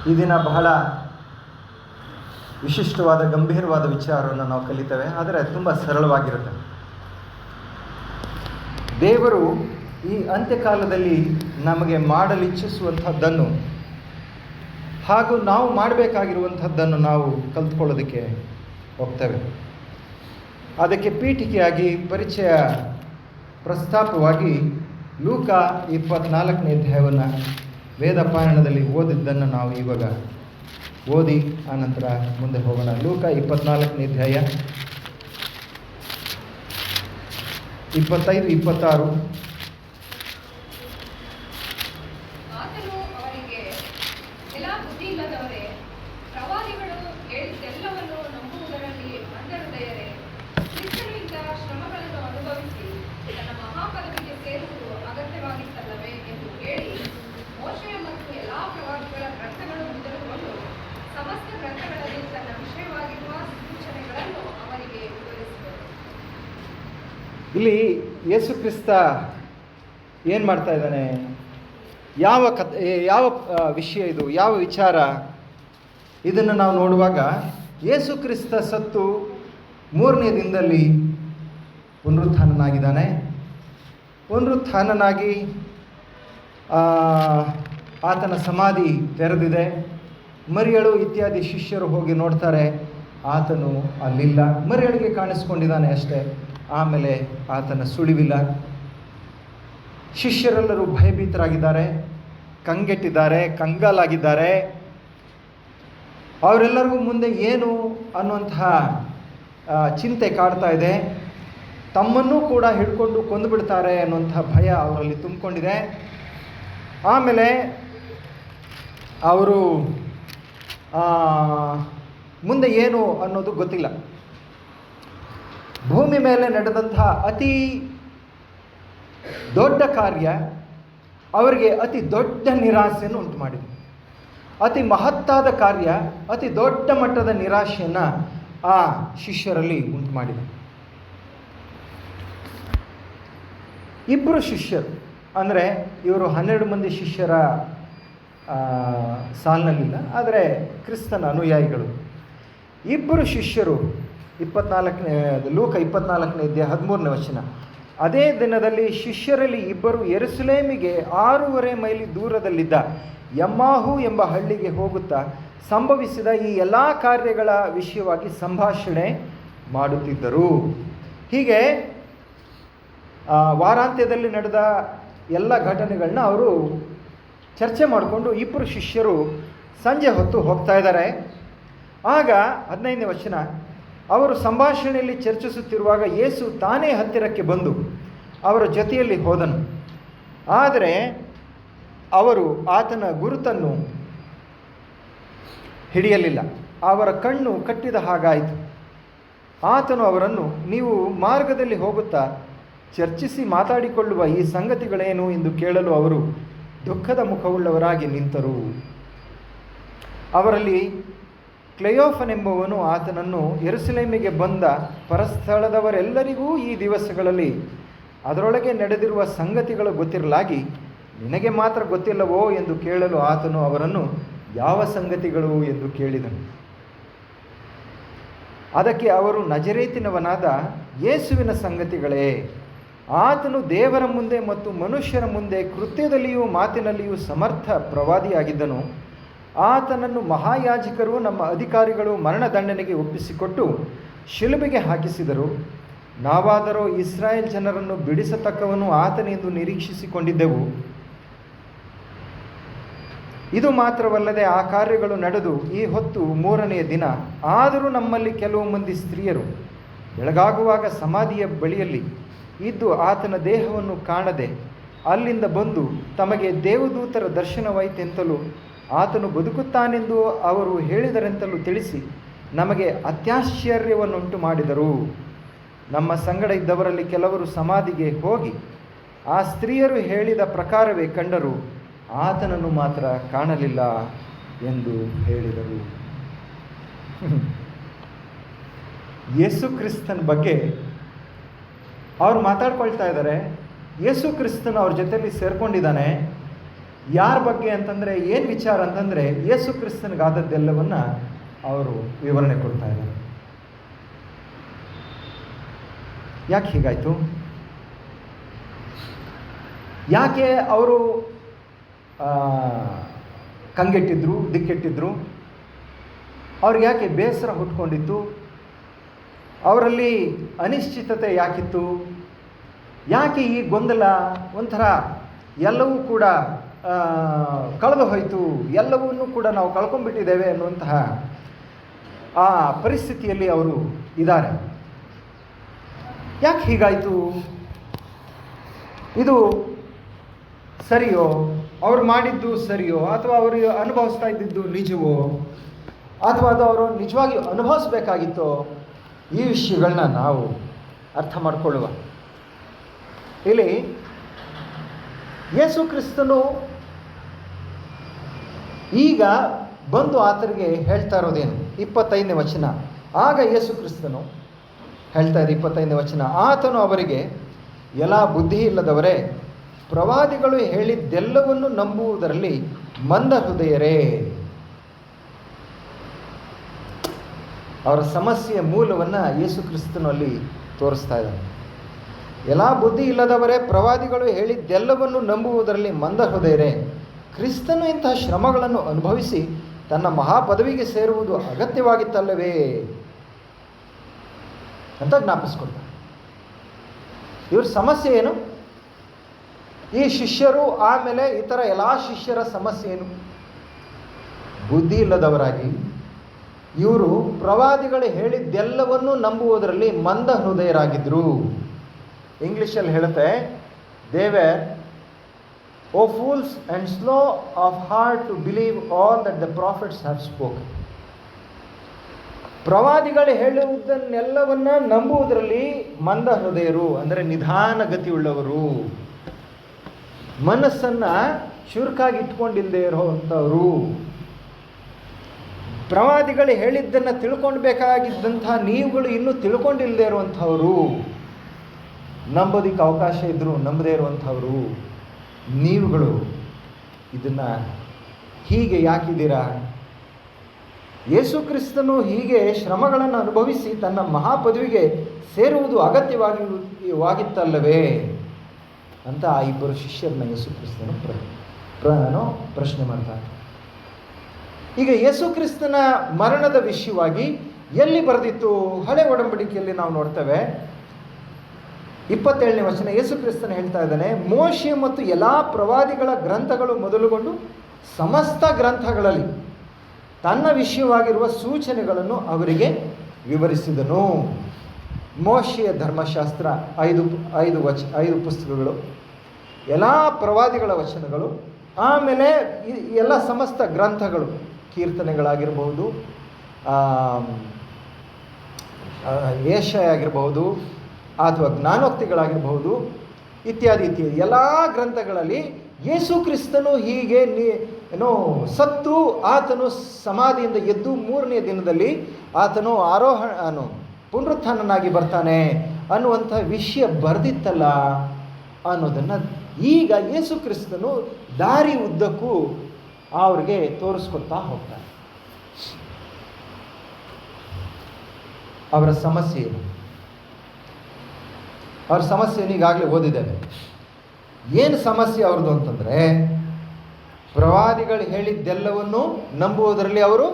ಈ ದಿನ ಬಹಳ ವಿಶಿಷ್ಟವಾದ ಗಂಭೀರವಾದ ವಿಚಾರವನ್ನು ನಾವು ಕಲಿತೇವೆ, ಆದರೆ ತುಂಬ ಸರಳವಾಗಿರುತ್ತೆ. ದೇವರು ಈ ಅಂತ್ಯಕಾಲದಲ್ಲಿ ನಮಗೆ ಮಾಡಲಿಚ್ಛಿಸುವಂಥದ್ದನ್ನು ಹಾಗೂ ನಾವು ಮಾಡಬೇಕಾಗಿರುವಂಥದ್ದನ್ನು ನಾವು ಕಲ್ತ್ಕೊಳ್ಳೋದಕ್ಕೆ ಹೋಗ್ತೇವೆ. ಅದಕ್ಕೆ ಪೀಠಿಕೆಯಾಗಿ ಪರಿಚಯ ಪ್ರಸ್ತಾಪವಾಗಿ ಲೂಕ 24ನೇ ಅಧ್ಯಾಯವನ್ನು ವೇದ ಪಾರಾಯಣದಲ್ಲಿ ಓದಿದ್ದನ್ನು ನಾವು ಇವಾಗ ಓದಿ ಆನಂತರ ಮುಂದೆ ಹೋಗೋಣ. ಲೂಕ 24ನೇ ಅಧ್ಯಾಯ 25, 26. ಆತನು ಅವರಿಗೆ, ಎಲ್ಲಾ ಬುದ್ಧಿಯಿಲ್ಲದವರೇ, ಪ್ರವಾದಿಗಳು ಹೇಳಿದ್ದೆಲ್ಲವನ್ನು ನಂಬುವುದರಲ್ಲಿ ಮಂದಹೃದಯರೇ, ಕ್ರಿಸ್ತನಿಂದ ಶ್ರಮಗಳನ್ನು ಅನುಭವಿಸಿ ತನ್ನ ಮಹಾಪದವಿಗೆ ಸೇರುವುದು ಅಗತ್ಯವಾಗಿತ್ತಲ್ಲವೇ ಎಂದು ಹೇಳಿ, ಮೋಶೆಯ ಮತ್ತು ಎಲ್ಲಾ ಪ್ರವಾದಿಗಳ ಗ್ರಂಥಗಳು ಮೊದಲುಗೊಂಡು ಸಮಸ್ತ ಗ್ರಂಥಗಳಲ್ಲಿ ತನ್ನ ವಿಷಯವಾಗಿರುವ ಸೂಚನೆಗಳನ್ನು ಅವರಿಗೆ ವಿವರಿಸಿದರು. ಇಲ್ಲಿ ಯೇಸು ಕ್ರಿಸ್ತ ಏನು ಮಾಡ್ತಾ ಇದ್ದಾನೆ? ಯಾವ ವಿಷಯ ಇದು, ಯಾವ ವಿಚಾರ? ಇದನ್ನು ನಾವು ನೋಡುವಾಗ ಯೇಸು ಕ್ರಿಸ್ತ ಸತ್ತು 3ನೇ ದಿನದಲ್ಲಿ ಪುನರುತ್ಥಾನನಾಗಿದ್ದಾನೆ. ಪುನರುತ್ಥಾನನಾಗಿ ಆತನ ಸಮಾಧಿ ತೆರೆದಿದೆ. ಮರಿಯಳು ಇತ್ಯಾದಿ ಶಿಷ್ಯರು ಹೋಗಿ ನೋಡ್ತಾರೆ, ಆತನು ಅಲ್ಲಿಲ್ಲ. ಮರಿಯಳಿಗೆ ಕಾಣಿಸ್ಕೊಂಡಿದ್ದಾನೆ ಅಷ್ಟೇ, ಆಮೇಲೆ ಆತನ ಸುಳಿವಿಲ್ಲ. ಶಿಷ್ಯರೆಲ್ಲರೂ ಭಯಭೀತರಾಗಿದ್ದಾರೆ, ಕಂಗೆಟ್ಟಿದ್ದಾರೆ, ಕಂಗಾಲಾಗಿದ್ದಾರೆ. ಅವರೆಲ್ಲರಿಗೂ ಮುಂದೆ ಏನು ಅನ್ನುವಂತಹ ಚಿಂತೆ ಕಾಡ್ತಾ ಇದೆ. ತಮ್ಮನ್ನೂ ಕೂಡ ಹಿಡ್ಕೊಂಡು ಕೊಂದುಬಿಡ್ತಾರೆ ಅನ್ನುವಂತಹ ಭಯ ಅವರಲ್ಲಿ ತುಂಬಿಕೊಂಡಿದೆ. ಆಮೇಲೆ ಅವರು ಮುಂದೆ ಏನು ಅನ್ನೋದು ಗೊತ್ತಿಲ್ಲ. ಭೂಮಿ ಮೇಲೆ ನಡೆದಂತಹ ಅತಿ ದೊಡ್ಡ ಕಾರ್ಯ ಅವರಿಗೆ ಅತಿ ದೊಡ್ಡ ನಿರಾಸೆಯನ್ನು ಉಂಟು ಮಾಡಿದೆ. ಅತಿ ಮಹತ್ತಾದ ಕಾರ್ಯ ಅತಿ ದೊಡ್ಡ ಮಟ್ಟದ ನಿರಾಶೆಯನ್ನು ಆ ಶಿಷ್ಯರಲ್ಲಿ ಉಂಟು ಮಾಡಿದೆ. ಇಬ್ಬರು ಶಿಷ್ಯರು, ಅಂದರೆ ಇವರು 12 ಮಂದಿ ಶಿಷ್ಯರ ಸಾಲಿನಲ್ಲಿಲ್ಲ, ಆದರೆ ಕ್ರಿಸ್ತನ ಅನುಯಾಯಿಗಳು. ಇಬ್ಬರು ಶಿಷ್ಯರು, ಲೂಕ 24ನೇ ಅಧ್ಯಾಯ 13ನೇ ವಚನ. ಅದೇ ದಿನದಲ್ಲಿ ಶಿಷ್ಯರಲ್ಲಿ ಇಬ್ಬರು ಯೆರೂಸಲೇಮಿಗೆ 6.5 ಮೈಲಿ ದೂರದಲ್ಲಿದ್ದ ಎಮ್ಮಾಹು ಎಂಬ ಹಳ್ಳಿಗೆ ಹೋಗುತ್ತಾ ಸಂಭವಿಸಿದ ಈ ಎಲ್ಲ ಕಾರ್ಯಗಳ ವಿಷಯವಾಗಿ ಸಂಭಾಷಣೆ ಮಾಡುತ್ತಿದ್ದರು. ಹೀಗೆ ವಾರಾಂತ್ಯದಲ್ಲಿ ನಡೆದ ಎಲ್ಲ ಘಟನೆಗಳನ್ನ ಅವರು ಚರ್ಚೆ ಮಾಡಿಕೊಂಡು ಇಬ್ಬರು ಶಿಷ್ಯರು ಸಂಜೆ ಹೊತ್ತು ಹೋಗ್ತಾ ಇದ್ದಾರೆ. ಆಗ 15ನೇ ವಚನ, ಅವರು ಸಂಭಾಷಣೆಯಲ್ಲಿ ಚರ್ಚಿಸುತ್ತಿರುವಾಗ ಯೇಸು ತಾನೇ ಹತ್ತಿರಕ್ಕೆ ಬಂದು ಅವರ ಜೊತೆಯಲ್ಲಿ ಹೋದನು. ಆದರೆ ಅವರು ಆತನ ಗುರುತನ್ನು ಹಿಡಿಯಲಿಲ್ಲ. ಅವರ ಕಣ್ಣು ಕಟ್ಟಿದ ಹಾಗಾಯಿತು. ಆತನು ಅವರನ್ನು, ನೀವು ಮಾರ್ಗದಲ್ಲಿ ಹೋಗುತ್ತಾ ಚರ್ಚಿಸಿ ಮಾತಾಡಿಕೊಳ್ಳುವ ಈ ಸಂಗತಿಗಳೇನು ಎಂದು ಕೇಳಲು ಅವರು ದುಃಖದ ಮುಖವುಳ್ಳವರಾಗಿ ನಿಂತರು. ಅವರಲ್ಲಿ ಕ್ಲೆಯೋಫನೆಂಬುವನು ಆತನನ್ನು, ಯೆರೂಸಲೇಮಿಗೆ ಬಂದ ಪರಸ್ಥಳದವರೆಲ್ಲರಿಗೂ ಈ ದಿವಸಗಳಲ್ಲಿ ಅದರೊಳಗೆ ನಡೆದಿರುವ ಸಂಗತಿಗಳು ಗೊತ್ತಿರಲಾಗಿ ನಿನಗೆ ಮಾತ್ರ ಗೊತ್ತಿಲ್ಲವೋ ಎಂದು ಕೇಳಲು ಆತನು ಅವರನ್ನು, ಯಾವ ಸಂಗತಿಗಳು ಎಂದು ಕೇಳಿದನು. ಅದಕ್ಕೆ ಅವರು, ನಜರೇತಿನವನಾದ ಯೇಸುವಿನ ಸಂಗತಿಗಳೇ. ಆತನು ದೇವರ ಮುಂದೆ ಮತ್ತು ಮನುಷ್ಯರ ಮುಂದೆ ಕೃತ್ಯದಲ್ಲಿಯೂ ಮಾತಿನಲ್ಲಿಯೂ ಸಮರ್ಥ ಪ್ರವಾದಿಯಾಗಿದ್ದನು. ಆತನನ್ನು ಮಹಾಯಾಜಕರು ನಮ್ಮ ಅಧಿಕಾರಿಗಳು ಮರಣದಂಡನೆಗೆ ಒಪ್ಪಿಸಿಕೊಟ್ಟು ಶಿಲುಬೆಗೆ ಹಾಕಿಸಿದರು. ನಾವಾದರೋ ಇಸ್ರಾಯೇಲ್ ಜನರನ್ನು ಬಿಡಿಸತಕ್ಕವನು ಆತನೆಂದು ನಿರೀಕ್ಷಿಸಿಕೊಂಡಿದ್ದೆವು. ಇದು ಮಾತ್ರವಲ್ಲದೆ ಆ ಕಾರ್ಯಗಳು ನಡೆದು ಈ ಹೊತ್ತು 3ನೆಯ ದಿನ. ಆದರೂ ನಮ್ಮಲ್ಲಿ ಕೆಲವು ಮಂದಿ ಸ್ತ್ರೀಯರು ಬೆಳಗಾಗುವಾಗ ಸಮಾಧಿಯ ಬಳಿಯಲ್ಲಿ ಇದ್ದು ಆತನ ದೇಹವನ್ನು ಕಾಣದೆ ಅಲ್ಲಿಂದ ಬಂದು ತಮಗೆ ದೇವದೂತರ ದರ್ಶನವಾಯಿತೆಂತಲೂ ಆತನು ಬದುಕುತ್ತಾನೆಂದು ಅವರು ಹೇಳಿದರೆಂತಲೂ ತಿಳಿಸಿ ನಮಗೆ ಅತ್ಯಾಶ್ಚರ್ಯವನ್ನುಂಟು ಮಾಡಿದರು. ನಮ್ಮ ಸಂಗಡ ಇದ್ದವರಲ್ಲಿ ಕೆಲವರು ಸಮಾಧಿಗೆ ಹೋಗಿ ಆ ಸ್ತ್ರೀಯರು ಹೇಳಿದ ಪ್ರಕಾರವೇ ಕಂಡರು, ಆತನನ್ನು ಮಾತ್ರ ಕಾಣಲಿಲ್ಲ ಎಂದು ಹೇಳಿದರು. ಯೇಸು ಕ್ರಿಸ್ತನ ಬಗ್ಗೆ ಅವರು ಮಾತಾಡ್ಕೊಳ್ತಾ ಇದ್ದಾರೆ. ಯೇಸು ಕ್ರಿಸ್ತನ ಅವ್ರ ಜೊತೆಯಲ್ಲಿ ಸೇರ್ಕೊಂಡಿದ್ದಾನೆ. ಯಾರ ಬಗ್ಗೆ ಅಂತಂದರೆ ಏನು ವಿಚಾರ ಅಂತಂದರೆ ಯೇಸು ಕ್ರಿಸ್ತನಿಗಾದದ್ದೆಲ್ಲವನ್ನು ಅವರು ವಿವರಣೆ ಕೊಡ್ತಾ ಇದ್ದಾರೆ. ಯಾಕೆ ಹೀಗಾಯಿತು? ಯಾಕೆ ಅವರು ಕಂಗೆಟ್ಟಿದ್ರು, ದಿಕ್ಕೆಟ್ಟಿದ್ರು? ಅವ್ರಿಗೆ ಯಾಕೆ ಬೇಸರ ಹುಟ್ಕೊಂಡಿತ್ತು? ಅವರಲ್ಲಿ ಅನಿಶ್ಚಿತತೆ ಯಾಕಿತ್ತು? ಯಾಕೆ ಈ ಗೊಂದಲ? ಒಂಥರ ಎಲ್ಲವೂ ಕೂಡ ಕಳೆದು ಹೋಯಿತು, ಎಲ್ಲವನ್ನೂ ಕೂಡ ನಾವು ಕಳ್ಕೊಂಡ್ಬಿಟ್ಟಿದ್ದೇವೆ ಅನ್ನುವಂತಹ ಆ ಪರಿಸ್ಥಿತಿಯಲ್ಲಿ ಅವರು ಇದ್ದಾರೆ. ಯಾಕೆ ಹೀಗಾಯಿತು? ಇದು ಸರಿಯೋ? ಅವರು ಮಾಡಿದ್ದು ಸರಿಯೋ? ಅಥವಾ ಅವರು ಅನುಭವಿಸ್ತಾ ಇದ್ದಿದ್ದು ನಿಜವೋ? ಅಥವಾ ಅದು ಅವರು ನಿಜವಾಗಿ ಅನುಭವಿಸ್ಬೇಕಾಗಿತ್ತೋ? ಈ ವಿಷಯಗಳನ್ನ ನಾವು ಅರ್ಥ ಮಾಡಿಕೊಳ್ಳುವ. ಇಲ್ಲಿ ಯೇಸು ಕ್ರಿಸ್ತನು ಈಗ ಬಂದು ಆತನಿಗೆ ಹೇಳ್ತಾ ಇರೋದೇನು? 25ನೇ ವಚನ. ಆಗ ಯೇಸು ಕ್ರಿಸ್ತನು ಹೇಳ್ತಾ ಇದೆ, 25ನೇ ವಚನ, ಆತನು ಅವರಿಗೆ, ಎಲ್ಲ ಬುದ್ಧಿ ಇಲ್ಲದವರೇ, ಪ್ರವಾದಿಗಳು ಹೇಳಿದ್ದೆಲ್ಲವನ್ನು ನಂಬುವುದರಲ್ಲಿ ಮಂದ ಹೃದಯರೇ. ಅವರ ಸಮಸ್ಯೆಯ ಮೂಲವನ್ನು ಯೇಸು ಕ್ರಿಸ್ತನು ಅಲ್ಲಿ ತೋರಿಸ್ತಾ ಇದ್ದಾನೆ. ಎಲ್ಲ ಬುದ್ಧಿ ಇಲ್ಲದವರೇ, ಪ್ರವಾದಿಗಳು ಹೇಳಿದ್ದೆಲ್ಲವನ್ನು ನಂಬುವುದರಲ್ಲಿ ಮಂದ ಹೃದಯರೇ, ಕ್ರಿಸ್ತನು ಇಂತಹ ಶ್ರಮಗಳನ್ನು ಅನುಭವಿಸಿ ತನ್ನ ಮಹಾಪದವಿಗೆ ಸೇರುವುದು ಅಗತ್ಯವಾಗಿತ್ತಲ್ಲವೇ ಅಂತ ಜ್ಞಾಪಿಸ್ಕೊಳ್ತಾರೆ. ಇವ್ರ ಸಮಸ್ಯೆ ಏನು? ಈ ಶಿಷ್ಯರು ಆಮೇಲೆ ಇತರ ಎಲ್ಲ ಶಿಷ್ಯರ ಸಮಸ್ಯೆ ಏನು? ಬುದ್ಧಿ ಇಲ್ಲದವರಾಗಿ ಇವರು ಪ್ರವಾದಿಗಳು ಹೇಳಿದ್ದೆಲ್ಲವನ್ನೂ ನಂಬುವುದರಲ್ಲಿ ಮಂದ ಹೃದಯರಾಗಿದ್ದರು. ಇಂಗ್ಲೀಷಲ್ಲಿ ಹೇಳುತ್ತೆ, they were O fools and slow of heart to believe all that the prophets have spoken. ಪ್ರವಾದಿಗಳು ಹೇಳುವುದನ್ನೆಲ್ಲವನ್ನ ನಂಬುವುದರಲ್ಲಿ ಮಂದ ಹೃದಯರು ಅಂದರೆ ನಿಧಾನಗತಿಯುಳ್ಳವರು, ಮನಸ್ಸನ್ನು ಚುರುಕಾಗಿ ಇಟ್ಕೊಂಡಿಲ್ಲದೆ ಇರೋವಂಥವರು, ಪ್ರವಾದಿಗಳು ಹೇಳಿದ್ದನ್ನು ತಿಳ್ಕೊಳ್ಬೇಕಾಗಿದ್ದಂತಹ ನೀವುಗಳು ಇನ್ನೂ ತಿಳ್ಕೊಂಡಿಲ್ಲದೆ ಇರುವಂಥವರು, ನಂಬೋದಕ್ಕೆ ಅವಕಾಶ ಇದ್ದರೂ ನಂಬದೇ ಇರುವಂಥವರು ನೀವುಗಳು ಇದನ್ನು ಹೀಗೆ ಯಾಕಿದ್ದೀರಾ? ಯೇಸು ಕ್ರಿಸ್ತನು ಹೀಗೆ ಶ್ರಮಗಳನ್ನು ಅನುಭವಿಸಿ ತನ್ನ ಮಹಾಪದವಿಗೆ ಸೇರುವುದು ಅಗತ್ಯವಾಗಿತ್ತಲ್ಲವೇ ಅಂತ ಆ ಇಬ್ಬರು ಶಿಷ್ಯರನ್ನ ಯೇಸು ಕ್ರಿಸ್ತನು ಪ್ರಶ್ನೆ ಮಾಡ್ತಾರೆ. ಈಗ ಯೇಸು ಕ್ರಿಸ್ತನ ಮರಣದ ವಿಷಯವಾಗಿ ಎಲ್ಲಿ ಬರೆದಿತ್ತು? ಹಳೆ ಒಡಂಬಡಿಕೆಯಲ್ಲಿ ನಾವು ನೋಡ್ತೇವೆ. 27ನೇ ವಚನ ಯೇಸು ಕ್ರಿಸ್ತನು ಹೇಳ್ತಾ ಇದ್ದಾನೆ, ಮೋಶೆ ಮತ್ತು ಎಲ್ಲ ಪ್ರವಾದಿಗಳ ಗ್ರಂಥಗಳು ಮೊದಲುಗೊಂಡು ಸಮಸ್ತ ಗ್ರಂಥಗಳಲ್ಲಿ ತನ್ನ ವಿಷಯವಾಗಿರುವ ಸೂಚನೆಗಳನ್ನು ಅವರಿಗೆ ವಿವರಿಸಿದನು. ಮೋಶೆಯ ಧರ್ಮಶಾಸ್ತ್ರ 5 ಪುಸ್ತಕಗಳು, ಎಲ್ಲ ಪ್ರವಾದಿಗಳ ವಚನಗಳು, ಆಮೇಲೆ ಎಲ್ಲ ಸಮಸ್ತ ಗ್ರಂಥಗಳು, ಕೀರ್ತನೆಗಳಾಗಿರ್ಬೋದು, ಏಷಯ ಆಗಿರ್ಬೋದು, ಅಥವಾ ಜ್ಞಾನೋಕ್ತಿಗಳಾಗಿರ್ಬೋದು, ಇತ್ಯಾದಿ ಇತ್ಯಾದಿ ಎಲ್ಲ ಗ್ರಂಥಗಳಲ್ಲಿ ಯೇಸು ಕ್ರಿಸ್ತನು ಹೀಗೆ ಸತ್ತು ಆತನು ಸಮಾಧಿಯಿಂದ ಎದ್ದು 3ನೇ ದಿನದಲ್ಲಿ ಆತನು ಪುನರುತ್ಥಾನನಾಗಿ ಬರ್ತಾನೆ ಅನ್ನುವಂಥ ವಿಷಯ ಬರೆದಿತ್ತಲ್ಲ ಅನ್ನೋದನ್ನು ಈಗ ಯೇಸು ಕ್ರಿಸ್ತನು ದಾರಿ ಉದ್ದಕ್ಕೂ ಅವ್ರಿಗೆ ತೋರಿಸ್ಕೊಡ್ತಾ ಹೋಗ್ತಾನೆ. ಅವರ ಸಮಸ್ಯೆ ಏನು? ಅವ್ರ ಸಮಸ್ಯೆಯನ್ನು ಈಗಾಗಲೇ ಓದಿದ್ದೇವೆ. ಏನು ಸಮಸ್ಯೆ ಅವ್ರದ್ದು ಅಂತಂದರೆ, ಪ್ರವಾದಿಗಳು ಹೇಳಿದ್ದೆಲ್ಲವನ್ನು ನಂಬುವುದರಲ್ಲಿ ಅವರು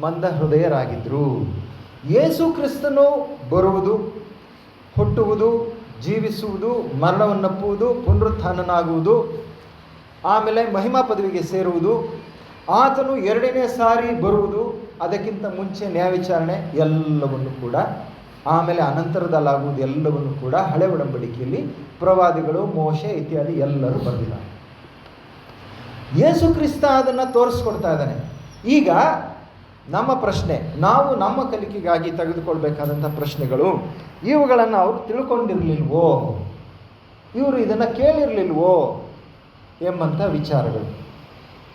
ಮಂದ ಹೃದಯರಾಗಿದ್ದರು. ಯೇಸು ಕ್ರಿಸ್ತನು ಬರುವುದು, ಹುಟ್ಟುವುದು, ಜೀವಿಸುವುದು, ಮರಣವನ್ನಪ್ಪುವುದು, ಪುನರುತ್ಥಾನನಾಗುವುದು, ಆಮೇಲೆ ಮಹಿಮಾ ಪದವಿಗೆ ಸೇರುವುದು, ಆತನು 2ನೇ ಸಾರಿ ಬರುವುದು, ಅದಕ್ಕಿಂತ ಮುಂಚೆ ನ್ಯಾಯವಿಚಾರಣೆ ಎಲ್ಲವನ್ನು ಕೂಡ, ಆಮೇಲೆ ಅನಂತರದಲ್ಲಾಗುವುದು ಎಲ್ಲವನ್ನು ಕೂಡ ಹಳೆ ಒಡಂಬಡಿಕೆಯಲ್ಲಿ ಪ್ರವಾದಿಗಳು, ಮೋಶೆ ಇತ್ಯಾದಿ ಎಲ್ಲರೂ ಬರೆದಿದ್ದಾರೆ. ಯೇಸು ಕ್ರಿಸ್ತ ಅದನ್ನು ತೋರಿಸ್ಕೊಡ್ತಾ ಇದ್ದಾನೆ. ಈಗ ನಮ್ಮ ಪ್ರಶ್ನೆ, ನಾವು ನಮ್ಮ ಕಲಿಕೆಗಾಗಿ ತೆಗೆದುಕೊಳ್ಬೇಕಾದಂಥ ಪ್ರಶ್ನೆಗಳು, ಇವುಗಳನ್ನು ಅವರು ತಿಳ್ಕೊಂಡಿರಲಿಲ್ವೋ, ಇವರು ಇದನ್ನು ಕೇಳಿರಲಿಲ್ವೋ ಎಂಬಂಥ ವಿಚಾರಗಳು.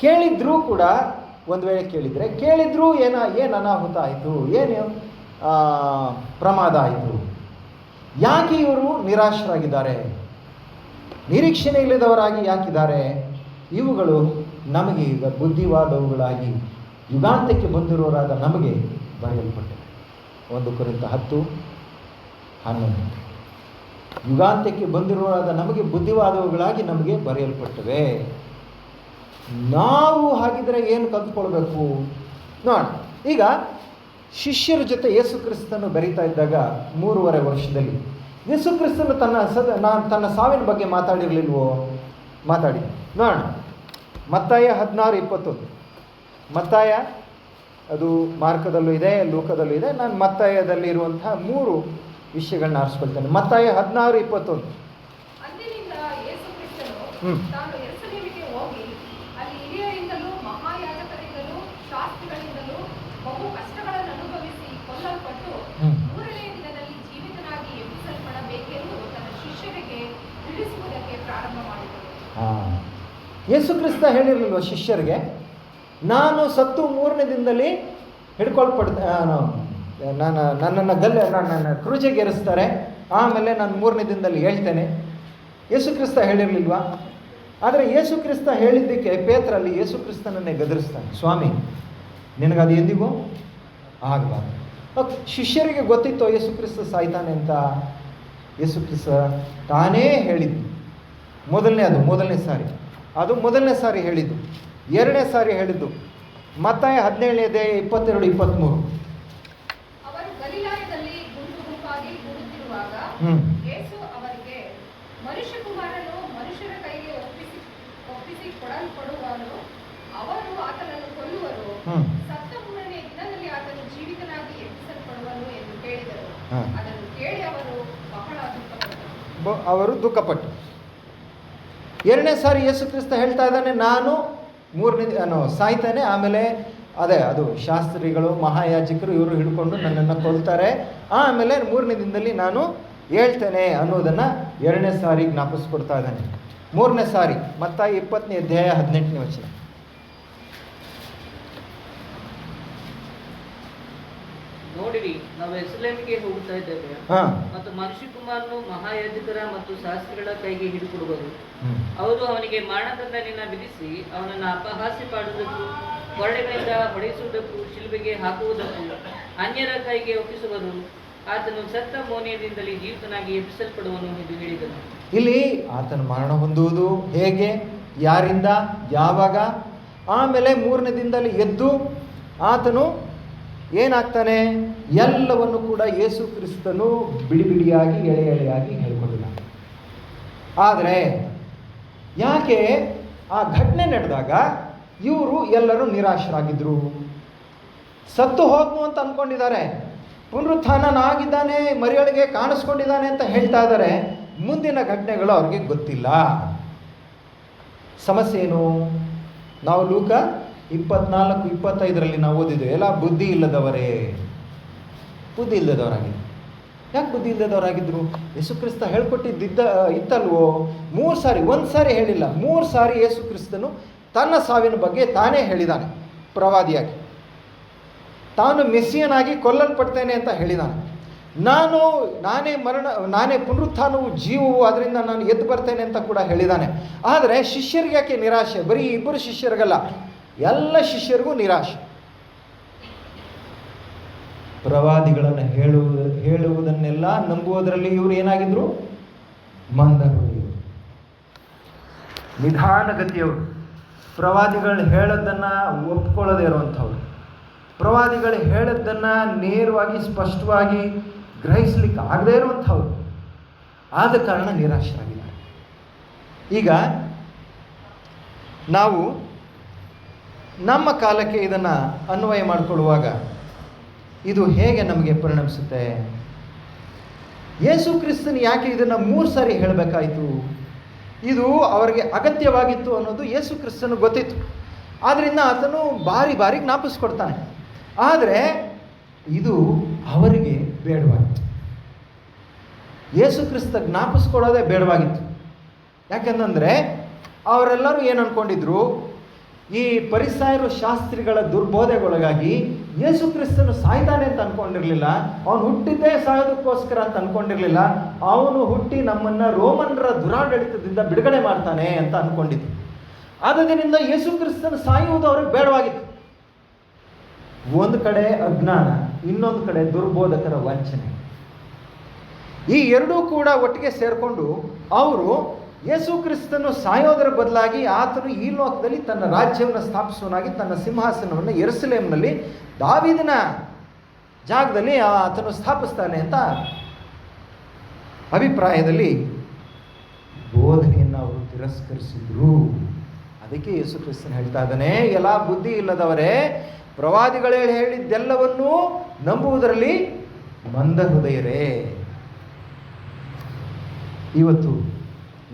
ಕೇಳಿದ್ರೂ ಕೂಡ, ಒಂದು ವೇಳೆ ಕೇಳಿದ್ರೂ ಏನು ಅನಾಹುತ ಆಯಿತು, ಏನು ಪ್ರಮಾದ ಆಯಿತು? ಯಾಕೆ ಇವರು ನಿರಾಶರಾಗಿದ್ದಾರೆ? ನಿರೀಕ್ಷಣೆ ಇಲ್ಲದವರಾಗಿ ಯಾಕಿದ್ದಾರೆ? ಇವುಗಳು ನಮಗೆ ಈಗ ಬುದ್ಧಿವಾದವುಗಳಾಗಿ ಯುಗಾಂತಕ್ಕೆ ಬಂದಿರೋರಾದ ನಮಗೆ ಬರೆಯಲ್ಪಟ್ಟಿವೆ. 1 ಕೊರಿಂಥ 10:11. ಯುಗಾಂತಕ್ಕೆ ಬಂದಿರೋರಾದ ನಮಗೆ ಬುದ್ಧಿವಾದವುಗಳಾಗಿ ನಮಗೆ ಬರೆಯಲ್ಪಟ್ಟಿವೆ. ನಾವು ಹಾಗಿದ್ರೆ ಏನು ಕಲ್ತ್ಕೊಳ್ಬೇಕು ನೋಡ. ಈಗ ಶಿಷ್ಯರ ಜೊತೆ ಯೇಸು ಕ್ರಿಸ್ತನು ಬೆರೀತಾ ಇದ್ದಾಗ 3.5 ವರ್ಷದಲ್ಲಿ ಯೇಸು ಕ್ರಿಸ್ತನು ತನ್ನ ಸಾವಿನ ಬಗ್ಗೆ ಮಾತಾಡಿರಲಿಲ್ವೋ? ಮಾತಾಡಿ ನೋಡೋಣ. ಮತ್ತಾಯ 16:21. ಮತ್ತಾಯ ಅದು ಮಾರ್ಕದಲ್ಲೂ ಇದೆ, ಲೂಕದಲ್ಲೂ ಇದೆ. ನಾನು ಮತ್ತಾಯದಲ್ಲಿ ಇರುವಂತಹ 3 ವಿಷಯಗಳನ್ನ ಆರಿಸ್ಕೊಳ್ತೇನೆ. ಮತ್ತಾಯ 16:21. ಅಂದಿನಿಂದ ಯೇಸು ಕ್ರಿಸ್ತನು ತಾನು ಯೆರೂಸಲೇಮಿಗೆ ಹೋಗಿ ಅಲ್ಲಿ ಹಿರಿಯರಿಂದಲೂ ಮಹಾಯಾಜಕರಿಂದಲೂ ಶಾಸ್ತ್ರಿಗಳಿಂದಲೂ ಬಹು ಕಷ್ಟಗಳನ್ನು ಅನುಭವಿಸಿ ಕೊಲ್ಲಲ್ಪಟ್ಟು 3ನೇ ದಿನದಲ್ಲಿ ಜೀವಿತನಾಗಿ ಎಬ್ಬಿಸಲ್ಪಡಬೇಕೆಂದು ತನ್ನ ಶಿಷ್ಯರಿಗೆ ತಿಳಿಸುವುದಕ್ಕೆ ಪ್ರಾರಂಭ ಮಾಡಿದರು. ಯೇಸು ಕ್ರಿಸ್ತ ಹೇಳಿರಲಿಲ್ವ ಶಿಷ್ಯರಿಗೆ, ನಾನು ಸತ್ತು 3ನೇ ದಿನದಲ್ಲಿ ನನ್ನನ್ನು ಕ್ರೂಜಿಗೆ ಏರಿಸ್ತಾರೆ, ಆಮೇಲೆ ನಾನು 3ನೇ ದಿನದಲ್ಲಿ ಹೇಳ್ತೇನೆ. ಯೇಸು ಕ್ರಿಸ್ತ ಹೇಳಿರಲಿಲ್ವಾ? ಆದರೆ ಯೇಸು ಕ್ರಿಸ್ತ ಹೇಳಿದ್ದಕ್ಕೆ ಪೇತ್ರಲ್ಲಿ ಯೇಸು ಕ್ರಿಸ್ತನನ್ನೇ ಗದರಿಸ್ತಾನೆ, ಸ್ವಾಮಿ ನಿನಗದು ಎಂದಿಗೂ ಆಗಬಾರ್ದು. ಶಿಷ್ಯರಿಗೆ ಗೊತ್ತಿತ್ತು ಯೇಸು ಕ್ರಿಸ್ತ ಸಾಯ್ತಾನೆ ಅಂತ. ಯೇಸು ಕ್ರಿಸ್ತ ತಾನೇ ಹೇಳಿದ್ದು. ಮೊದಲನೇ ಸಾರಿ ಹೇಳಿದ್ದು. 2ನೇ ಸಾರಿ ಹೇಳಿದ್ದು ಮತ್ತಾಯ 17:22-23. ಅವರು ಗಲಿಲಾಯದಲ್ಲಿ ಗುಂಪಾಗಿ ಕೂಡುತ್ತಿರುವಾಗ ಯೇಸು ಅವರಿಗೆ, ಮನುಷ್ಯಕುಮಾರನು ಮನುಷ್ಯರ ಕೈಗೆ ಒಪ್ಪಿಸಿ ಕೊಡಲ್ಪಡುವನು, ಅವರು ಆತನನ್ನು ಕೊಲ್ಲುವರು, ಸತ್ತ 3ನೇ ದಿನದಲ್ಲಿ ಆತನು ಜೀವಿತನಾಗಿ ಎಬ್ಬಿಸಲ್ಪಡುವನು ಎಂದು ಹೇಳಿದರು. ಅದನ್ನು ಕೇಳಿ ಅವರು ಬಹಳ ದುಃಖಪಟ್ಟು 2ನೇ ಸಾರಿ ಯೇಸು ಕ್ರಿಸ್ತ ಹೇಳ್ತಾ ಇದ್ದಾನೆ, ನಾನು ಸಾಯ್ತಾನೆ, ಆಮೇಲೆ ಅದು ಶಾಸ್ತ್ರಿಗಳು ಮಹಾಯಾಜಕರು ಇವರು ಹಿಡ್ಕೊಂಡು ನನ್ನನ್ನು ಕೊಲ್ತಾರೆ, ಆಮೇಲೆ 3ನೇ ದಿನದಲ್ಲಿ ನಾನು ಹೇಳ್ತೇನೆ ಅನ್ನೋದನ್ನು 2ನೇ ಸಾರಿ ಜ್ಞಾಪಿಸ್ಕೊಡ್ತಾ ಇದ್ದಾನೆ. 3ನೇ ಸಾರಿ ಮತ್ತಾಯ 20ನೇ ಅಧ್ಯಾಯ 18ನೇ ವಚನ. ನೋಡಿರಿ, ನಾವು ಯೆರೂಸಲೇಮಿಗೆ ಹೋಗುತ್ತಾ ಇದ್ದೇವೆ, ಮತ್ತು ಮನುಷ್ಯಕುಮಾರನು ಮಹಾಯಾಜಕರ ಮತ್ತು ಶಾಸ್ತ್ರಿಗಳ ಕೈಗೆ ಹಿಡಿಕೊಡುವರು. ಅವರು ಅವನಿಗೆ ಮರಣದಂಡನೆಯನ್ನು ವಿಧಿಸಿ ಅವನನ್ನು ಅಪಹಾಸ್ಯ ಮಾಡುವುದಕ್ಕೂ ಕೊರಡೆಗಳಿಂದ ಹೊಡೆಸುವುದಕ್ಕೂ ಶಿಲುಬೆಗೆ ಹಾಕುವುದಕ್ಕೂ ಅನ್ಯರ ಕೈಗೆ ಒಪ್ಪಿಸುವರು. ಆತನು ಸತ್ತ 3ನೇ ದಿನದಲ್ಲಿ ಜೀವಿತನಾಗಿ ಎಬ್ಬಿಸಲ್ಪಡುವನು ಎಂದು ಹೇಳಿದನು. ಇಲ್ಲಿ ಆತನು ಮರಣ ಹೊಂದುವುದು ಹೇಗೆ, ಯಾರಿಂದ, ಯಾವಾಗ, ಆಮೇಲೆ 3ನೇ ದಿನದಲ್ಲಿ ಎದ್ದು ಆತನು ಏನಾಗ್ತಾನೆ, ಎಲ್ಲವನ್ನು ಕೂಡ ಯೇಸು ಕ್ರಿಸ್ತನು ಬಿಡಿಯಾಗಿ ಎಳೆಯಾಗಿ ಹೇಳ್ಕೊಂಡಿಲ್ಲ. ಆದರೆ ಯಾಕೆ ಆ ಘಟನೆ ನಡೆದಾಗ ಇವರು ಎಲ್ಲರೂ ನಿರಾಶರಾಗಿದ್ದರು. ಸತ್ತು ಹೋದ್ನು ಅಂತ ಅಂದ್ಕೊಂಡಿದ್ದಾರೆ, ಪುನರುತ್ಥಾನನಾಗಿದ್ದಾನೆ, ಮರಿಯಳಿಗೆ ಕಾಣಿಸ್ಕೊಂಡಿದ್ದಾನೆ ಅಂತ ಹೇಳ್ತಾ ಇದ್ದಾರೆ. ಮುಂದಿನ ಘಟನೆಗಳು ಅವ್ರಿಗೆ ಗೊತ್ತಿಲ್ಲ. ಸಮಸ್ಯೆ ಏನು? ನಾವು ಲೂಕ 24-25 ನಾವು ಓದಿದ್ದೇವೆ, ಎಲ್ಲ ಬುದ್ಧಿ ಇಲ್ಲದವರಾಗಿದ್ದರು. ಯಾಕೆ ಬುದ್ಧಿ ಇಲ್ಲದವರಾಗಿದ್ದರು? ಯೇಸು ಕ್ರಿಸ್ತ ಇತ್ತಲ್ವೋ? 3 ಸಾರಿ, 1 ಸಾರಿ ಹೇಳಿಲ್ಲ, 3 ಸಾರಿ ಯೇಸು ಕ್ರಿಸ್ತನು ತನ್ನ ಸಾವಿನ ಬಗ್ಗೆ ತಾನೇ ಹೇಳಿದ್ದಾನೆ. ಪ್ರವಾದಿಯಾಗಿ ತಾನು ಮೆಸ್ಸಿಯನಾಗಿ ಕೊಲ್ಲಲ್ಪಡ್ತೇನೆ ಅಂತ ಹೇಳಿದ್ದಾನೆ. ನಾನೇ ಪುನರುತ್ಥಾನವು ಜೀವವು, ಅದರಿಂದ ನಾನು ಎದ್ದು ಬರ್ತೇನೆ ಅಂತ ಕೂಡ ಹೇಳಿದ್ದಾನೆ. ಆದರೆ ಶಿಷ್ಯರಿಗೆ ಯಾಕೆ ನಿರಾಶೆ? ಬರೀ 2 ಶಿಷ್ಯರಿಗಲ್ಲ, ಎಲ್ಲ ಶಿಷ್ಯರಿಗೂ ನಿರಾಶೆ. ಪ್ರವಾದಿಗಳನ್ನು ಹೇಳುವುದನ್ನೆಲ್ಲ ನಂಬುವುದರಲ್ಲಿ ಇವರು ಏನಾಗಿದ್ರು? ಮಂದಹೃದಯರು, ನಿಧಾನಗತಿಯವರು. ಪ್ರವಾದಿಗಳು ಹೇಳೋದನ್ನು ಒಪ್ಕೊಳ್ಳದೇ ಇರುವಂಥವ್ರು, ಪ್ರವಾದಿಗಳು ಹೇಳೋದನ್ನು ನೇರವಾಗಿ ಸ್ಪಷ್ಟವಾಗಿ ಗ್ರಹಿಸ್ಲಿಕ್ಕೆ ಆಗದೇ ಇರುವಂಥವ್ರು. ಆದ ಕಾರಣ ನಿರಾಶರಾಗಿದ್ದಾರೆ. ಈಗ ನಾವು ನಮ್ಮ ಕಾಲಕ್ಕೆ ಇದನ್ನು ಅನ್ವಯ ಮಾಡಿಕೊಳ್ಳುವಾಗ ಇದು ಹೇಗೆ ನಮಗೆ ಪರಿಣಮಿಸುತ್ತೆ? ಯೇಸು ಕ್ರಿಸ್ತನು ಯಾಕೆ ಇದನ್ನು 3 ಸಾರಿ ಹೇಳಬೇಕಾಯಿತು? ಇದು ಅವರಿಗೆ ಅಗತ್ಯವಾಗಿತ್ತು ಅನ್ನೋದು ಯೇಸು ಕ್ರಿಸ್ತನು ಗೊತ್ತಿತ್ತು. ಆದ್ದರಿಂದ ಆತನು ಬಾರಿ ಜ್ಞಾಪಿಸ್ಕೊಡ್ತಾನೆ. ಆದರೆ ಇದು ಅವರಿಗೆ ಬೇಡವಾಗಿತ್ತು. ಯೇಸು ಕ್ರಿಸ್ತ ಜ್ಞಾಪಿಸ್ಕೊಡೋದೇ ಬೇಡವಾಗಿತ್ತು. ಯಾಕೆಂದರೆ ಅವರೆಲ್ಲರೂ ಏನು ಅಂದ್ಕೊಂಡಿದ್ರು? ಈ ಫರಿಸಾಯರು ಶಾಸ್ತ್ರಿಗಳ ದುರ್ಬೋಧೆಗೊಳಗಾಗಿ ಯೇಸು ಕ್ರಿಸ್ತನು ಸಾಯ್ತಾನೆ ಅಂತ ಅಂದ್ಕೊಂಡಿರಲಿಲ್ಲ. ಅವನು ಹುಟ್ಟಿದ್ದೇ ಸಾಯೋದಕ್ಕೋಸ್ಕರ ಅಂತ ಅಂದ್ಕೊಂಡಿರಲಿಲ್ಲ. ಅವನು ಹುಟ್ಟಿ ನಮ್ಮನ್ನು ರೋಮನ್ನರ ದುರಾಡಳಿತದಿಂದ ಬಿಡುಗಡೆ ಮಾಡ್ತಾನೆ ಅಂತ ಅಂದ್ಕೊಂಡಿದ್ರು. ಆದ್ದರಿಂದ ಯೇಸು ಕ್ರಿಸ್ತನ ಸಾಯುವುದು ಅವ್ರಿಗೆ ಬೇಡವಾಗಿತ್ತು. ಒಂದು ಕಡೆ ಅಜ್ಞಾನ, ಇನ್ನೊಂದು ಕಡೆ ದುರ್ಬೋಧಕರ ವಂಚನೆ. ಈ ಎರಡೂ ಕೂಡ ಒಟ್ಟಿಗೆ ಸೇರಿಕೊಂಡು ಅವರು ಯೇಸು ಕ್ರಿಸ್ತನು ಸಾಯೋದರ ಬದಲಾಗಿ ಆತನು ಈ ಲೋಕದಲ್ಲಿ ತನ್ನ ರಾಜ್ಯವನ್ನು ಸ್ಥಾಪಿಸುವನಾಗಿ ತನ್ನ ಸಿಂಹಾಸನವನ್ನು ಯೆರೂಸಲೇಮಿನಲ್ಲಿ ದಾವೀದನ ಜಾಗದಲ್ಲಿ ಆತನು ಸ್ಥಾಪಿಸ್ತಾನೆ ಅಂತ ಅಭಿಪ್ರಾಯದಲ್ಲಿ ಬೋಧನೆಯನ್ನು ಅವರು ತಿರಸ್ಕರಿಸಿದ್ರು. ಅದಕ್ಕೆ ಯೇಸು ಕ್ರಿಸ್ತನು ಹೇಳ್ತಾ ಇದ್ದಾನೆ, ಎಲ್ಲ ಬುದ್ಧಿ ಇಲ್ಲದವರೇ, ಪ್ರವಾದಿಗಳೇ ಹೇಳಿದ್ದೆಲ್ಲವನ್ನೂ ನಂಬುವುದರಲ್ಲಿ ಮಂದ ಹೃದಯರೇ. ಇವತ್ತು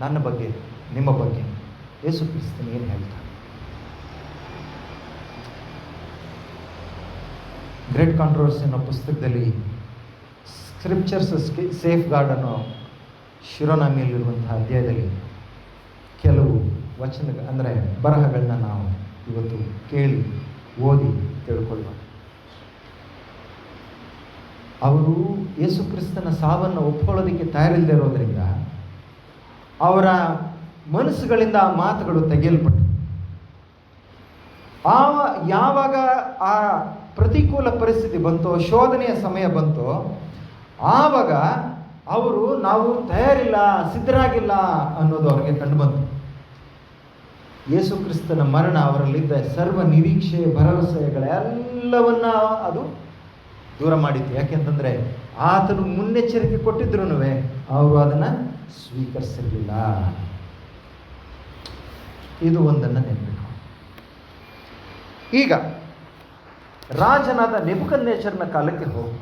ನನ್ನ ಬಗ್ಗೆ, ನಿಮ್ಮ ಬಗ್ಗೆ ಯೇಸು ಕ್ರಿಸ್ತನು ಏನು ಹೇಳ್ತಾನೆ? ಗ್ರೇಟ್ ಕಾಂಟ್ರವರ್ಸಿ ಅನ್ನೋ ಪುಸ್ತಕದಲ್ಲಿ ಸ್ಕ್ರಿಪ್ಚರ್ಸ್ ಸೇಫ್ ಗಾರ್ಡ್ ಅನ್ನೋ ಶಿರೋನಾಮಿಯಲ್ಲಿರುವಂತಹ ಅಧ್ಯಾಯದಲ್ಲಿ ಕೆಲವು ವಚನ ಅಂದರೆ ಬರಹಗಳನ್ನ ನಾವು ಇವತ್ತು ಕೇಳಿ ಓದಿ ತಿಳ್ಕೊಳ್ಳುವ. ಅವರು ಯೇಸು ಕ್ರಿಸ್ತನ ಸಾವನ್ನು ಒಪ್ಕೊಳ್ಳೋದಕ್ಕೆ ತಯಾರಿಲ್ಲದೆ ಇರೋದರಿಂದ ಅವರ ಮನಸ್ಸುಗಳಿಂದ ಆ ಮಾತುಗಳು ತೆಗೆಯಲ್ಪಟ್ಟು ಯಾವಾಗ ಆ ಪ್ರತಿಕೂಲ ಪರಿಸ್ಥಿತಿ ಬಂತೋ, ಶೋಧನೆಯ ಸಮಯ ಬಂತೋ, ಆವಾಗ ಅವರು ನಾವು ತಯಾರಿಲ್ಲ, ಸಿದ್ಧರಾಗಿಲ್ಲ ಅನ್ನೋದು ಅವರಿಗೆ ಕಂಡು ಬಂತು. ಯೇಸು ಕ್ರಿಸ್ತನ ಮರಣ ಅವರಲ್ಲಿದ್ದ ಸರ್ವ ನಿರೀಕ್ಷೆ, ಭರವಸೆಗಳೆಲ್ಲವನ್ನ ಅದು ದೂರ ಮಾಡಿತ್ತು. ಯಾಕೆಂತಂದರೆ ಆತನು ಮುನ್ನೆಚ್ಚರಿಕೆ ಕೊಟ್ಟಿದ್ರು ಅವರು ಅದನ್ನು ಸ್ವೀಕರಿಸಿರಲಿಲ್ಲ. ಇದು ಒಂದನ್ನು ನೆನಪಿಟ್ಟು. ಈಗ ರಾಜನಾದ ನೆಬೂಕದ್ನೆಚ್ಚರನ ಕಾಲಕ್ಕೆ ಹೋಗಿ,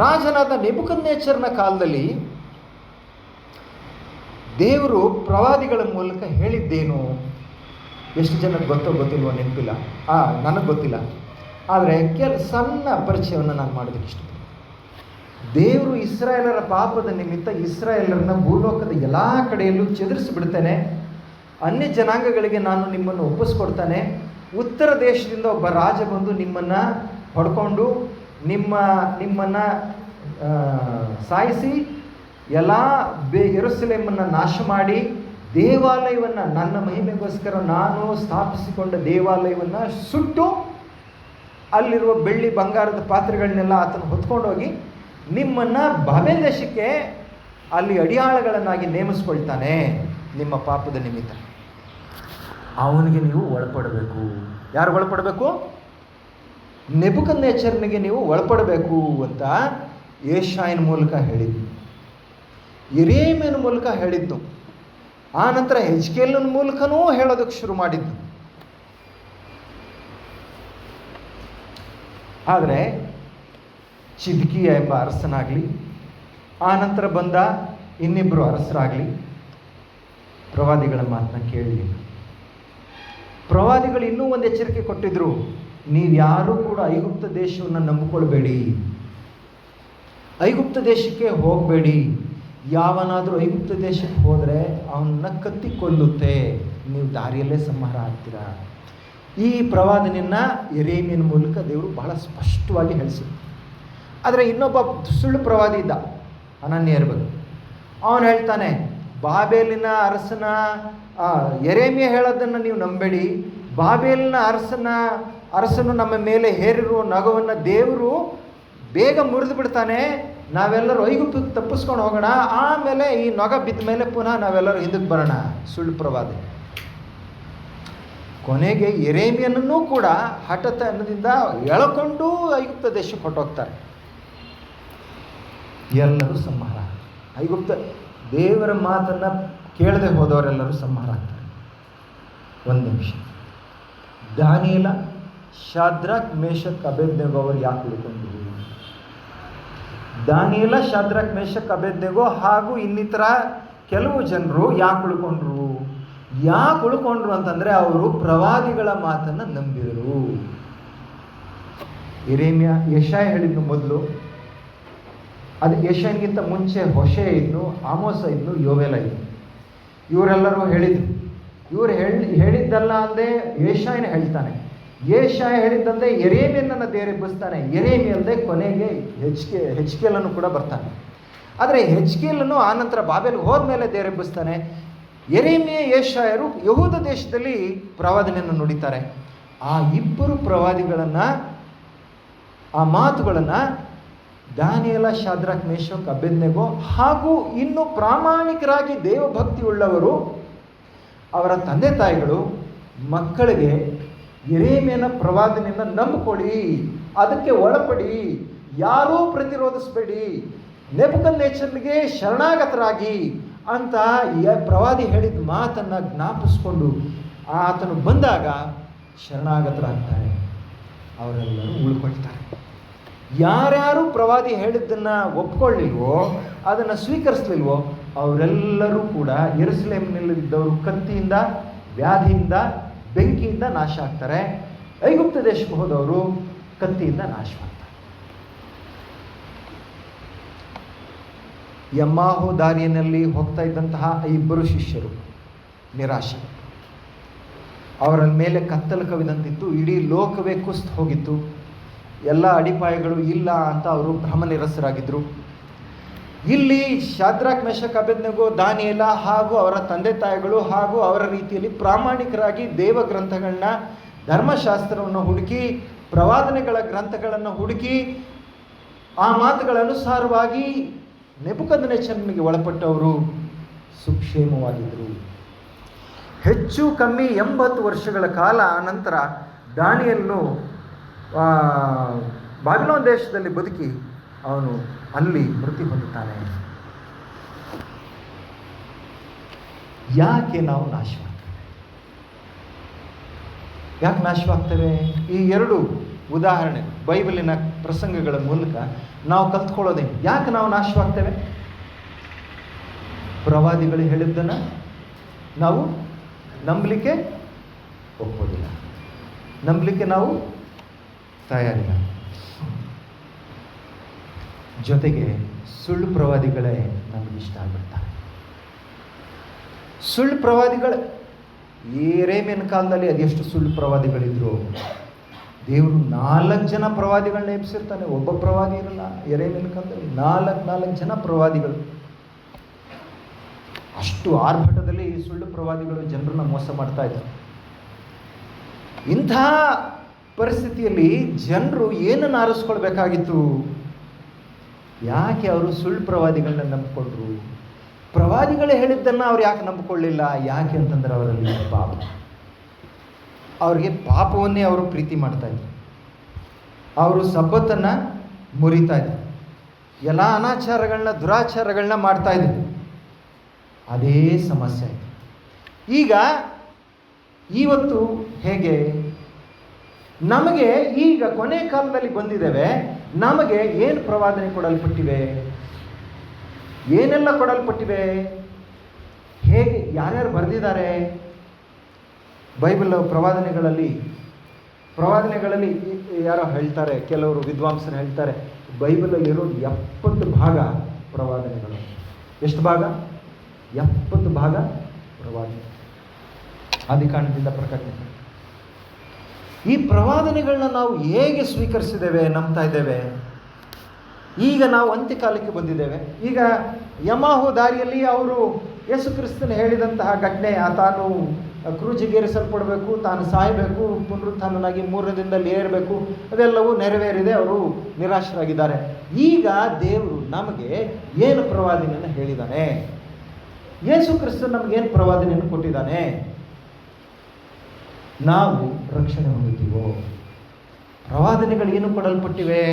ರಾಜನಾದ ನೆಬೂಕದ್ನೆಚ್ಚರನ ಕಾಲದಲ್ಲಿ ದೇವರು ಪ್ರವಾದಿಗಳ ಮೂಲಕ ಹೇಳಿದ್ದೇನು? ಎಷ್ಟು ಜನಕ್ಕೆ ಗೊತ್ತಿಲ್ವೋ ನೆನಪಿಲ್ಲ, ನನಗೆ ಗೊತ್ತಿಲ್ಲ. ಆದರೆ ಸಣ್ಣ ಪರಿಚಯವನ್ನು ನಾನು ಮಾಡೋದಕ್ಕೆ ಇಷ್ಟಪಡ್ತೀನಿ. ದೇವರು ಇಸ್ರಾಯೇಲರ ಪಾಪದ ನಿಮಿತ್ತ ಇಸ್ರಾಯೇಲರನ್ನ ಭೂಲೋಕದ ಎಲ್ಲ ಕಡೆಯಲ್ಲೂ ಚದುರಿಸಿಬಿಡ್ತೇನೆ, ಅನ್ಯ ಜನಾಂಗಗಳಿಗೆ ನಾನು ನಿಮ್ಮನ್ನು ಒಪ್ಪಿಸ್ಕೊಡ್ತಾನೆ, ಉತ್ತರ ದೇಶದಿಂದ ಒಬ್ಬ ರಾಜ ಬಂದು ನಿಮ್ಮನ್ನು ಹೊಡ್ಕೊಂಡು ನಿಮ್ಮನ್ನು ಸಾಯಿಸಿ ಎಲ್ಲ ಯೆರೂಸಲೇಮನ್ನು ನಾಶ ಮಾಡಿ ದೇವಾಲಯವನ್ನು, ನನ್ನ ಮಹಿಮೆಗೋಸ್ಕರ ನಾನು ಸ್ಥಾಪಿಸಿಕೊಂಡ ದೇವಾಲಯವನ್ನು ಸುಟ್ಟು ಅಲ್ಲಿರುವ ಬೆಳ್ಳಿ ಬಂಗಾರದ ಪಾತ್ರೆಗಳನ್ನೆಲ್ಲ ಆತನು ಹೊತ್ಕೊಂಡೋಗಿ ನಿಮ್ಮನ್ನು ಬಾಬೆಲ್ ದೇಶಕ್ಕೆ ಅಲ್ಲಿ ಅಡಿಯಾಳಗಳನ್ನಾಗಿ ನೇಮಿಸ್ಕೊಳ್ತಾನೆ ನಿಮ್ಮ ಪಾಪದ ನಿಮಿತ್ತ. ಅವನಿಗೆ ನೀವು ಒಳಪಡಬೇಕು. ಯಾರು ಒಳಪಡಬೇಕು? ನೆಬೂಕದ್ನೆಚ್ಚರನಿಗೆ ನೀವು ಒಳಪಡಬೇಕು ಅಂತ ಯೆಶಾಯನ ಮೂಲಕ ಹೇಳಿದ್ದು, ಯೆರೆಮೀಯನ ಮೂಲಕ ಹೇಳಿದ್ದು, ಆ ನಂತರ ಹೆಜ್ಕೇಲನ ಮೂಲಕನೂ ಹೇಳೋದಕ್ಕೆ ಶುರು ಮಾಡಿದ್ದು. ಆದರೆ ಚಿದ್ಕೀಯ ಎಂಬ ಅರಸನಾಗಲಿ, ಆ ನಂತರ ಬಂದ ಇನ್ನಿಬ್ಬರು ಅರಸರಾಗಲಿ ಪ್ರವಾದಿಗಳ ಮಾತನ್ನ ಕೇಳಲಿಲ್ಲ. ಪ್ರವಾದಿಗಳು ಇನ್ನೂ ಒಂದು ಎಚ್ಚರಿಕೆ ಕೊಟ್ಟಿದ್ರು, ನೀವ್ಯಾರೂ ಕೂಡ ಐಗುಪ್ತ ದೇಶವನ್ನು ನಂಬಿಕೊಳ್ಬೇಡಿ, ಐಗುಪ್ತ ದೇಶಕ್ಕೆ ಹೋಗಬೇಡಿ. ಯಾವನಾದರೂ ಐಗುಪ್ತ ದೇಶಕ್ಕೆ ಹೋದರೆ ಅವನ್ನ ಕತ್ತಿ ಕೊಲ್ಲುತ್ತೆ, ನೀವು ದಾರಿಯಲ್ಲೇ ಸಂಹಾರ ಆಗ್ತೀರಾ. ಈ ಪ್ರವಾದನೆಯನ್ನು ಯೆರೆಮೀಯನ ಮೂಲಕ ದೇವರು ಬಹಳ ಸ್ಪಷ್ಟವಾಗಿ ಹೇಳಿಸಿದ್ರು. ಆದರೆ ಇನ್ನೊಬ್ಬ ಸುಳ್ಳು ಪ್ರವಾದಿ ಇದ್ದ, ಹನನ್ಯರ ಬಗ್ಗೆ. ಅವನು ಹೇಳ್ತಾನೆ, ಬಾಬೇಲಿನ ಅರಸನ ಯೆರೆಮೀಯ ಹೇಳೋದನ್ನು ನೀವು ನಂಬೇಡಿ, ಬಾಬೇಲಿನ ಅರಸನು ನಮ್ಮ ಮೇಲೆ ಹೇರಿರುವ ನಗವನ್ನು ದೇವರು ಬೇಗ ಮುರಿದು ಬಿಡ್ತಾನೆ, ನಾವೆಲ್ಲರೂ ಐಗುಪ್ತಕ್ಕೆ ತಪ್ಪಿಸ್ಕೊಂಡು ಹೋಗೋಣ, ಆಮೇಲೆ ಈ ನೊಗ ಬಿದ್ದ ಮೇಲೆ ಪುನಃ ನಾವೆಲ್ಲರೂ ಹಿಂದಕ್ಕೆ ಬರೋಣ. ಸುಳ್ಳು ಪ್ರವಾದಿ. ಕೊನೆಗೆ ಯೆರೆಮೀಯನನ್ನೂ ಕೂಡ ಹಠತನದಿಂದ ಎಳಕೊಂಡು ಐಗುಪ್ತ ದೇಶಕ್ಕೆ ಹೊರಟೋಗ್ತಾರೆ. ಎಲ್ಲರೂ ಸಂಹಾರ. ಐಗುಪ್ತ ದೇವರ ಮಾತನ್ನು ಕೇಳದೆ ಹೋದವರೆಲ್ಲರೂ ಸಂಹಾರ ಆಗ್ತಾರೆ. ಒಂದು ನಿಮಿಷ, ದಾನಿಯೇಲ, ಶಾದ್ರಾಕ್, ಮೇಷಕ್, ಅಬೇದ್ನೆಗೋ ಅವರು ಯಾಕೆ ಉಳ್ಕೊಂಡ್ರು? ದಾನಿಯೇಲ, ಶಾದ್ರಾಕ್, ಮೇಷಕ್, ಅಬೇದ್ನೆಗೋ ಹಾಗೂ ಇನ್ನಿತರ ಕೆಲವು ಜನರು ಯಾಕೆ ಉಳ್ಕೊಂಡ್ರು ಅಂತಂದರೆ ಅವರು ಪ್ರವಾದಿಗಳ ಮಾತನ್ನು ನಂಬಿದರು. ಯೆಶಾಯ ಹೇಳಿದ್ನು ಮೊದಲು, ಅದು ಯೆಶಾಯನಿಗಿಂತ ಮುಂಚೆ ಹೊಷೆ ಇದ್ನು, ಆಮೋಸ ಇದ್ನು, ಯೋವೇಲ ಇದ್ನು. ಇವರೆಲ್ಲರೂ ಹೇಳಿದ್ರು. ಇವರು ಹೇಳಿದ್ದಲ್ಲ ಅಂದೆ ಯೆಶಾಯನ ಹೇಳ್ತಾನೆ, ಯೆಶಾಯ ಹೇಳಿದ್ದಂತೆ ಯೆರೆಮೀಯನನ್ನು ದೇವರೆಬ್ಬಿಸ್ತಾನೆ, ಯೆರೆಮೀಯ ಅಲ್ಲದೆ ಕೊನೆಗೆ ಹೆಜ್ಕೇಲನ್ನು ಕೂಡ ಬರ್ತಾನೆ. ಆದರೆ ಹೆಜ್ಕೇಲನ್ನು ಆನಂತರ ಬಾಬೆಲ್ಗೆ ಹೋದ್ಮೇಲೆ ದೇವರೆಬ್ಬಿಸ್ತಾನೆ. ಯೆರೆಮೀಯ ಯೆಶಾಯರು ಯೆಹೂದ ದೇಶದಲ್ಲಿ ಪ್ರವಾದನೆಯನ್ನು ನುಡಿತಾರೆ. ಆ ಇಬ್ಬರು ಪ್ರವಾದಿಗಳನ್ನು, ಆ ಮಾತುಗಳನ್ನು ದಾನಿಯೇಲ, ಶಾದ್ರಕ್, ಮೇಷಕ್, ಅಬೇದ್ನೆಗೋ ಹಾಗೂ ಇನ್ನು ಪ್ರಾಮಾಣಿಕರಾಗಿ ದೇವಭಕ್ತಿ ಉಳ್ಳವರು, ಅವರ ತಂದೆ ತಾಯಿಗಳು ಮಕ್ಕಳಿಗೆ ಯೆರೆಮೀಯನ ಪ್ರವಾದನೆಯನ್ನು ನಂಬಿಕೊಡಿ, ಅದಕ್ಕೆ ಒಳಪಡಿ, ಯಾರೂ ಪ್ರತಿರೋಧಿಸಬೇಡಿ, ನೆಬೂಕದ್ನೆಚ್ಚರನಿಗೆ ಶರಣಾಗತರಾಗಿ ಅಂತ ಪ್ರವಾದಿ ಹೇಳಿದ ಮಾತನ್ನು ಜ್ಞಾಪಿಸ್ಕೊಂಡು ಆತನು ಬಂದಾಗ ಶರಣಾಗತರಾಗ್ತಾರೆ. ಅವರೆಲ್ಲರೂ ಉಳ್ಕೊಳ್ತಾರೆ. ಯಾರ್ಯಾರು ಪ್ರವಾದಿ ಹೇಳಿದ್ದನ್ನು ಒಪ್ಕೊಳ್ಳಿಲ್ವೋ, ಅದನ್ನು ಸ್ವೀಕರಿಸಲಿಲ್ವೋ, ಅವರೆಲ್ಲರೂ ಕೂಡ ಯೆರೂಸಲೇಮಿನಲ್ಲಿದ್ದವರು ಕತ್ತಿಯಿಂದ, ವ್ಯಾಧಿಯಿಂದ, ಬೆಂಕಿಯಿಂದ ನಾಶ ಆಗ್ತಾರೆ. ಐಗುಪ್ತ ದೇಶಕ್ಕೆ ಹೋದವರು ಕತ್ತಿಯಿಂದ ನಾಶವಾಗ್ತಾರೆ. ಯಮ್ಮಾಹು ದಾರಿಯಲ್ಲಿ ಹೋಗ್ತಾ ಇದ್ದಂತಹ ಇಬ್ಬರು ಶಿಷ್ಯರು ನಿರಾಶೆ. ಅವರ ಮೇಲೆ ಕತ್ತಲು ಕವಿದಂತಿತ್ತು. ಇಡೀ ಲೋಕವೇ ಕುಸಿದು ಹೋಗಿತ್ತು. ಎಲ್ಲ ಅಡಿಪಾಯಗಳು ಇಲ್ಲ ಅಂತ ಅವರು ಭ್ರಮನಿರಸರಾಗಿದ್ದರು. ಇಲ್ಲಿ ಶಾದ್ರಾಕ್, ಮೇಷಕ್, ಅಬೇದ್ನೆಗೋ, ದಾನಿಯೇಲ ಹಾಗೂ ಅವರ ತಂದೆ ತಾಯಿಗಳು ಹಾಗೂ ಅವರ ರೀತಿಯಲ್ಲಿ ಪ್ರಾಮಾಣಿಕರಾಗಿ ದೇವ ಗ್ರಂಥಗಳನ್ನ, ಧರ್ಮಶಾಸ್ತ್ರವನ್ನು ಹುಡುಕಿ, ಪ್ರವಾದನೆಗಳ ಗ್ರಂಥಗಳನ್ನು ಹುಡುಕಿ, ಆ ಮಾತುಗಳ ಅನುಸಾರವಾಗಿ ನೆಬೂಕದ್ನೆಚ್ಚರನಿಗೆ ಒಳಪಟ್ಟವರು ಸುಕ್ಷೇಮವಾಗಿದ್ದರು. ಹೆಚ್ಚು ಕಮ್ಮಿ 80 ವರ್ಷಗಳ ಕಾಲ ನಂತರ ದಾನಿಯೇಲನು ಬಾಬಿಲೋನ್ ದೇಶದಲ್ಲಿ ಬದುಕಿ ಅವನು ಅಲ್ಲಿ ಮೃತ್ಯು ಹೊಂದುತ್ತಾನೆ. ಯಾಕೆ ನಾವು ನಾಶವಾಗ್ತೇವೆ? ಯಾಕೆ ನಾಶವಾಗ್ತೇವೆ? ಈ ಎರಡು ಉದಾಹರಣೆ ಬೈಬಲಿನ ಪ್ರಸಂಗಗಳ ಮೂಲಕ ನಾವು ಕಲ್ತ್ಕೊಳ್ಳೋದೇನು? ಯಾಕೆ ನಾವು ನಾಶವಾಗ್ತೇವೆ? ಪ್ರವಾದಿಗಳು ಹೇಳಿದ್ದನ್ನು ನಾವು ನಂಬಲಿಕ್ಕೆ ಒಪ್ಪೋದಿಲ್ಲ, ನಂಬಲಿಕ್ಕೆ ನಾವು ತಯಾರಿಲ್ಲ. ಜೊತೆಗೆ ಸುಳ್ಳು ಪ್ರವಾದಿಗಳೇ ನಮಗೆ ಇಷ್ಟ ಆಗ್ಬಿಡ್ತಾರೆ. ಸುಳ್ಳು ಪ್ರವಾದಿಗಳು ಯೆರೆಮೀಯನ ಕಾಲದಲ್ಲಿ ಅದೆಷ್ಟು ಸುಳ್ಳು ಪ್ರವಾದಿಗಳಿದ್ರು. ದೇವರು 4 ಜನ ಪ್ರವಾದಿಗಳನ್ನ ಎಬ್ಸಿರ್ತಾನೆ, ಒಬ್ಬ ಪ್ರವಾದಿ ಇರಲ್ಲ. ಯೆರೆಮೀಯನ ಕಾಲದಲ್ಲಿ 4 ಜನ ಪ್ರವಾದಿಗಳು. ಅಷ್ಟು ಆರ್ಭಟದಲ್ಲಿ ಈ ಸುಳ್ಳು ಪ್ರವಾದಿಗಳು ಜನರನ್ನ ಮೋಸ ಮಾಡ್ತಾ ಇದ್ರು. ಇಂಥ ಪರಿಸ್ಥಿತಿಯಲ್ಲಿ ಜನರು ಏನನ್ನು ಆರಿಸ್ಕೊಳ್ಬೇಕಾಗಿತ್ತು? ಯಾಕೆ ಅವರು ಸುಳ್ಳು ಪ್ರವಾದಿಗಳನ್ನ ನಂಬಿಕೊಂಡ್ರು? ಪ್ರವಾದಿಗಳೇ ಹೇಳಿದ್ದನ್ನು ಅವ್ರು ಯಾಕೆ ನಂಬಿಕೊಳ್ಳಿಲ್ಲ? ಯಾಕೆ ಅಂತಂದ್ರೆ ಅವರಲ್ಲಿ ಪಾಪ, ಅವ್ರಿಗೆ ಪಾಪವನ್ನೇ ಅವರು ಪ್ರೀತಿ ಮಾಡ್ತಾಯಿದ್ರು. ಅವರು ಸಬ್ಬತ್ತನ್ನು ಮುರಿತಾ ಇದ್ರು, ಎಲ್ಲ ಅನಾಚಾರಗಳನ್ನ, ದುರಾಚಾರಗಳನ್ನ ಮಾಡ್ತಾಯಿದ್ರು. ಅದೇ ಸಮಸ್ಯೆ ಆಯಿತು. ಈಗ ಇವತ್ತು ಹೇಗೆ ನಮಗೆ ಈಗ ಕೊನೆ ಕಾಲದಲ್ಲಿ ಬಂದಿದ್ದೇವೆ, ನಮಗೆ ಏನು ಪ್ರವಾದನೆ ಕೊಡಲ್ಪಟ್ಟಿವೆ, ಏನೆಲ್ಲ ಕೊಡಲ್ಪಟ್ಟಿವೆ, ಹೇಗೆ, ಯಾರ್ಯಾರು ಬರೆದಿದ್ದಾರೆ? ಬೈಬಲ್ ಪ್ರವಾದನೆಗಳಲ್ಲಿ ಯಾರೋ ಹೇಳ್ತಾರೆ, ಕೆಲವರು ವಿದ್ವಾಂಸರು ಹೇಳ್ತಾರೆ, ಬೈಬಲಲ್ಲಿ ಇರೋದು 70 ಭಾಗ ಪ್ರವಾದನೆಗಳು. ಎಷ್ಟು ಭಾಗ? 70 ಭಾಗ ಪ್ರವಾದನೆ, ಆದಿಕಾಂಡದಿಂದ ಪ್ರಕಟಣೆ. ಈ ಪ್ರವಾದನೆಗಳನ್ನ ನಾವು ಹೇಗೆ ಸ್ವೀಕರಿಸಿದ್ದೇವೆ, ನಂಬ್ತಾ ಇದ್ದೇವೆ? ಈಗ ನಾವು ಅಂತ್ಯಕಾಲಕ್ಕೆ ಬಂದಿದ್ದೇವೆ. ಈಗ ಯಮಾಹು ದಾರಿಯಲ್ಲಿ ಅವರು ಯೇಸು ಕ್ರಿಸ್ತನ ಹೇಳಿದಂತಹ ಘಟನೆ, ತಾನು ಕ್ರೂಜಿಗೇರಿಸಲ್ಪಡಬೇಕು, ತಾನು ಸಾಯಬೇಕು, ಪುನರುತ್ಥಾನನಾಗಿ 3ನೇ ದಿನದಲ್ಲಿ ಏರಬೇಕು, ಅದೆಲ್ಲವೂ ನೆರವೇರಿದೆ. ಅವರು ನಿರಾಶರಾಗಿದ್ದಾರೆ. ಈಗ ದೇವರು ನಮಗೆ ಏನು ಪ್ರವಾದನೆಯನ್ನು ಹೇಳಿದ್ದಾನೆ? ಯೇಸು ಕ್ರಿಸ್ತನು ನಮಗೇನು ಪ್ರವಾದನೆಯನ್ನು ಕೊಟ್ಟಿದ್ದಾನೆ? ನಾವು ರಕ್ಷಣೆ ಹೊಂದುತ್ತೀವೋ? ಪ್ರವಾದನೆಗಳು ಏನು ಕೊಡಲ್ಪಟ್ಟಿವೆ?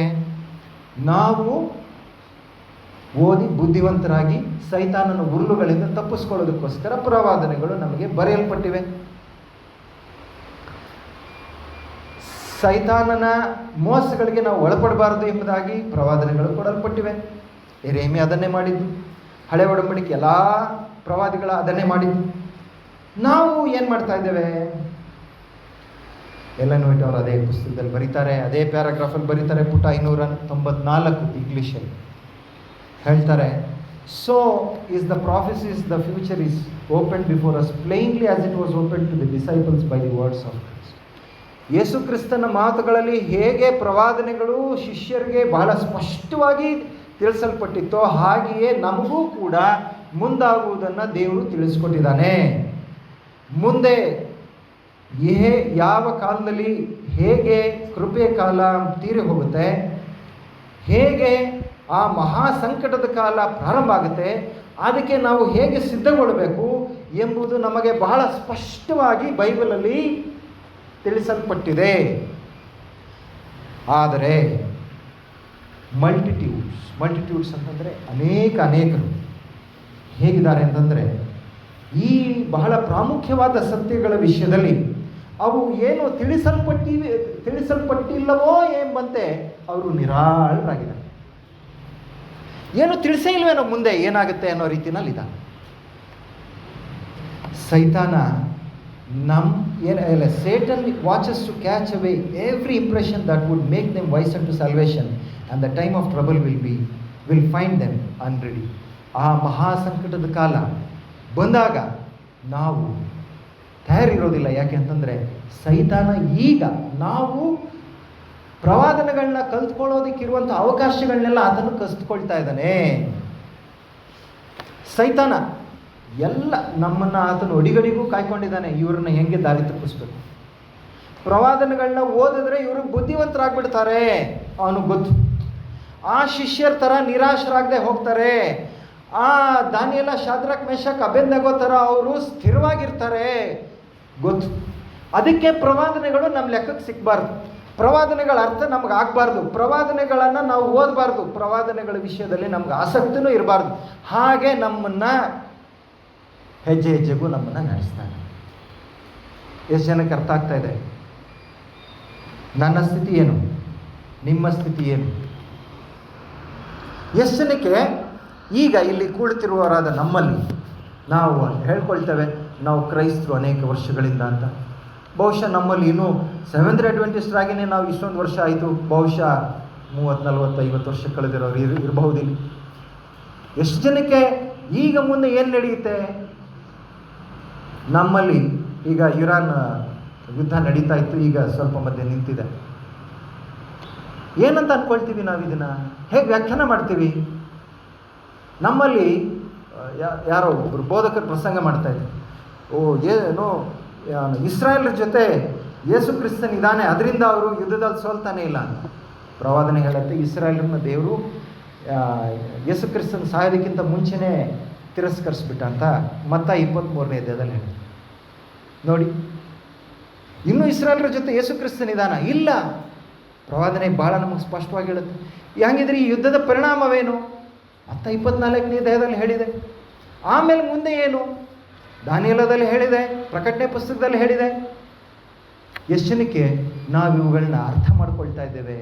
ನಾವು ಓದಿ ಬುದ್ಧಿವಂತರಾಗಿ ಸೈತಾನನ ಉರುಳುಗಳಿಂದ ತಪ್ಪಿಸ್ಕೊಳ್ಳೋದಕ್ಕೋಸ್ಕರ ಪ್ರವಾದನೆಗಳು ನಮಗೆ ಬರೆಯಲ್ಪಟ್ಟಿವೆ. ಸೈತಾನನ ಮೋಸಗಳಿಗೆ ನಾವು ಒಳಪಡಬಾರದು ಎಂಬುದಾಗಿ ಪ್ರವಾದನೆಗಳು ಕೊಡಲ್ಪಟ್ಟಿವೆ. ಯೆರೆಮೀಯ ಅದನ್ನೇ ಮಾಡಿದ್ದು, ಹಳೆ ಒಡಂಬಡಿಕೆ ಎಲ್ಲ ಪ್ರವಾದಿಗಳ ಅದನ್ನೇ ಮಾಡಿದ್ದು. ನಾವು ಏನು ಮಾಡ್ತಾ ಇದ್ದೇವೆ? ಎಲೆನ್ ವೈಟ್ ಅವರು ಅದೇ ಪುಸ್ತಕದಲ್ಲಿ ಬರೀತಾರೆ, ಅದೇ ಪ್ಯಾರಾಗ್ರಾಫಲ್ಲಿ ಬರೀತಾರೆ, ಪುಟ 594 ಇಂಗ್ಲೀಷಲ್ಲಿ ಹೇಳ್ತಾರೆ, so is the prophecies, the future is open before us plainly as it was open to the disciples by the words of Christ. Yesu ಕ್ರಿಸ್ತನ ಮಾತುಗಳಲ್ಲಿ ಹೇಗೆ ಪ್ರವಾದನೆಗಳು ಶಿಷ್ಯರಿಗೆ ಬಹಳ ಸ್ಪಷ್ಟವಾಗಿ ತಿಳಿಸಲ್ಪಟ್ಟಿತ್ತೋ, ಹಾಗೆಯೇ ನಮಗೂ ಕೂಡ ಮುಂದಾಗುವುದನ್ನು ದೇವರು ತಿಳಿಸ್ಕೊಟ್ಟಿದ್ದಾನೆ. ಮುಂದೆ ಯಾವ ಕಾಲದಲ್ಲಿ ಹೇಗೆ ಕೃಪೆಯ ಕಾಲ ತೀರಿ ಹೋಗುತ್ತೆ, ಹೇಗೆ ಆ ಮಹಾ ಸಂಕಟದ ಕಾಲ ಪ್ರಾರಂಭ ಆಗುತ್ತೆ, ಅದಕ್ಕೆ ನಾವು ಹೇಗೆ ಸಿದ್ಧಗೊಳ್ಳಬೇಕು ಎಂಬುದು ನಮಗೆ ಬಹಳ ಸ್ಪಷ್ಟವಾಗಿ ಬೈಬಲಲ್ಲಿ ತಿಳಿಸಲ್ಪಟ್ಟಿದೆ. ಆದರೆ ಮಲ್ಟಿಟ್ಯೂಡ್ಸ್ ಅಂತಂದರೆ ಅನೇಕರು ಹೇಗಿದ್ದಾರೆ ಅಂತಂದರೆ, ಈ ಬಹಳ ಪ್ರಾಮುಖ್ಯವಾದ ಸತ್ಯಗಳ ವಿಷಯದಲ್ಲಿ ಅವು ಏನು ತಿಳಿಸಲ್ಪಟ್ಟಿಲ್ಲವೋ ಎಂಬಂತೆ ಅವರು ನಿರಾಳರಾಗಿದ್ದಾರೆ. ಏನು ತಿಳಿಸೇ ಇಲ್ವೇನೋ ಮುಂದೆ ಏನಾಗುತ್ತೆ ಅನ್ನೋ ರೀತಿಯಲ್ಲಿ ಇದ್ದಾನೆ. ಸೈತಾನ Satan watches to catch away every impression that would make them wise unto salvation, and the time of trouble will find them unready. ಆ ಮಹಾ ಸಂಕಟದ ಕಾಲ ಬಂದಾಗ ನಾವು ತಯಾರಿರೋದಿಲ್ಲ. ಯಾಕೆ ಅಂತಂದರೆ ಸೈತಾನ ಈಗ ನಾವು ಪ್ರವಾದನೆಗಳನ್ನ ಕಲ್ತ್ಕೊಳ್ಳೋದಕ್ಕಿರುವಂಥ ಅವಕಾಶಗಳನ್ನೆಲ್ಲ ಆತನು ಕಸ್ದುಕೊಳ್ತಾ ಇದ್ದಾನೆ. ಸೈತಾನ ಎಲ್ಲ ನಮ್ಮನ್ನು ಆತನು ಅಡಿಗಡಿಗೂ ಕಾಯ್ಕೊಂಡಿದ್ದಾನೆ. ಇವ್ರನ್ನ ಹೆಂಗೆ ದಾರಿ ತಪ್ಪಿಸ್ಬೇಕು, ಪ್ರವಾದನೆಗಳನ್ನ ಓದಿದ್ರೆ ಇವರು ಬುದ್ಧಿವಂತರಾಗ್ಬಿಡ್ತಾರೆ ಅವನಿಗೆ ಗೊತ್ತು. ಆ ಶಿಷ್ಯರ ಥರ ನಿರಾಶರಾಗದೆ ಹೋಗ್ತಾರೆ. ಆ ದಾನಿಯೇಲ, ಶಾದ್ರಕ್, ಮೇಷಕ್, ಅಬೇದ್ನೆಗೋ ಥರ ಅವರು ಸ್ಥಿರವಾಗಿರ್ತಾರೆ ಗೊತ್ತು. ಅದಕ್ಕೆ ಪ್ರವಾದನೆಗಳು ನಮ್ಮ ಲೆಕ್ಕಕ್ಕೆ ಸಿಗಬಾರ್ದು, ಪ್ರವಾದನೆಗಳ ಅರ್ಥ ನಮ್ಗೆ ಆಗಬಾರ್ದು, ಪ್ರವಾದನೆಗಳನ್ನು ನಾವು ಓದಬಾರ್ದು, ಪ್ರವಾದನೆಗಳ ವಿಷಯದಲ್ಲಿ ನಮ್ಗೆ ಆಸಕ್ತಿನೂ ಇರಬಾರ್ದು. ಹಾಗೆ ನಮ್ಮನ್ನು ಹೆಜ್ಜೆಗೂ ನಮ್ಮನ್ನು ನಡೆಸ್ತಾನೆ. ಎಷ್ಟು ಜನಕ್ಕೆ ಅರ್ಥ ಆಗ್ತಾ ಇದೆ? ನನ್ನ ಸ್ಥಿತಿ ಏನು, ನಿಮ್ಮ ಸ್ಥಿತಿ ಏನು? ಎಷ್ಟು ಜನಕ್ಕೆ ಈಗ ಇಲ್ಲಿ ಕುಳಿತಿರುವವರಾದ ನಮ್ಮಲ್ಲಿ ನಾವು ಹೇಳ್ಕೊಳ್ತೇವೆ ನಾವು ಕ್ರೈಸ್ತರು ಅನೇಕ ವರ್ಷಗಳಿಂದ ಅಂತ. ಬಹುಶಃ ನಮ್ಮಲ್ಲಿ ಇನ್ನೂ ಸೆವೆಂತ್ ಅಡ್ವೆಂಟಿಸ್ಟ್ರಾಗಿಯೇ ನಾವು ಇಷ್ಟೊಂದು ವರ್ಷ ಆಯಿತು. ಬಹುಶಃ 30, 40, 50 ವರ್ಷ ಕಳೆದಿರೋರು ಇರಬಹುದಿಲ್ಲ. ಎಷ್ಟು ಜನಕ್ಕೆ ಈಗ ಮುಂದೆ ಏನು ನಡೆಯುತ್ತೆ? ನಮ್ಮಲ್ಲಿ ಈಗ ಇರಾನ್ ಯುದ್ಧ ನಡೀತಾ ಇತ್ತು, ಈಗ ಸ್ವಲ್ಪ ಮಧ್ಯೆ ನಿಂತಿದೆ. ಏನಂತ ಅಂದ್ಕೊಳ್ತೀವಿ ನಾವು? ಇದನ್ನು ಹೇಗೆ ವ್ಯಾಖ್ಯಾನ ಮಾಡ್ತೀವಿ? ನಮ್ಮಲ್ಲಿ ಯಾರೋ ಒಬ್ಬರು ಬೋಧಕರು ಪ್ರಸಂಗ ಮಾಡ್ತಾಯಿದ್ರು, ಏನೋ ಇಸ್ರಾಯೇಲರ ಜೊತೆ ಯೇಸು ಕ್ರಿಸ್ತನ್ ಇದ್ದಾನೆ, ಅದರಿಂದ ಅವರು ಯುದ್ಧದಲ್ಲಿ ಸೋಲ್ತಾನೆ ಇಲ್ಲ ಅಂತ. ಪ್ರವಾದನೆ ಹೇಳುತ್ತೆ ಇಸ್ರಾಯೇಲರನ್ನ ದೇವರು ಯೇಸು ಕ್ರಿಸ್ತನ್ ಸಾಯೋದಕ್ಕಿಂತ ಮುಂಚೆನೇ ತಿರಸ್ಕರಿಸ್ಬಿಟ್ಟ ಅಂತ ಮತ್ತಾಯ 23ನೇ ಅಧ್ಯಾಯದಲ್ಲಿ ಹೇಳಿ. ನೋಡಿ, ಇನ್ನೂ ಇಸ್ರಾಯೇಲರ ಜೊತೆ ಯೇಸು ಕ್ರಿಸ್ತನ್ ಇದ್ದಾನ? ಇಲ್ಲ. ಪ್ರವಾದನೆ ಭಾಳ ನಮಗೆ ಸ್ಪಷ್ಟವಾಗಿ ಹೇಳುತ್ತೆ. ಹಂಗಿದ್ರೆ ಈ ಯುದ್ಧದ ಪರಿಣಾಮವೇನು? ಮತ್ತಾಯ 24ನೇ ಅಧ್ಯಾಯದಲ್ಲಿ ಹೇಳಿದೆ. ಆಮೇಲೆ ಮುಂದೆ ಏನು? ದಾನಿಯೇಲದಲ್ಲಿ ಹೇಳಿದೆ, ಪ್ರಕಟಣೆ ಪುಸ್ತಕದಲ್ಲಿ ಹೇಳಿದೆ. ಎಷ್ಟು ಜನಕ್ಕೆ ನಾವು ಇವುಗಳನ್ನ ಅರ್ಥ ಮಾಡ್ಕೊಳ್ತಾ ಇದ್ದೇವೆ?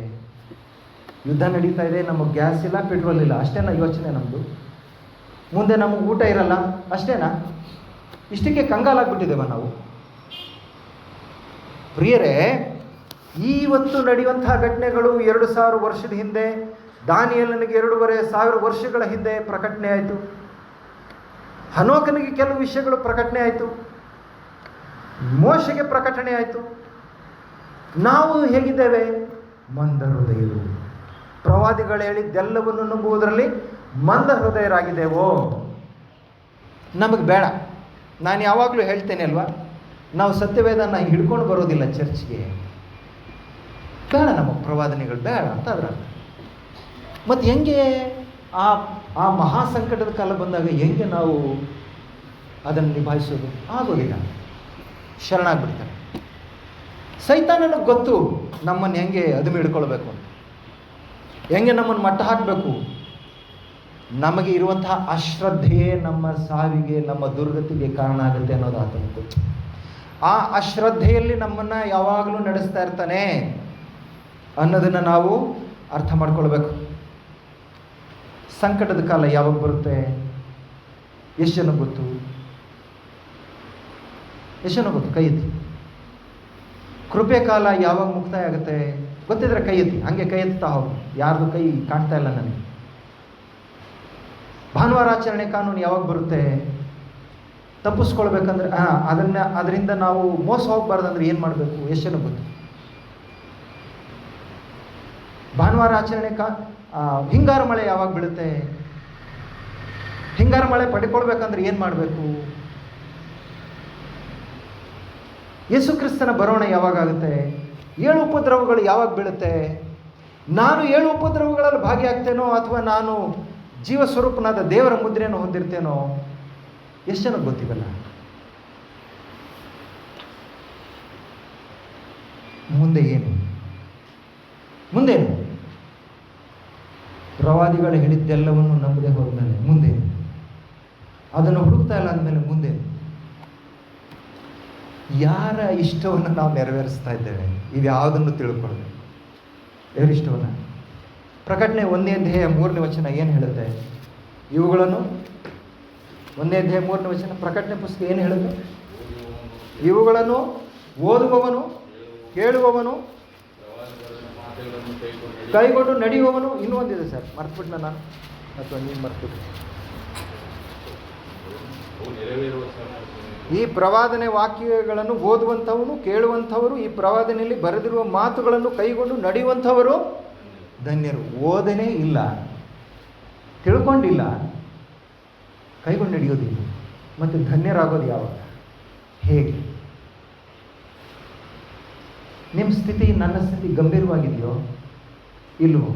ಯುದ್ಧ ನಡೀತಾ ಇದೆ, ನಮಗೆ ಗ್ಯಾಸ್ ಇಲ್ಲ, ಪೆಟ್ರೋಲ್ ಇಲ್ಲ, ಅಷ್ಟೇನಾ ಯೋಚನೆ ನಮ್ಮದು? ಮುಂದೆ ನಮಗೆ ಊಟ ಇರಲ್ಲ, ಅಷ್ಟೇನಾ? ಇಷ್ಟಕ್ಕೆ ಕಂಗಾಲಾಗ್ಬಿಟ್ಟಿದ್ದೇವೆ ನಾವು? ಪ್ರಿಯರೇ, ಇವತ್ತು ನಡೆಯುವಂತಹ ಘಟನೆಗಳು 2000 ವರ್ಷದ ಹಿಂದೆ, ದಾನಿಯೇಲನಿಗೆ 2500 ವರ್ಷಗಳ ಹಿಂದೆ ಪ್ರಕಟಣೆ ಆಯಿತು. ಹನೋಕನಿಗೆ ಕೆಲವು ವಿಷಯಗಳು ಪ್ರಕಟಣೆ ಆಯಿತು, ಮೋಶೆಗೆ ಪ್ರಕಟಣೆ ಆಯಿತು. ನಾವು ಹೇಗಿದ್ದೇವೆ? ಮಂದ ಹೃದಯರು. ಪ್ರವಾದಿಗಳು ಹೇಳಿದ್ದೆಲ್ಲವನ್ನು ನಂಬುವುದರಲ್ಲಿ ಮಂದ ಹೃದಯರಾಗಿದ್ದೇವೋ? ನಮಗೆ ಬೇಡ. ನಾನು ಯಾವಾಗಲೂ ಹೇಳ್ತೇನೆ ಅಲ್ವಾ, ನಾವು ಸತ್ಯವೇದನ ಹಿಡ್ಕೊಂಡು ಬರೋದಿಲ್ಲ ಚರ್ಚ್ಗೆ. ಬೇಡ, ನಮಗೆ ಪ್ರವಾದನೆಗಳು ಬೇಡ ಅಂತ ಅದ್ರ. ಮತ್ತು ಹೆಂಗೆ ಆ ಮಹಾ ಸಂಕಟದ ಕಾಲ ಬಂದಾಗ ಹೆಂಗೆ ನಾವು ಅದನ್ನು ನಿಭಾಯಿಸೋದು? ಆಗೋದಿಲ್ಲ, ಶರಣಾಗ್ಬಿಡ್ತಾರೆ. ಸೈತಾನನಿಗೆ ಗೊತ್ತು ನಮ್ಮನ್ನು ಹೆಂಗೆ ಅದುಮಿ ಹಿಡ್ಕೊಳ್ಬೇಕು ಅಂತ, ಹೆಂಗೆ ನಮ್ಮನ್ನು ಮಟ್ಟ ಹಾಕಬೇಕು. ನಮಗೆ ಇರುವಂತಹ ಅಶ್ರದ್ಧೆಯೇ ನಮ್ಮ ಸಾವಿಗೆ, ನಮ್ಮ ದುರ್ಗತಿಗೆ ಕಾರಣ ಆಗುತ್ತೆ ಅನ್ನೋದು ಆತನಿಗೆ ಗೊತ್ತು. ಆ ಅಶ್ರದ್ಧೆಯಲ್ಲಿ ನಮ್ಮನ್ನು ಯಾವಾಗಲೂ ನಡೆಸ್ತಾ ಇರ್ತಾನೆ ಅನ್ನೋದನ್ನು ನಾವು ಅರ್ಥ ಮಾಡ್ಕೊಳ್ಬೇಕು. ಸಂಕಟದ ಕಾಲ ಯಾವಾಗ ಬರುತ್ತೆ? ಎಷ್ಟು ಜನ ಗೊತ್ತು? ಎಷ್ಟು ಜನ ಗೊತ್ತು? ಕೈ ಎತ್ತಿ. ಕೃಪೆ ಕಾಲ ಯಾವಾಗ ಮುಕ್ತಾಯ ಆಗುತ್ತೆ ಗೊತ್ತಿದ್ರೆ ಕೈ ಎತ್ತಿ. ಹಂಗೆ ಕೈ ಎತ್ತಾ ಹೋಗಿ. ಯಾರ್ದು ಕೈ ಕಾಣ್ತಾ ಇಲ್ಲ ನನಗೆ. ಭಾನುವಾರ ಆಚರಣೆ ಕಾನೂನು ಯಾವಾಗ ಬರುತ್ತೆ? ತಪ್ಪಿಸ್ಕೊಳ್ಬೇಕಂದ್ರೆ ಅದರಿಂದ ನಾವು ಮೋಸ ಹೋಗ್ಬಾರ್ದಂದ್ರೆ ಏನು ಮಾಡಬೇಕು? ಎಷ್ಟು ಜನ ಗೊತ್ತು? ಭಾನುವಾರ ಆಚರಣೆ ಹಿಂಗಾರು ಮಳೆ ಯಾವಾಗ ಬೀಳುತ್ತೆ? ಹಿಂಗಾರು ಮಳೆ ಪಡ್ಕೊಳ್ಬೇಕಂದ್ರೆ ಏನು ಮಾಡಬೇಕು? ಯೇಸು ಕ್ರಿಸ್ತನ ಬರೋಣ ಯಾವಾಗುತ್ತೆ? 7 ಉಪದ್ರವಗಳು ಯಾವಾಗ ಬೀಳುತ್ತೆ? ನಾನು 7 ಉಪದ್ರವಗಳಲ್ಲಿ ಭಾಗಿಯಾಗ್ತೇನೋ ಅಥವಾ ನಾನು ಜೀವ ಸ್ವರೂಪನಾದ ದೇವರ ಮುದ್ರೆಯನ್ನು ಹೊಂದಿರ್ತೇನೋ ಎಷ್ಟು ಜನಕ್ಕೆ ಗೊತ್ತಿಲ್ಲ. ಮುಂದೇನು? ಪ್ರವಾದಿಗಳು ಹೇಳಿದ್ದೆಲ್ಲವನ್ನು ನಂಬದೆ ಹೋದ್ಮೇಲೆ ಮುಂದೆ ಅದನ್ನು ಹುಡುಕ್ತಾ ಇಲ್ಲ ಅಂದಮೇಲೆ ಮುಂದೆ ಯಾರ ಇಷ್ಟವನ್ನು ನಾವು ನೆರವೇರಿಸ್ತಾ ಇದ್ದೇವೆ? ಇದು ಯಾವುದನ್ನು ತಿಳ್ಕೊಳ್ಳೋದು? ಯಾರ ಇಷ್ಟವನ್ನು? ಪ್ರಕಟಣೆ 1ನೇ ಅಧ್ಯಾಯ 3ನೇ ವಚನ ಏನು ಹೇಳುತ್ತೆ? ಇವುಗಳನ್ನು 1ನೇ ಅಧ್ಯಾಯ 3ನೇ ವಚನ ಪ್ರಕಟಣೆ ಪುಸ್ತಕ ಏನು ಹೇಳುತ್ತೆ? ಇವುಗಳನ್ನು ಓದುವವನು, ಕೇಳುವವನು, ಕೈಗೊಂಡು ನಡೆಯುವವನು. ಇನ್ನೂ ಒಂದಿದೆ ಸರ್, ಮರ್ತ್ಬಿಟ್ನ ನಾನು, ಅಥವಾ ನೀನು ಮರ್ತ್ಬಿಟ್ಟು. ಈ ಪ್ರವಾದನೆ ವಾಕ್ಯಗಳನ್ನು ಓದುವಂಥವನು, ಕೇಳುವಂಥವರು, ಈ ಪ್ರವಾದನೆಯಲ್ಲಿ ಬರೆದಿರುವ ಮಾತುಗಳನ್ನು ಕೈಗೊಂಡು ನಡೆಯುವಂಥವರು ಧನ್ಯರು. ಓದನೇ ಇಲ್ಲ, ತಿಳ್ಕೊಂಡಿಲ್ಲ, ಕೈಗೊಂಡು ನಡೆಯೋದಿಲ್ಲ, ಮತ್ತು ಧನ್ಯರಾಗೋದು ಯಾವಾಗ? ಹೇಗೆ? ನಿಮ್ಮ ಸ್ಥಿತಿ ನನ್ನ ಸ್ಥಿತಿ ಗಂಭೀರವಾಗಿದೆಯೋ ಇಲ್ಲವೋ?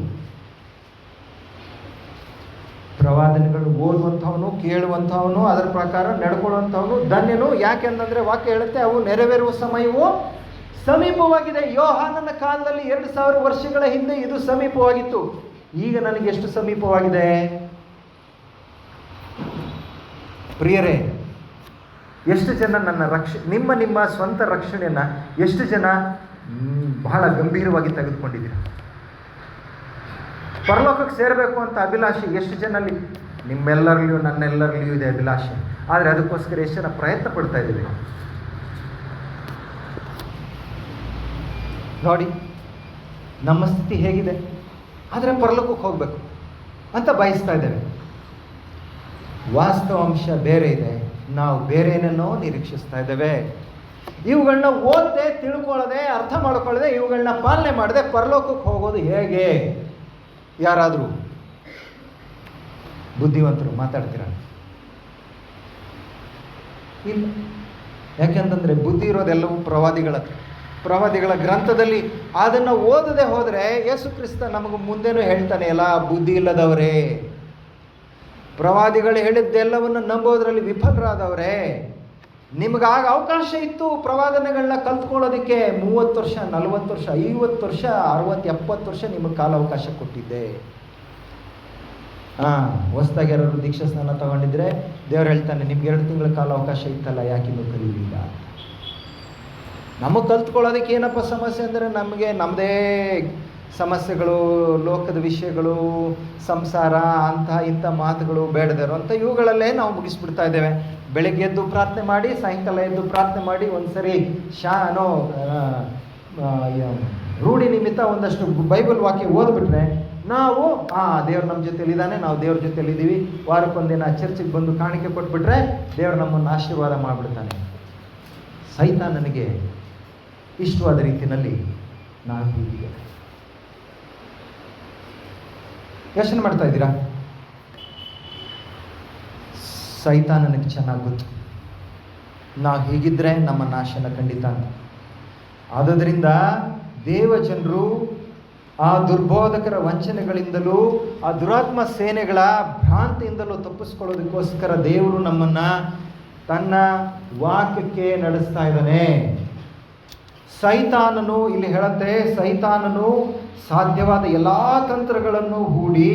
ಪ್ರವಾದನೆಗಳು ಓದುವಂಥವನು, ಕೇಳುವಂಥವನು, ಅದರ ಪ್ರಕಾರ ನಡ್ಕೊಳ್ಳುವಂಥವನು ಧನ್ಯನು. ಯಾಕೆಂತಂದರೆ ವಾಕ್ಯ ಹೇಳುತ್ತೆ ಅವು ನೆರವೇರುವ ಸಮಯವು ಸಮೀಪವಾಗಿದೆ. ಯೋಹಾನನ ಕಾಲದಲ್ಲಿ 2000 ವರ್ಷಗಳ ಹಿಂದೆ ಇದು ಸಮೀಪವಾಗಿತ್ತು. ಈಗ ನನಗೆ ಎಷ್ಟು ಸಮೀಪವಾಗಿದೆ ಪ್ರಿಯರೇ? ಎಷ್ಟು ಜನ ನನ್ನ ನಿಮ್ಮ ಸ್ವಂತ ರಕ್ಷಣೆಯನ್ನು ಎಷ್ಟು ಜನ ಬಹಳ ಗಂಭೀರವಾಗಿ ತೆಗೆದುಕೊಂಡಿದ್ದೀರ? ಪರಲೋಕಕ್ಕೆ ಸೇರಬೇಕು ಅಂತ ಅಭಿಲಾಷೆ ಎಷ್ಟು ಜನಲ್ಲಿ? ನಿಮ್ಮೆಲ್ಲರಲ್ಲಿಯೂ ನನ್ನೆಲ್ಲರಲ್ಲಿಯೂ ಇದೆ ಅಭಿಲಾಷೆ. ಆದರೆ ಅದಕ್ಕೋಸ್ಕರ ಎಷ್ಟು ಜನ ಪ್ರಯತ್ನ ಪಡ್ತಾ ಇದ್ದೀವಿ ನೋಡಿ. ನಮ್ಮ ಸ್ಥಿತಿ ಹೇಗಿದೆ? ಆದರೆ ಪರಲೋಕಕ್ಕೆ ಹೋಗಬೇಕು ಅಂತ ಬಯಸ್ತಾ ಇದ್ದೇವೆ. ವಾಸ್ತವಾಂಶ ಬೇರೆ ಇದೆ, ನಾವು ಬೇರೆ ಏನನ್ನೋ ನಿರೀಕ್ಷಿಸ್ತಾ ಇದ್ದೇವೆ. ಇವುಗಳನ್ನ ಓದದೆ, ತಿಳ್ಕೊಳ್ಳದೆ, ಅರ್ಥ ಮಾಡ್ಕೊಳ್ಳದೆ, ಇವುಗಳನ್ನ ಪಾಲನೆ ಮಾಡದೆ ಪರಲೋಕಕ್ಕೆ ಹೋಗೋದು ಹೇಗೆ? ಯಾರಾದರೂ ಬುದ್ಧಿವಂತರು ಮಾತಾಡ್ತೀರ? ಇಲ್ಲ. ಯಾಕೆಂತಂದರೆ ಬುದ್ಧಿ ಇರೋದೆಲ್ಲವೂ ಪ್ರವಾದಿಗಳ ಗ್ರಂಥದಲ್ಲಿ. ಅದನ್ನು ಓದದೆ ಹೋದರೆ ಯೇಸು ಕ್ರಿಸ್ತ ನಮಗೆ ಮುಂದೆನೂ ಹೇಳ್ತಾನೆ, ಎಲ್ಲ ಬುದ್ಧಿ ಇಲ್ಲದವರೇ, ಪ್ರವಾದಿಗಳು ಹೇಳಿದ್ದೆಲ್ಲವನ್ನು ನಂಬೋದ್ರಲ್ಲಿ ವಿಫಲರಾದವರೇ. ನಿಮಗಾಗ ಅವಕಾಶ ಇತ್ತು ಪ್ರವಾದನೆಗಳನ್ನ ಕಲ್ತ್ಕೊಳ್ಳೋದಕ್ಕೆ. 30 ವರ್ಷ, 40 ವರ್ಷ, 50 ವರ್ಷ, 60, 70 ವರ್ಷ ನಿಮಗೆ ಕಾಲಾವಕಾಶ ಕೊಟ್ಟಿದ್ದೆ. ಹೊಸದಾಗಿ ಯಾರು ದೀಕ್ಷಾ ಸ್ನಾನ ತಗೊಂಡಿದ್ರೆ ದೇವ್ರು ಹೇಳ್ತಾನೆ, ನಿಮ್ಗೆ 2 ತಿಂಗಳ ಕಾಲಾವಕಾಶ ಇತ್ತಲ್ಲ, ಯಾಕಿನ್ನೂ ಕಲಿಯಲಿಲ್ಲ? ನಮಗೆ ಕಲ್ತ್ಕೊಳ್ಳೋದಕ್ಕೆ ಏನಪ್ಪ ಸಮಸ್ಯೆ ಅಂದರೆ ನಮಗೆ ನಮ್ಮದೇ ಸಮಸ್ಯೆಗಳು, ಲೋಕದ ವಿಷಯಗಳು, ಸಂಸಾರ, ಇಂಥ ಮಾತುಗಳು ಬೇಡದಿರೋ ಅಂತ ಇವುಗಳಲ್ಲೇ ನಾವು ಮುಗಿಸ್ಬಿಡ್ತಾ ಇದ್ದೇವೆ. ಬೆಳಗ್ಗೆ ಎದ್ದು ಪ್ರಾರ್ಥನೆ ಮಾಡಿ, ಸಾಯಂಕಾಲ ಎದ್ದು ಪ್ರಾರ್ಥನೆ ಮಾಡಿ, ಒಂದ್ಸರಿ ರೂಢಿ ನಿಮಿತ್ತ ಒಂದಷ್ಟು ಬೈಬಲ್ ವಾಕ್ಯ ಓದ್ಬಿಟ್ರೆ ನಾವು ದೇವ್ರು ನಮ್ಮ ಜೊತೆಲಿದ್ದಾನೆ, ನಾವು ದೇವ್ರ ಜೊತೆಲಿದ್ದೀವಿ, ವಾರಕ್ಕೊಂದಿನ ಚರ್ಚಿಗೆ ಬಂದು ಕಾಣಿಕೆ ಕೊಟ್ಬಿಟ್ರೆ ದೇವ್ರು ನಮ್ಮನ್ನು ಆಶೀರ್ವಾದ ಮಾಡಿಬಿಡ್ತಾನೆ. ಸೈತಾನನಿಗೆ ಇಷ್ಟವಾದ ರೀತಿಯಲ್ಲಿ ನಾವು ಹೀಗಿದೆ. ಯೋಚನೆ ಮಾಡ್ತಾ ಇದ್ದೀರಾ? ಸೈತಾನನಿಗೆ ಚೆನ್ನಾಗಿ ಗೊತ್ತು ನಾವು ಹೀಗಿದ್ರೆ ನಮ್ಮ ನಾಶನ ಖಂಡಿತ ಅಂತ. ಆದುದರಿಂದ ದೇವಜನರು ಆ ದುರ್ಬೋಧಕರ ವಂಚನೆಗಳಿಂದಲೂ ಆ ದುರಾತ್ಮ ಸೇನೆಗಳ ಭ್ರಾಂತಿಯಿಂದಲೂ ತಪ್ಪಿಸ್ಕೊಳ್ಳೋದಕ್ಕೋಸ್ಕರ ದೇವರು ನಮ್ಮನ್ನು ತನ್ನ ವಾಕ್ಯಕ್ಕೆ ನಡೆಸ್ತಾ ಇದ್ದಾನೆ. ಸೈತಾನನು, ಇಲ್ಲಿ ಹೇಳುತ್ತೆ, ಸೈತಾನನು ಸಾಧ್ಯವಾದ ಎಲ್ಲ ತಂತ್ರಗಳನ್ನು ಹೂಡಿ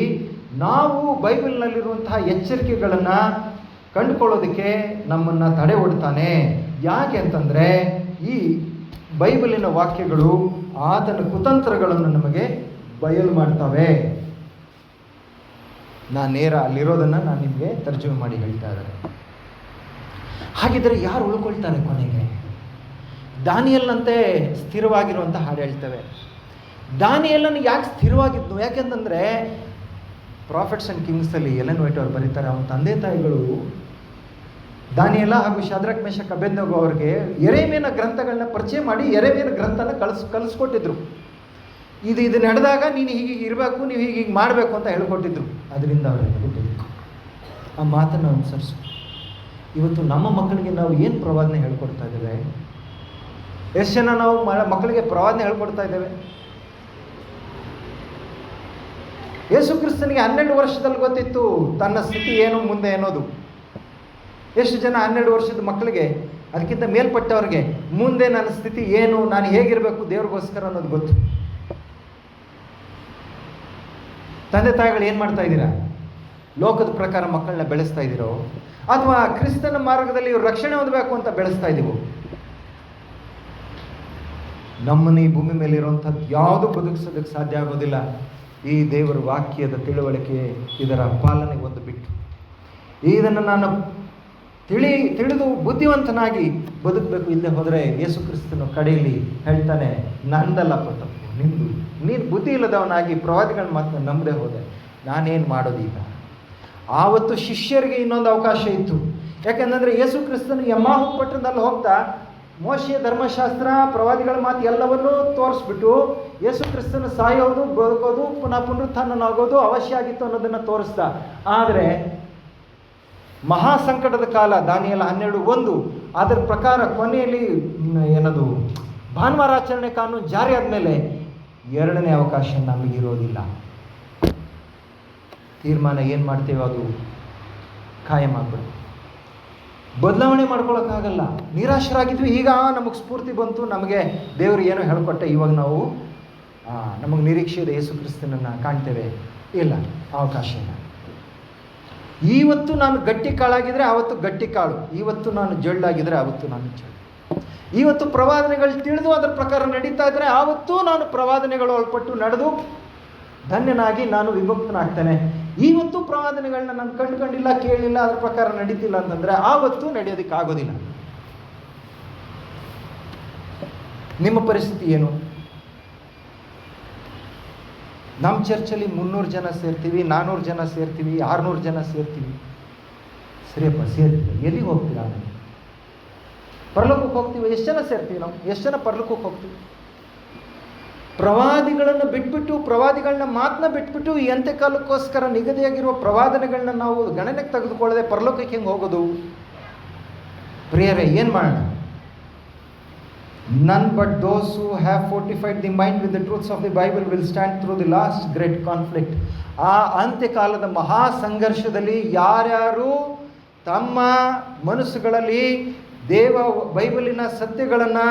ನಾವು ಬೈಬಲ್ನಲ್ಲಿರುವಂತಹ ಎಚ್ಚರಿಕೆಗಳನ್ನು ಕಂಡುಕೊಳ್ಳೋದಕ್ಕೆ ನಮ್ಮನ್ನು ತಡೆ ಒಡ್ತಾನೆ. ಯಾಕೆ ಅಂತಂದರೆ ಈ ಬೈಬಲಿನ ವಾಕ್ಯಗಳು ಆತನ ಕುತಂತ್ರಗಳನ್ನು ನಮಗೆ ಬಯಲು ಮಾಡ್ತವೆ. ನೇರ ಅಲ್ಲಿರೋದನ್ನು ನಾನು ನಿಮಗೆ ತರ್ಜುಮೆ ಮಾಡಿ ಹೇಳ್ತಾ ಇದ್ದಾರೆ. ಹಾಗಿದ್ರೆ ಯಾರು ಉಳ್ಕೊಳ್ತಾರೆ ಕೊನೆಗೆ? ದಾನಿಯೇಲನಂತೆ ಸ್ಥಿರವಾಗಿರುವಂಥ ಹಾಡು ಹೇಳ್ತೇವೆ. ದಾನಿಯೇಲನು ಯಾಕೆ ಸ್ಥಿರವಾಗಿದ್ನು? ಯಾಕೆಂತಂದರೆ ಪ್ರಾಫಿಟ್ಸ್ ಆ್ಯಂಡ್ ಕಿಂಗ್ಸಲ್ಲಿ ಎಲೆನ್ ವೈಟ್ ಅವರು ಬರೀತಾರೆ, ಅವನ ತಂದೆ ತಾಯಿಗಳು ದಾನಿಯೇಲ ಹಾಗೂ ಶಾದ್ರಕ್ ಮೇಷಕ್ ಅಬೇದ್ನೆಗೋ ಅವ್ರಿಗೆ ಯೆರೆಮೀಯನ ಗ್ರಂಥಗಳನ್ನ ಪರಿಚಯ ಮಾಡಿ ಯೆರೆಮೀಯನ ಗ್ರಂಥನ ಕಳಿಸ್ಕೊಟ್ಟಿದ್ರು. ಇದು ನಡೆದಾಗ ನೀನು ಹೀಗೆ ಇರಬೇಕು, ನೀವು ಹೀಗೆ ಮಾಡಬೇಕು ಅಂತ ಹೇಳ್ಕೊಟ್ಟಿದ್ರು. ಅದರಿಂದ ಅವರೆಲ್ಲರೂ ಬದುಕು. ಆ ಮಾತನ್ನು ಅನುಸರಿಸು. ಇವತ್ತು ನಮ್ಮ ಮಕ್ಕಳಿಗೆ ನಾವು ಏನು ಪ್ರವಾದನೆ ಹೇಳ್ಕೊಡ್ತಾ ಇದ್ದೇವೆ? ಎಷ್ಟು ಜನ ನಾವು ಮಕ್ಕಳಿಗೆ ಪ್ರವಾದನೆ ಹೇಳ್ಕೊಡ್ತಾ ಇದ್ದೇವೆ? ಯೇಸು ಕ್ರಿಸ್ತನಿಗೆ 12 ವರ್ಷದಲ್ಲಿ ಗೊತ್ತಿತ್ತು ತನ್ನ ಸ್ಥಿತಿ ಏನು ಮುಂದೆ ಅನ್ನೋದು. ಎಷ್ಟು ಜನ 12 ವರ್ಷದ ಮಕ್ಕಳಿಗೆ, ಅದಕ್ಕಿಂತ ಮೇಲ್ಪಟ್ಟವ್ರಿಗೆ ಮುಂದೆ ನನ್ನ ಸ್ಥಿತಿ ಏನು, ನಾನು ಹೇಗಿರಬೇಕು ದೇವ್ರಿಗೋಸ್ಕರ ಅನ್ನೋದು ಗೊತ್ತು. ತಂದೆ ತಾಯಿಗಳು ಏನು ಮಾಡ್ತಾ ಇದ್ದೀರಾ? ಲೋಕದ ಪ್ರಕಾರ ಮಕ್ಕಳನ್ನ ಬೆಳೆಸ್ತಾ ಇದ್ದೀರೋ, ಅಥವಾ ಕ್ರಿಸ್ತನ ಮಾರ್ಗದಲ್ಲಿ ಇವರು ರಕ್ಷಣೆ ಹೊಂದಬೇಕು ಅಂತ ಬೆಳೆಸ್ತಾ ಇದ್ದೀವೋ? ನಮ್ಮನ್ನು ಈ ಭೂಮಿ ಮೇಲೆ ಇರುವಂಥದ್ದು ಯಾವುದು ಬದುಕಿಸೋದಕ್ಕೆ ಸಾಧ್ಯ ಆಗೋದಿಲ್ಲ. ಈ ದೇವರ ವಾಕ್ಯದ ತಿಳುವಳಿಕೆ, ಇದರ ಪಾಲನೆ ಒಂದು ಬಿಟ್ಟು ಇದನ್ನು ನಾನು ತಿಳಿದು ಬುದ್ಧಿವಂತನಾಗಿ ಬದುಕಬೇಕು. ಇಲ್ಲದೆ ಹೋದರೆ ಯೇಸು ಕ್ರಿಸ್ತನು ಕಡೆಯಲ್ಲಿ ಹೇಳ್ತಾನೆ, ನಂದಲ್ಲಪ್ಪ ತಪ್ಪು, ನಿಂದು. ನೀನು ಬುದ್ಧಿ ಇಲ್ಲದವನಾಗಿ ಪ್ರವಾದಿಗಳ ಮಾತನ್ನು ನಂಬದೆ ಹೋದೆ, ನಾನೇನು ಮಾಡೋದೀಗ? ಆವತ್ತು ಶಿಷ್ಯರಿಗೆ ಇನ್ನೊಂದು ಅವಕಾಶ ಇತ್ತು. ಯಾಕೆಂದರೆ ಯೇಸು ಕ್ರಿಸ್ತನು ಯಮ್ಮಾಹು ಪಟ್ಟಣದಲ್ಲಿ ಹೋಗ್ತಾ ಮೋಶೆಯ ಧರ್ಮಶಾಸ್ತ್ರ, ಪ್ರವಾದಿಗಳ ಮಾತು ಎಲ್ಲವನ್ನೂ ತೋರಿಸ್ಬಿಟ್ಟು ಯೇಸು ಕ್ರಿಸ್ತನ ಸಾಯೋದು, ಬದುಕೋದು, ಪುನಃ ಪುನರುತ್ಥಾನನಾಗೋದು ಅವಶ್ಯ ಆಗಿತ್ತು ಅನ್ನೋದನ್ನು ತೋರಿಸ್ದ. ಆದರೆ ಮಹಾ ಸಂಕಟದ ಕಾಲ, ದಾನಿಯೇಲ 12:1, ಅದರ ಪ್ರಕಾರ ಕೊನೆಯಲ್ಲಿ ಏನದು ಭಾನುವಾರಾಚರಣೆ ಕಾನೂನು ಜಾರಿ ಆದಮೇಲೆ 2ನೇ ಅವಕಾಶ ನಮಗಿರೋದಿಲ್ಲ. ತೀರ್ಮಾನ ಏನು ಮಾಡ್ತೇವೆ ಅದು ಕಾಯಂ ಆಗ್ಬಿಡುತ್ತೆ. ಬದಲಾವಣೆ ಮಾಡ್ಕೊಳಕ್ಕಾಗಲ್ಲ. ನಿರಾಶರಾಗಿದ್ವಿ, ಈಗ ನಮಗೆ ಸ್ಫೂರ್ತಿ ಬಂತು, ನಮಗೆ ದೇವರು ಏನೋ ಹೇಳ್ಕೊಟ್ಟೆ, ಇವಾಗ ನಾವು ನಮಗೆ ನಿರೀಕ್ಷೆ ಇದೆ, ಯೇಸು ಕ್ರಿಸ್ತನನ್ನು ಕಾಣ್ತೇವೆ. ಇಲ್ಲ, ಅವಕಾಶ ಇಲ್ಲ. ಇವತ್ತು ನಾನು ಗಟ್ಟಿ ಕಾಳಾಗಿದ್ದರೆ ಆವತ್ತು ಗಟ್ಟಿ ಕಾಳು, ಇವತ್ತು ನಾನು ಜಳ್ಳಾಗಿದ್ದರೆ ಆವತ್ತು ನಾನು ಜಳ್ಳು. ಇವತ್ತು ಪ್ರವಾದನೆಗಳು ತಿಳಿದು ಅದರ ಪ್ರಕಾರ ನಡೀತಾ ಇದ್ದರೆ ಆವತ್ತೂ ನಾನು ಪ್ರವಾದನೆಗಳು ಒಳಪಟ್ಟು ನಡೆದು ಧನ್ಯನಾಗಿ ನಾನು ವಿಭಕ್ತನಾಗ್ತೇನೆ. ಇವತ್ತು ಪ್ರವಾದನೆಗಳನ್ನ ನಾನು ಕಂಡುಕೊಂಡಿಲ್ಲ, ಕೇಳಿಲ್ಲ, ಅದ್ರ ಪ್ರಕಾರ ನಡೀತಿಲ್ಲ ಅಂತಂದರೆ ಆವತ್ತೂ ನಡೆಯೋದಕ್ಕೆ ಆಗೋದಿಲ್ಲ. ನಿಮ್ಮ ಪರಿಸ್ಥಿತಿ ಏನು? ನಮ್ಮ ಚರ್ಚಲ್ಲಿ 300 ಜನ ಸೇರ್ತೀವಿ, 400 ಜನ ಸೇರ್ತೀವಿ, 600 ಜನ ಸೇರ್ತೀವಿ. ಸರಿಯಪ್ಪ, ಸೇರ್ತೀವಿ. ಎಲ್ಲಿಗೆ ಹೋಗ್ತೀರಾ? ಪರಲೋಕಕ್ಕೆ ಹೋಗ್ತೀವಿ. ಎಷ್ಟು ಜನ ಸೇರ್ತೀವಿ ನಾವು? ಎಷ್ಟು ಜನ ಪರಲೋಕಕ್ಕೆ ಹೋಗ್ತೀವಿ? ಪ್ರವಾದಿಗಳನ್ನು ಬಿಟ್ಬಿಟ್ಟು, ಪ್ರವಾದಿಗಳನ್ನ ಮಾತನ್ನ ಬಿಟ್ಬಿಟ್ಟು, ಈ ಅಂತ್ಯಕಾಲಕ್ಕೋಸ್ಕರ ನಿಗದಿಯಾಗಿರುವ ಪ್ರವಾದನೆಗಳನ್ನ ನಾವು ಗಣನೆಗೆ ತೆಗೆದುಕೊಳ್ಳದೆ ಪರಲೋಕಕ್ಕೆ ಹೆಂಗೆ ಹೋಗೋದು? ಪ್ರಿಯರೇ, ಏನು ಮಾಡೋಣ? None but those who have fortified the mind with the truths of the Bible will stand through the last great conflict. ಆ ಅಂತ್ಯಕಾಲದ ಮಹಾ ಸಂಘರ್ಷದಲ್ಲಿ ಯಾರ್ಯಾರು ತಮ್ಮ ಮನಸ್ಸುಗಳಲ್ಲಿ ಬೈಬಲಿನ ಸತ್ಯಗಳನ್ನು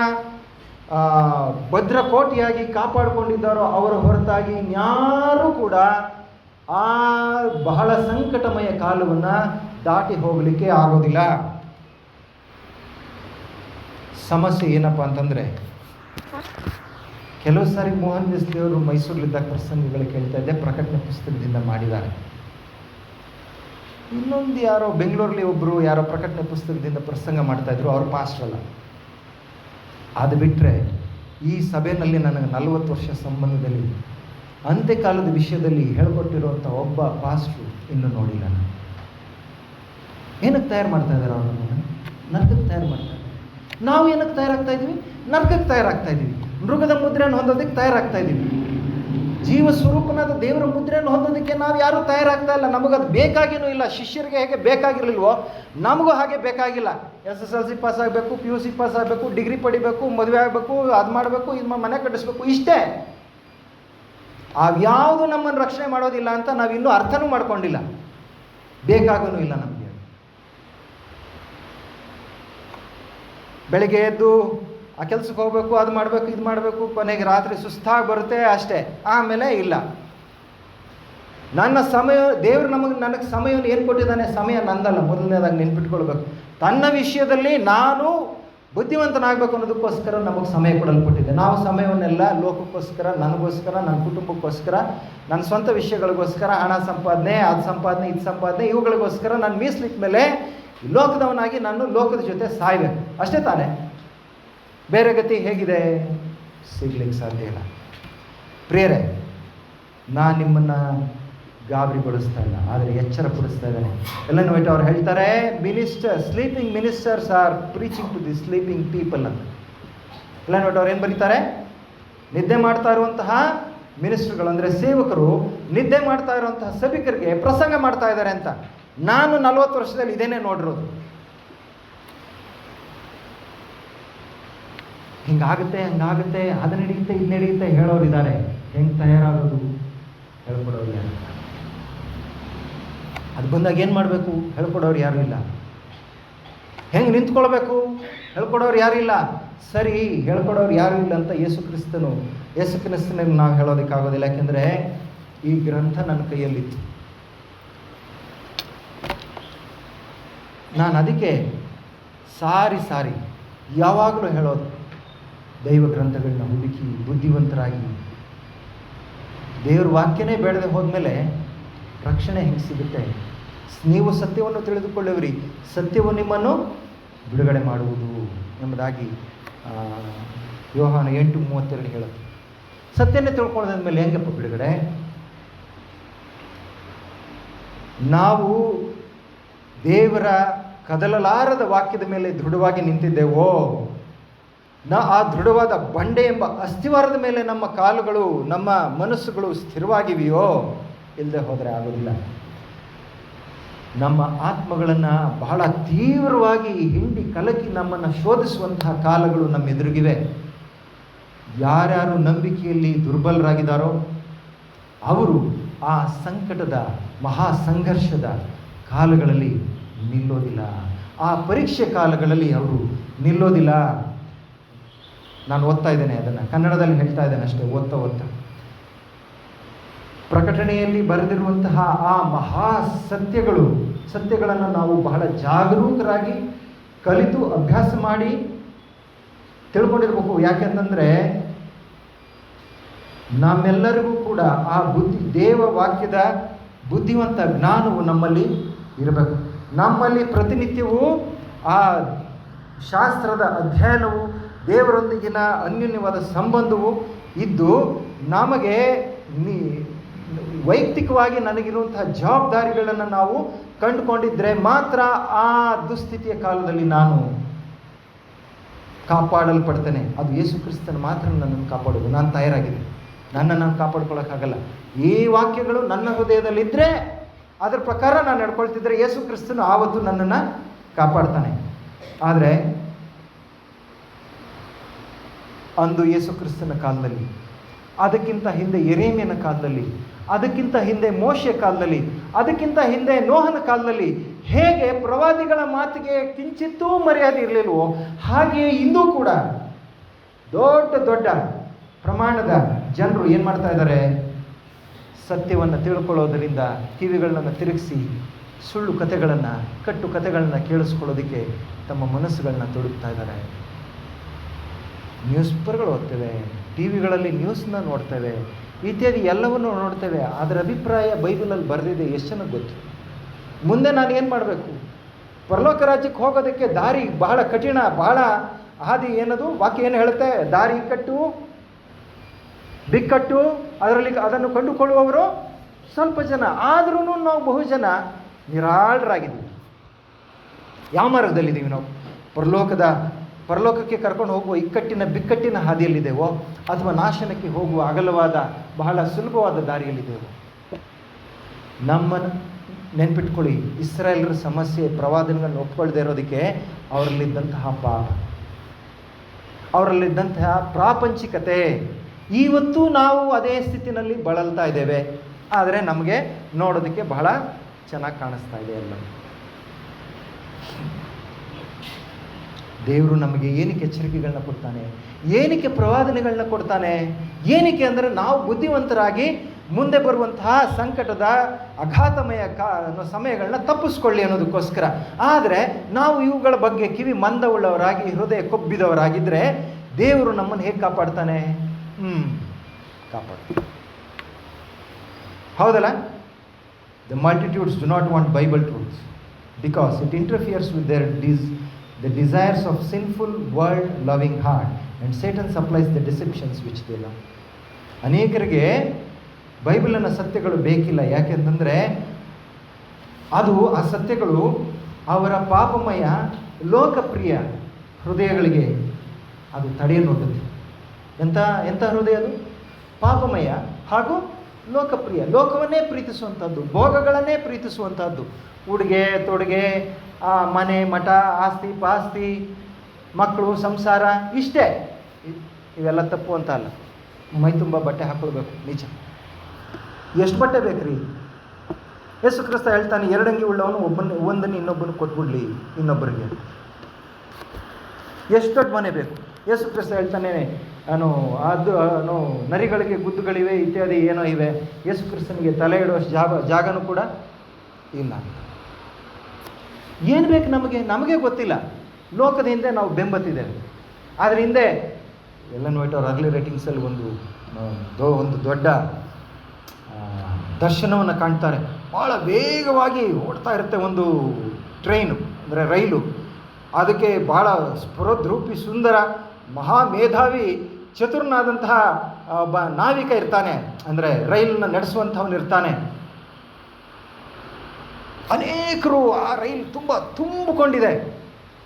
ಭದ್ರಕೋಟೆಯಾಗಿ ಕಾಪಾಡಿಕೊಂಡಿದ್ದಾರೋ ಅವರ ಹೊರತಾಗಿ ಇನ್ಯಾರೂ ಕೂಡ ಆ ಬಹಳ ಸಂಕಟಮಯ ಕಾಲವನ್ನು ದಾಟಿ ಹೋಗಲಿಕ್ಕೆ ಆಗೋದಿಲ್ಲ. ಸಮಸ್ಯೆ ಏನಪ್ಪ ಅಂತಂದರೆ, ಕೆಲವು ಸಾರಿ ಮೋಹನ್ ದೇವರು ಮೈಸೂರಲ್ಲಿದ್ದಾಗ ಪ್ರಸಂಗಗಳು ಕೇಳ್ತಾ ಇದ್ದೆ, ಪ್ರಕಟಣೆ ಪುಸ್ತಕದಿಂದ ಮಾಡಿದ್ದಾರೆ. ಇನ್ನೊಂದು ಯಾರೋ ಬೆಂಗಳೂರಲ್ಲಿ ಒಬ್ಬರು ಯಾರೋ ಪ್ರಕಟಣೆ ಪುಸ್ತಕದಿಂದ ಪ್ರಸಂಗ ಮಾಡ್ತಾಯಿದ್ರು, ಅವ್ರ ಪಾಸ್ಟರ್ ಅಲ್ಲ. ಅದು ಬಿಟ್ಟರೆ ಈ ಸಭೆಯಲ್ಲಿ ನನಗೆ 40 ವರ್ಷ ಸಂಬಂಧದಲ್ಲಿ ಅಂತ್ಯಕಾಲದ ವಿಷಯದಲ್ಲಿ ಹೇಳ್ಕೊಟ್ಟಿರುವಂಥ ಒಬ್ಬ ಪಾಸ್ಟ್ರು ಇನ್ನೂ ನೋಡಿಲ್ಲ. ನಾನು ಏನಕ್ಕೆ ತಯಾರು ಮಾಡ್ತಾ ಇದ್ದಾರೆ? ಅವ್ರನ್ನ ನರಕಕ್ಕೆ ತಯಾರು ಮಾಡ್ತಾ ಇದ್ದಾರೆ. ನಾವು ಏನಕ್ಕೆ ತಯಾರಾಗ್ತಾ ಇದ್ದೀವಿ? ನರಕಕ್ಕೆ ತಯಾರಾಗ್ತಾ ಇದ್ದೀವಿ. ಮೃಗದ ಮುದ್ರೆಯನ್ನು ಹೊಂದೋದಕ್ಕೆ ತಯಾರಾಗ್ತಾ ಇದ್ದೀವಿ. ಜೀವ ಸ್ವರೂಪನಾದ ದೇವರ ಮುದ್ರೆಯನ್ನು ಹೊಂದೋದಕ್ಕೆ ನಾವು ಯಾರೂ ತಯಾರಾಗ್ತಾ ಇಲ್ಲ. ನಮಗದು ಬೇಕಾಗೇನೂ ಇಲ್ಲ. ಶಿಷ್ಯರಿಗೆ ಹೇಗೆ ಬೇಕಾಗಿರಲಿಲ್ವೋ ನಮಗೂ ಹಾಗೆ ಬೇಕಾಗಿಲ್ಲ. SSLC ಪಾಸ್ ಆಗಬೇಕು, PUC ಪಾಸ್ ಆಗಬೇಕು, ಡಿಗ್ರಿ ಪಡಿಬೇಕು, ಮದುವೆ ಆಗಬೇಕು, ಅದು ಮಾಡಬೇಕು, ಇದು ಮನೆ ಕಟ್ಟಿಸ್ಬೇಕು, ಇಷ್ಟೇ. ಅದ್ಯಾವುದು ನಮ್ಮನ್ನು ರಕ್ಷಣೆ ಮಾಡೋದಿಲ್ಲ ಅಂತ ನಾವು ಇನ್ನೂ ಅರ್ಥನೂ ಮಾಡ್ಕೊಂಡಿಲ್ಲ. ಬೇಕಾಗೂ ಇಲ್ಲ ನಮಗೆ. ಬೆಳಗ್ಗೆ ಎದ್ದು ಆ ಕೆಲಸಕ್ಕೆ ಹೋಗಬೇಕು, ಅದು ಮಾಡಬೇಕು, ಇದು ಮಾಡಬೇಕು, ಕೊನೆಗೆ ರಾತ್ರಿ ಸುಸ್ತಾಗಿ ಬರುತ್ತೆ, ಅಷ್ಟೇ. ಆಮೇಲೆ ಇಲ್ಲ. ನನ್ನ ಸಮಯ, ದೇವರು ನನಗೆ ಸಮಯವನ್ನು ಏನು ಕೊಟ್ಟಿದ್ದಾನೆ? ಸಮಯ ನಂದಲ್ಲ. ಮೊದಲನೇದಾಗಿ ನೆನ್ಪಿಟ್ಕೊಳ್ಬೇಕು, ತನ್ನ ವಿಷಯದಲ್ಲಿ ನಾನು ಬುದ್ಧಿವಂತನಾಗಬೇಕು ಅನ್ನೋದಕ್ಕೋಸ್ಕರ ನಮಗೆ ಸಮಯ ಕೊಡಲ್ಪಟ್ಟಿದೆ. ನಾವು ಸಮಯವನ್ನೆಲ್ಲ ಲೋಕಕ್ಕೋಸ್ಕರ, ನನಗೋಸ್ಕರ, ನನ್ನ ಕುಟುಂಬಕ್ಕೋಸ್ಕರ, ನನ್ನ ಸ್ವಂತ ವಿಷಯಗಳಿಗೋಸ್ಕರ, ಹಣ ಸಂಪಾದನೆ, ಅದು ಸಂಪಾದನೆ, ಇದು ಸಂಪಾದನೆ, ಇವುಗಳಿಗೋಸ್ಕರ ನಾನು ಮೀಸಲಿಟ್ಟ ಮೇಲೆ ಲೋಕದವನಾಗಿ ನಾನು ಲೋಕದ ಜೊತೆ ಸಾಯ್ಬೇಕು, ಅಷ್ಟೇ ತಾನೇ. ಬೇರೆ ಗತಿ ಹೇಗಿದೆ? ಸಿಗ್ಲಿಕ್ಕೆ ಸಾಧ್ಯ ಇಲ್ಲ. ಪ್ರಿಯರೇ, ನಾನು ನಿಮ್ಮನ್ನು ಗಾಬರಿಗೊಳಿಸ್ತಾ ಇಲ್ಲ, ಆದರೆ ಎಚ್ಚರ ಪಡಿಸ್ತಾ ಇದ್ದೇನೆ. ಎಲೆನ್ ವೈಟ್ ಅವ್ರು ಹೇಳ್ತಾರೆ, sleeping ministers are preaching to the sleeping people ಅಂತ. ಎಲೆನ್ ವೈಟ್ ಅವ್ರು ಏನು ಬರೀತಾರೆ? ನಿದ್ದೆ ಮಾಡ್ತಾ ಇರುವಂತಹ ಮಿನಿಸ್ಟರ್ಗಳು ಅಂದರೆ ಸೇವಕರು ನಿದ್ದೆ ಮಾಡ್ತಾ ಇರುವಂತಹ ಸಭಿಕರಿಗೆ ಪ್ರಸಂಗ ಮಾಡ್ತಾ ಇದ್ದಾರೆ ಅಂತ. ನಾನು 40 ವರ್ಷದಲ್ಲಿ ಇದೇನೇ ನೋಡಿರೋದು. ಹಿಂಗಾಗುತ್ತೆ, ಹಂಗಾಗುತ್ತೆ, ಅದು ನಡೆಯುತ್ತೆ, ಇದು ನಡೆಯುತ್ತೆ ಹೇಳೋರಿದ್ದಾರೆ. ಹೆಂಗೆ ತಯಾರಾಗೋದು ಹೇಳ್ಕೊಡೋರು ಯಾರು? ಅದು ಬಂದಾಗ ಏನು ಮಾಡಬೇಕು ಹೇಳ್ಕೊಡೋರು ಯಾರೂ ಇಲ್ಲ. ಹೆಂಗೆ ನಿಂತ್ಕೊಳ್ಬೇಕು ಹೇಳ್ಕೊಡೋರು ಯಾರೂ ಇಲ್ಲ. ಸರಿ, ಹೇಳ್ಕೊಡೋರು ಯಾರೂ ಇಲ್ಲ ಅಂತ ಯೇಸು ಕ್ರಿಸ್ತನಿಗೆ ನಾವು ಹೇಳೋದಕ್ಕಾಗೋದಿಲ್ಲ. ಯಾಕೆಂದರೆ ಈ ಗ್ರಂಥ ನನ್ನ ಕೈಯಲ್ಲಿತ್ತು. ನಾನು ಅದಕ್ಕೆ ಸಾರಿ ಯಾವಾಗಲೂ ಹೇಳೋದು, ದೈವ ಗ್ರಂಥಗಳನ್ನ ಹುಡುಕಿ ಬುದ್ಧಿವಂತರಾಗಿ. ದೇವ್ರ ವಾಕ್ಯನೇ ಬೇಡದೆ ಹೋದ್ಮೇಲೆ ರಕ್ಷಣೆ ಹೆಂಗೆ ಸಿಗುತ್ತೆ? ನೀವು ಸತ್ಯವನ್ನು ತಿಳಿದುಕೊಳ್ಳುವಿರಿ, ಸತ್ಯವು ನಿಮ್ಮನ್ನು ಬಿಡುಗಡೆ ಮಾಡುವುದು ಎಂಬುದಾಗಿ ಯೋಹಾನ 8:32 ಹೇಳುತ್ತೆ. ಸತ್ಯನೇ ತಿಳ್ಕೊಳ್ಳೋದ್ಮೇಲೆ ಹೆಂಗಪ್ಪ ಬಿಡುಗಡೆ? ನಾವು ದೇವರ ಕದಲಲಾರದ ವಾಕ್ಯದ ಮೇಲೆ ದೃಢವಾಗಿ ನಿಂತಿದ್ದೇವೋ, ಆ ದೃಢವಾದ ಬಂಡೆ ಎಂಬ ಅಸ್ಥಿವಾರದ ಮೇಲೆ ನಮ್ಮ ಕಾಲುಗಳು, ನಮ್ಮ ಮನಸ್ಸುಗಳು ಸ್ಥಿರವಾಗಿವೆಯೋ? ಇಲ್ಲದೆ ಹೋದರೆ ಆಗೋದಿಲ್ಲ. ನಮ್ಮ ಆತ್ಮಗಳನ್ನು ಬಹಳ ತೀವ್ರವಾಗಿ ಹಿಂಡಿ ಕಲಕಿ ನಮ್ಮನ್ನು ಶೋಧಿಸುವಂತಹ ಕಾಲಗಳು ನಮ್ಮ ಎದುರಿಗಿವೆ. ಯಾರ್ಯಾರು ನಂಬಿಕೆಯಲ್ಲಿ ದುರ್ಬಲರಾಗಿದ್ದಾರೋ ಅವರು ಆ ಸಂಕಟದ ಮಹಾ ಸಂಘರ್ಷದ ಕಾಲಗಳಲ್ಲಿ ನಿಲ್ಲೋದಿಲ್ಲ. ಆ ಪರೀಕ್ಷೆ ಕಾಲಗಳಲ್ಲಿ ಅವರು ನಿಲ್ಲೋದಿಲ್ಲ. ನಾನು ಓದ್ತಾ ಇದ್ದೇನೆ, ಅದನ್ನು ಕನ್ನಡದಲ್ಲಿ ಹೇಳ್ತಾ ಇದ್ದೇನೆ ಅಷ್ಟೇ, ಓದ್ತಾ ಪ್ರಕಟಣೆಯಲ್ಲಿ ಬರೆದಿರುವಂತಹ ಆ ಮಹಾ ಸತ್ಯಗಳನ್ನು ನಾವು ಬಹಳ ಜಾಗರೂಕರಾಗಿ ಕಲಿತು ಅಭ್ಯಾಸ ಮಾಡಿ ತಿಳ್ಕೊಂಡಿರ್ಬೇಕು. ಯಾಕೆಂತಂದರೆ ನಮ್ಮೆಲ್ಲರಿಗೂ ಕೂಡ ಆ ದೇವ ವಾಕ್ಯದ ಬುದ್ಧಿವಂತ ಜ್ಞಾನವು ನಮ್ಮಲ್ಲಿ ಇರಬೇಕು. ನಮ್ಮಲ್ಲಿ ಪ್ರತಿನಿತ್ಯವೂ ಆ ಶಾಸ್ತ್ರದ ಅಧ್ಯಯನವು, ದೇವರೊಂದಿಗಿನ ಅನ್ಯೋನ್ಯವಾದ ಸಂಬಂಧವು ಇದ್ದು, ನಮಗೆ ವೈಯಕ್ತಿಕವಾಗಿ ನನಗಿರುವಂತಹ ಜವಾಬ್ದಾರಿಗಳನ್ನು ನಾವು ಕಂಡುಕೊಂಡಿದ್ರೆ ಮಾತ್ರ ಆ ದುಸ್ಥಿತಿಯ ಕಾಲದಲ್ಲಿ ನಾನು ಕಾಪಾಡಲ್ಪಡ್ತೇನೆ. ಅದು ಯೇಸು ಕ್ರಿಸ್ತನ ಮಾತ್ರ ನನ್ನನ್ನು ಕಾಪಾಡೋದು. ನಾನು ತಯಾರಾಗಿದೆ, ನನ್ನನ್ನು ಕಾಪಾಡ್ಕೊಳ್ಳೋಕ್ಕಾಗಲ್ಲ. ಈ ವಾಕ್ಯಗಳು ನನ್ನ ಹೃದಯದಲ್ಲಿದ್ದರೆ, ಅದರ ಪ್ರಕಾರ ನಾನು ನಡ್ಕೊಳ್ತಿದ್ರೆ ಯೇಸು ಕ್ರಿಸ್ತನು ಆವತ್ತು ನನ್ನನ್ನು ಕಾಪಾಡ್ತಾನೆ. ಆದರೆ ಅಂದು ಯೇಸು ಕ್ರಿಸ್ತನ ಕಾಲದಲ್ಲಿ, ಅದಕ್ಕಿಂತ ಹಿಂದೆ ಯೆರೆಮೀಯನ ಕಾಲದಲ್ಲಿ, ಅದಕ್ಕಿಂತ ಹಿಂದೆ ಮೋಶೆ ಕಾಲದಲ್ಲಿ, ಅದಕ್ಕಿಂತ ಹಿಂದೆ ನೋಹನ ಕಾಲದಲ್ಲಿ ಹೇಗೆ ಪ್ರವಾದಿಗಳ ಮಾತಿಗೆ ಕಿಂಚಿತ್ತೂ ಮರ್ಯಾದೆ ಇರಲಿಲ್ವೋ, ಹಾಗೆಯೇ ಇಂದೂ ಕೂಡ ದೊಡ್ಡ ಪ್ರಮಾಣದ ಜನರು ಏನು ಮಾಡ್ತಾ ಇದ್ದಾರೆ? ಸತ್ಯವನ್ನು ತಿಳ್ಕೊಳ್ಳೋದರಿಂದ ಕಿವಿಗಳನ್ನು ತಿರುಗಿಸಿ ಸುಳ್ಳು ಕಥೆಗಳನ್ನು, ಕಟ್ಟು ಕಥೆಗಳನ್ನು ಕೇಳಿಸ್ಕೊಳ್ಳೋದಕ್ಕೆ ತಮ್ಮ ಮನಸ್ಸುಗಳನ್ನ ತೊಡಗ್ತಾ ಇದ್ದಾರೆ. ನ್ಯೂಸ್ ಪೇಪರ್ಗಳು ಓದ್ತೇವೆ, ಟಿ ವಿಗಳಲ್ಲಿ ನ್ಯೂಸ್ನ ನೋಡ್ತೇವೆ, ಇತ್ಯಾದಿ ಎಲ್ಲವನ್ನೂ ನೋಡ್ತೇವೆ. ಅದರ ಅಭಿಪ್ರಾಯ ಬೈಬಲಲ್ಲಿ ಬರೆದಿದೆ, ಎಷ್ಟು ಜನಕ್ಕೆ ಗೊತ್ತು? ಮುಂದೆ ನಾನು ಏನು ಮಾಡಬೇಕು? ಪರಲೋಕ ರಾಜ್ಯಕ್ಕೆ ಹೋಗೋದಕ್ಕೆ ದಾರಿ ಬಹಳ ಕಠಿಣ, ಬಹಳ ಹಾದಿ ಏನದು ವಾಕ್ಯ ಏನು ಹೇಳುತ್ತೆ? ದಾರಿ ಇಕ್ಕಟ್ಟು, ಬಿಕ್ಕಟ್ಟು, ಅದನ್ನು ಕಂಡುಕೊಳ್ಳುವವರು ಸ್ವಲ್ಪ ಜನ. ಆದ್ರೂ ನಾವು ಬಹು ಜನ ನಿರಾಳರಾಗಿದ್ದೀವಿ. ಯಾವ ಮಾರ್ಗದಲ್ಲಿದ್ದೀವಿ ನಾವು? ಪರಲೋಕಕ್ಕೆ ಕರ್ಕೊಂಡು ಹೋಗುವ ಇಕ್ಕಟ್ಟಿನ ಬಿಕ್ಕಟ್ಟಿನ ಹಾದಿಯಲ್ಲಿದ್ದೇವೋ, ಅಥವಾ ನಾಶನಕ್ಕೆ ಹೋಗುವ ಅಗಲವಾದ ಬಹಳ ಸುಲಭವಾದ ದಾರಿಯಲ್ಲಿದ್ದೇವೋ? ನಮ್ಮನ್ನು ನೆನ್ಪಿಟ್ಕೊಳ್ಳಿ, ಇಸ್ರಾಯೇಲರ ಸಮಸ್ಯೆ ಪ್ರವಾದನೆಗಳನ್ನು ಒಪ್ಕೊಳ್ಳದೆ ಇರೋದಕ್ಕೆ ಅವರಲ್ಲಿದ್ದಂತಹ ಪಾಪ, ಅವರಲ್ಲಿದ್ದಂತಹ ಪ್ರಾಪಂಚಿಕತೆ. ಇವತ್ತು ನಾವು ಅದೇ ಸ್ಥಿತಿನಲ್ಲಿ ಬಳಲ್ತಾ ಇದ್ದೇವೆ. ಆದರೆ ನಮಗೆ ನೋಡೋದಕ್ಕೆ ಬಹಳ ಚೆನ್ನಾಗಿ ಕಾಣಿಸ್ತಾ ಇದೆ ಎಲ್ಲ. ದೇವರು ನಮಗೆ ಏನಕ್ಕೆ ಎಚ್ಚರಿಕೆಗಳನ್ನ ಕೊಡ್ತಾನೆ? ಏನಕ್ಕೆ ಪ್ರವಾದನೆಗಳನ್ನ ಕೊಡ್ತಾನೆ? ಏನಕ್ಕೆ ಅಂದರೆ ನಾವು ಬುದ್ಧಿವಂತರಾಗಿ ಮುಂದೆ ಬರುವಂತಹ ಸಂಕಟದ ಅಘಾತಮಯ ಸಮಯಗಳನ್ನ ತಪ್ಪಿಸ್ಕೊಳ್ಳಿ ಅನ್ನೋದಕ್ಕೋಸ್ಕರ. ಆದರೆ ನಾವು ಇವುಗಳ ಬಗ್ಗೆ ಕಿವಿ ಮಂದವುಳ್ಳವರಾಗಿ, ಹೃದಯ ಕೊಬ್ಬಿದವರಾಗಿದ್ದರೆ ದೇವರು ನಮ್ಮನ್ನು ಹೇಗೆ ಕಾಪಾಡ್ತಾನೆ? ಕಾಪಾಡ್ತಾನೆ. ಹೌದಲ್ಲ? The multitudes do not want Bible truths because it interferes with the desires of sinful world loving heart, and Satan supplies the deceptions which they love. ಅನೇಕರಿಗೆ ಬೈಬಲನ ಸತ್ಯಗಳು ಬೇಕಿಲ್ಲ. ಯಾಕೆಂತಂದರೆ ಆ ಸತ್ಯಗಳು ಅವರ ಪಾಪಮಯ ಲೋಕಪ್ರಿಯ ಹೃದಯಗಳಿಗೆ ಅದು ತಡೆಯನ್ನೊಡ್ಡುತ್ತೆ. ಎಂಥ ಹೃದಯ ಅದು? ಪಾಪಮಯ ಹಾಗೂ ಲೋಕಪ್ರಿಯ, ಲೋಕವನ್ನೇ ಪ್ರೀತಿಸುವಂಥದ್ದು, ಭೋಗಗಳನ್ನೇ ಪ್ರೀತಿಸುವಂಥದ್ದು. ಉಡುಗೆ ತೊಡುಗೆ, ಮನೆ ಮಠ, ಆಸ್ತಿ ಪಾಸ್ತಿ, ಮಕ್ಕಳು, ಸಂಸಾರ, ಇಷ್ಟೇ. ಇವೆಲ್ಲ ತಪ್ಪು ಅಂತ ಅಲ್ಲ. ಮೈ ತುಂಬ ಬಟ್ಟೆ ಹಾಕೊಳ್ಬೇಕು, ನಿಜ. ಎಷ್ಟು ಬಟ್ಟೆ ಬೇಕ್ರಿ? ಯೇಸು ಕ್ರಿಸ್ತ ಹೇಳ್ತಾನೆ, 2 ಅಂಗಿ ಉಳ್ಳವನು ಒಂದನ್ನು ಇನ್ನೊಬ್ಬನು ಕೊಟ್ಬಿಡ್ಲಿ ಇನ್ನೊಬ್ಬರಿಗೆ. ಎಷ್ಟು ದೊಡ್ಡ ಮನೆ ಬೇಕು? ಯೇಸು ಕ್ರಿಸ್ತ ಹೇಳ್ತಾನೆ, ನರಿಗಳಿಗೆ ಗುದ್ದುಗಳಿವೆ ಇತ್ಯಾದಿ ಏನೋ ಇವೆ, ಯೇಸು ಕ್ರಿಸ್ತನಿಗೆ ತಲೆ ಇಡುವಷ್ಟು ಜಾಗನೂ ಕೂಡ ಇಲ್ಲ. ಏನು ಬೇಕು ನಮಗೆ ಗೊತ್ತಿಲ್ಲ. ಲೋಕದ ಹಿಂದೆ ನಾವು ಬೆಂಬತ್ತಿದ್ದೇವೆ. ಆದರೆ ಹಿಂದೆ ಎಲ್.ಎನ್. ವೈಟ್ ಅವ್ರ ಅರ್ಲಿ ರೈಟಿಂಗ್ಸಲ್ಲಿ ಒಂದು ದೊಡ್ಡ ದರ್ಶನವನ್ನು ಕಾಣ್ತಾರೆ. ಭಾಳ ವೇಗವಾಗಿ ಓಡ್ತಾ ಇರುತ್ತೆ ಒಂದು ಟ್ರೈನು, ಅಂದರೆ ರೈಲು. ಅದಕ್ಕೆ ಭಾಳ ಸ್ಫುರದ್ರೂಪಿ, ಸುಂದರ, ಮಹಾಮೇಧಾವಿ, ಚತುರನಾದಂತಹ ಒಬ್ಬ ನಾವಿಕ ಇರ್ತಾನೆ, ಅಂದರೆ ರೈಲನ್ನು ನಡೆಸುವಂಥವನು ಇರ್ತಾನೆ. ಅನೇಕರು ಆ ರೈಲು ತುಂಬಿಕೊಂಡಿದೆ,